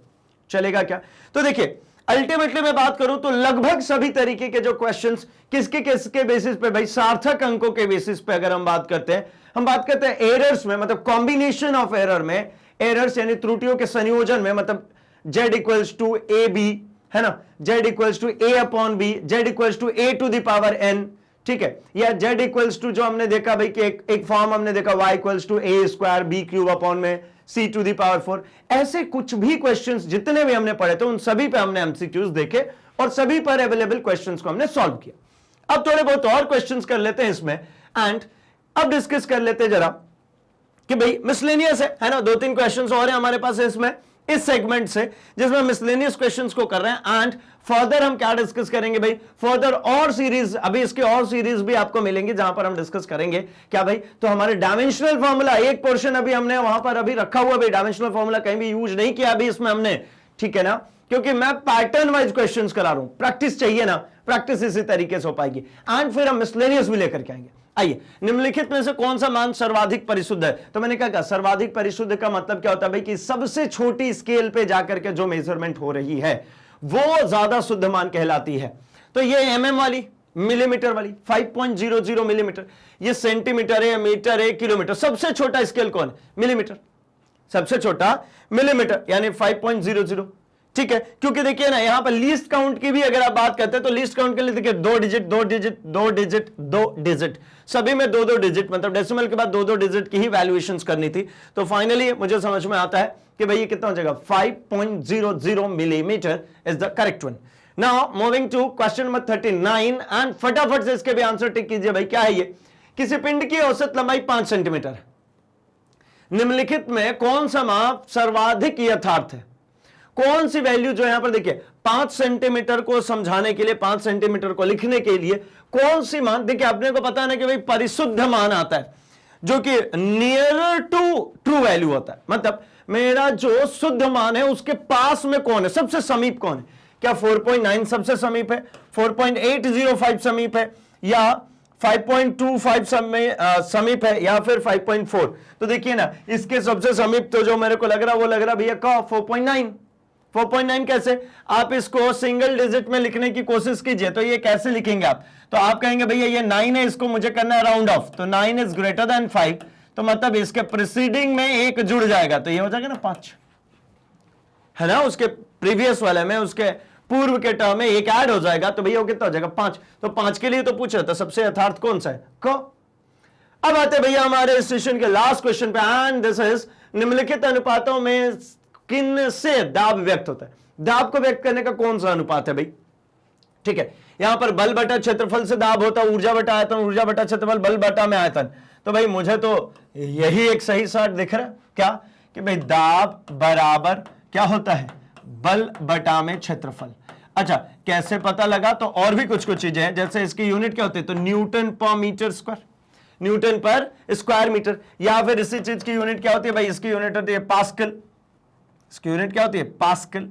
चलेगा क्या, तो देखिए अल्टीमेटली मैं बात करूं तो लगभग सभी तरीके के जो क्वेश्चंस किसके बेसिस पे भाई, सार्थक अंकों के बेसिस पे अगर हम बात करते हैं, हम बात करते हैं एरर्स में, मतलब कॉम्बिनेशन ऑफ एरर में, एरर्स यानी त्रुटियों के संयोजन में, मतलब z equals to A B, है ना, z equals to A upon B, z equals to A to the power n। ठीक है, या z इक्वल्स टू जो हमने देखा भाई कि एक फॉर्म हमने देखा y equals to A square B cube upon में c टू द पावर 4। ऐसे कुछ भी क्वेश्चंस जितने भी हमने पढ़े थे उन सभी पे हमने एमसीक्यूज देखे और सभी पर अवेलेबल क्वेश्चंस को हमने सॉल्व किया। अब थोड़े बहुत और क्वेश्चंस कर लेते हैं इसमें। एंड अब डिस्कस कर लेते जरा कि भाई मिसलेनियस है ना, 2-3 क्वेश्चंस और हैं हमारे पास इसमें, इस सेगमेंट से, जिसमें मिसलेनियस क्वेश्चंस को कर रहे हैं। एंड फर्दर हम क्या डिस्कस करेंगे भाई, फर्दर और सीरीज, अभी इसके और सीरीज भी आपको मिलेंगे जहां पर हम डिस्कस करेंगे क्या भाई, तो हमारे डायमेंशनल फॉर्मूला एक पोर्शन अभी हमने वहां पर अभी रखा हुआ भाई, डायमेंशनल फॉर्मूला कहीं भी यूज नहीं किया अभी इसमें हमने, ठीक है ना, क्योंकि मैं पैटर्न वाइज क्वेश्चंस करा रहा हूं, प्रैक्टिस चाहिए ना, प्रैक्टिस इसी तरीके से हो पाएगी। एंड फिर हम मिसलेनियस भी लेकर के आएंगे। आइए, निम्नलिखित में से कौन सा मान सर्वाधिक परिशुद्ध है, तो मैंने क्या कहा, सर्वाधिक परिशुद्ध का मतलब क्या होता है भाई, कि सबसे छोटी स्केल पे जाकर के जो मेजरमेंट हो रही है वो ज्यादा शुद्ध मान कहलाती है। तो ये एमएम वाली, मिलीमीटर वाली 5.00 मिलीमीटर, ये सेंटीमीटर है, मीटर है, किलोमीटर, सबसे छोटा स्केल कौन है, मिलीमीटर, सबसे छोटा मिलीमीटर यानी 5.00, ठीक है। क्योंकि देखिए ना, यहां पर लीस्ट काउंट की भी अगर आप बात करते हैं तो लीस्ट काउंट के लिए देखिए 2 डिजिट 2 डिजिट 2 डिजिट 2 डिजिट, सभी में 2-2 डिजिट, मतलब डेसिमल के बाद 2-2 डिजिट की ही वैल्यूएशंस करनी थी। तो फाइनली मुझे समझ में आता है कि भाई ये कितना हो जाएगा, 5.00 millimetre is the correct one. Now moving to question number 39 and फटाफट से इसके भी आंसर टिक कीजिए भाई। क्या है ये, किसी पिंड की औसत लंबाई 5 सेंटीमीटर है, निम्नलिखित में कौन सा माप सर्वाधिक यथार्थ है, कौन सी वैल्यू जो यहां पर देखिए 5 सेंटीमीटर को समझाने के लिए, 5 सेंटीमीटर को लिखने के लिए कौन सी मान, देखिए अपने को पता है कि भाई परिशुद्ध मान आता है जो कि नियरर टू ट्रू वैल्यू होता है, मतलब मेरा जो शुद्ध मान है उसके पास में कौन है, सबसे समीप कौन है, क्या 4.9 सबसे समीप है, 4.805 समीप है, या 5.25 समीप है, या फिर 5.4। तो देखिए ना, इसके सबसे समीप तो जो मेरे को लग रहा वो लग रहा भैया का 4.9। 4.9 कैसे, आप इसको सिंगल डिजिट में लिखने की कोशिश कीजिए, तो ये कैसे लिखेंगे आप, तो आप कहेंगे भैया ये 9 है, इसको मुझे करना है राउंड ऑफ, तो 9 इज ग्रेटर देन 5, तो मतलब इसके प्रीसीडिंग में एक जुड़ जाएगा, तो ये हो जाएगा ना 5, है ना, उसके प्रीवियस वाले में, उसके पूर्व के टर्म में एक ऐड हो जाएगा, तो भैया वो कितना हो जाएगा 5। तो 5 के लिए तो पूछ रहा था सबसे यथार्थ कौन सा है, क। अब आते भैया हमारे सेशन के लास्ट क्वेश्चन पे, एंड दिस इज निम्नलिखित अनुपातों में किन से दाब व्यक्त होता है, दाब को व्यक्त करने का कौन सा अनुपात है भाई, ठीक है। यहां पर बल बटा क्षेत्रफल से दाब होता है, ऊर्जा बटा आयतन, ऊर्जा बटा क्षेत्रफल, बल बटा में आयतन। तो भाई मुझे तो यही एक सही साठ दिख रहा है, क्या कि भाई दाब बराबर क्या होता है, बल बटा में क्षेत्रफल। अच्छा, कैसे पता लगा, तो और भी कुछ चीजें हैं, जैसे इसकी यूनिट क्या होती है, तो न्यूटन पर मीटर स्क्वायर, न्यूटन पर स्क्वायर मीटर, या फिर इसी चीज की यूनिट क्या होती है भाई, इसकी यूनिट होती है पास्कल, इसकी यूनिट क्या होती है पास्कल,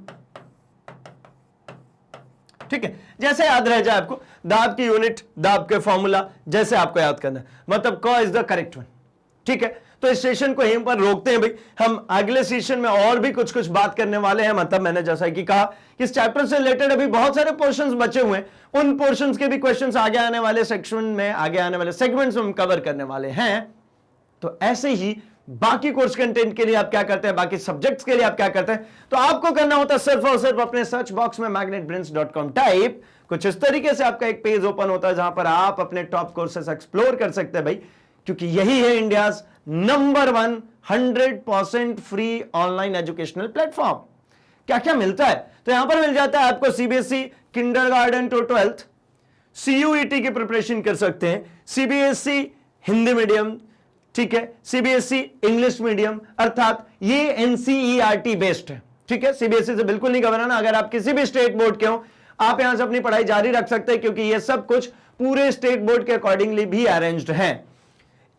ठीक है। जैसे याद रह जाए आपको, दाब की यूनिट, दाब के फॉर्मूला जैसे आपको याद करना है, मतलब क इज द करेक्ट वन, ठीक है। तो इस सेशन को यहीं पर रोकते हैं भाई, हम अगले सेशन में और भी कुछ बात करने वाले हैं, मतलब मैंने जैसा कि कहा कि इस चैप्टर से रिलेटेड अभी बहुत सारे पोर्शंस बचे हुए हैं, उन पोर्शंस के भी क्वेश्चंस आगे आने वाले सेक्शन में, आगे आने वाले सेगमेंट्स में हम कवर करने वाले हैं। तो ऐसे ही बाकी कोर्स कंटेंट के लिए आप क्या करते हैं, बाकी सब्जेक्ट्स के लिए आप क्या करते हैं, तो आपको करना होता है सिर्फ और सिर्फ अपने सर्च बॉक्स में magnetbrains.com टाइप, कुछ इस तरीके से आपका एक पेज ओपन होता है जहां पर आप अपने टॉप कोर्सेस एक्सप्लोर कर सकते हैं भाई, क्योंकि यही है India's number 1 100% free online educational platform. क्या क्या मिलता है, तो यहां पर मिल जाता है आपको CBSE kindergarten to 12th, CUET की प्रिपरेशन कर सकते हैं, सीबीएसई हिंदी मीडियम, ठीक है, सीबीएसई इंग्लिश मीडियम, अर्थात ये एनसीईआरटी बेस्ड है, ठीक है। सीबीएसई से बिल्कुल नहीं घबराना, अगर आप किसी भी स्टेट बोर्ड के हो आप यहां से अपनी पढ़ाई जारी रख सकते हैं, क्योंकि ये सब कुछ पूरे स्टेट बोर्ड के अकॉर्डिंगली भी अरेंज्ड है।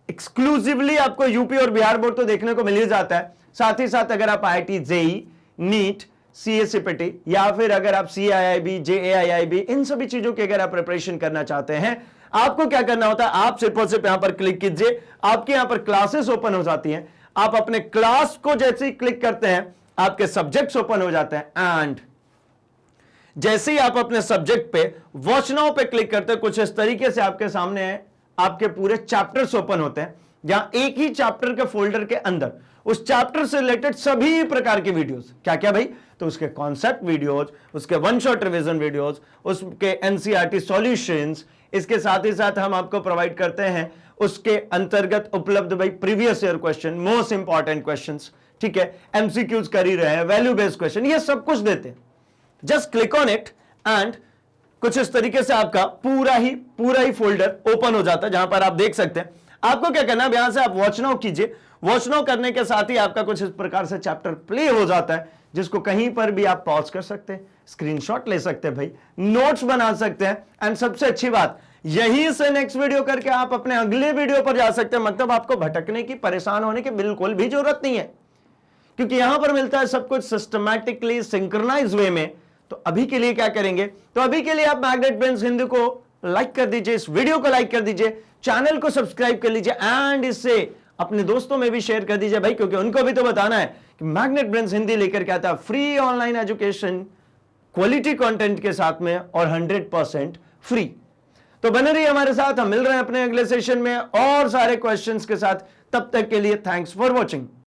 एक्सक्लूसिवली आपको यूपी और बिहार बोर्ड तो देखने को मिल ही जाता है, साथ ही साथ अगर आप आईआईटी, जेई, नीट, सीएससीपीटी, या फिर अगर आप सीआईआईबी, जेएआईआईबी, इन सभी चीजों की अगर आप प्रिपरेशन करना चाहते हैं, आपको क्या करना होता है, आप सिर्फ और सिर्फ यहां पर क्लिक कीजिए, आपके यहां पर क्लासेस ओपन हो जाती हैं, आप अपने क्लास को जैसे ही क्लिक करते हैं आपके सब्जेक्ट्स ओपन हो जाते हैं, एंड जैसे ही आप अपने सब्जेक्ट पे वॉच नाउ पे क्लिक करते हैं, कुछ इस तरीके से आपके सामने आपके पूरे चैप्टर्स ओपन होते हैं, जहां एक ही चैप्टर के फोल्डर के अंदर उस चैप्टर से रिलेटेड सभी प्रकार की वीडियोस, क्या क्या भाई, तो उसके कॉन्सेप्ट वीडियोस, उसके वन शॉट रिवीजन वीडियोस, उसके एनसीईआरटी सॉल्यूशंस, इसके साथ ही साथ हम आपको प्रोवाइड करते हैं उसके अंतर्गत उपलब्ध भाई previous year question, most important questions, ठीक है, एमसीक्यूज कर ही रहे हैं, वैल्यू बेस्ड क्वेश्चन, ये सब कुछ देते हैं। Just click on it and कुछ इस तरीके से आपका पूरा ही फोल्डर ओपन हो जाता है, जहां पर आप देख सकते हैं। आपको क्या करना है, यहां से आप वॉच नाउ कीजिए। वॉच नाउ करने के साथ ही आपका कुछ इस प्रकार से चैप्टर प्ले हो जाता है, जिसको कहीं पर भी आप पॉज कर सकते हैं, स्क्रीनशॉट ले सकते हैं भाई, नोट्स बना सकते हैं। एंड सबसे अच्छी बात, यहीं से नेक्स्ट वीडियो करके आप अपने अगले वीडियो पर जा सकते हैं। मतलब आपको भटकने की, परेशान होने की बिल्कुल भी जरूरत नहीं है, क्योंकि यहां पर मिलता है सब कुछ सिस्टमैटिकली सिंक्रोनाइज वे में। तो अभी के लिए क्या करेंगे, तो अभी के लिए आप मैग्नेट ब्रेन्स हिंदी को लाइक कर दीजिए, इस वीडियो को लाइक कर दीजिए, चैनल को सब्सक्राइब कर लीजिए एंड इससे अपने दोस्तों में भी शेयर कर दीजिए भाई, क्योंकि उनको भी तो बताना है कि मैग्नेट ब्रेन्स हिंदी लेकर के आता है free online education, quality content के साथ में और 100% फ्री। तो बने रहिए हमारे साथ, हम मिल रहे हैं अपने अगले सेशन में और सारे क्वेश्चंस के साथ। तब तक के लिए थैंक्स फॉर वॉचिंग।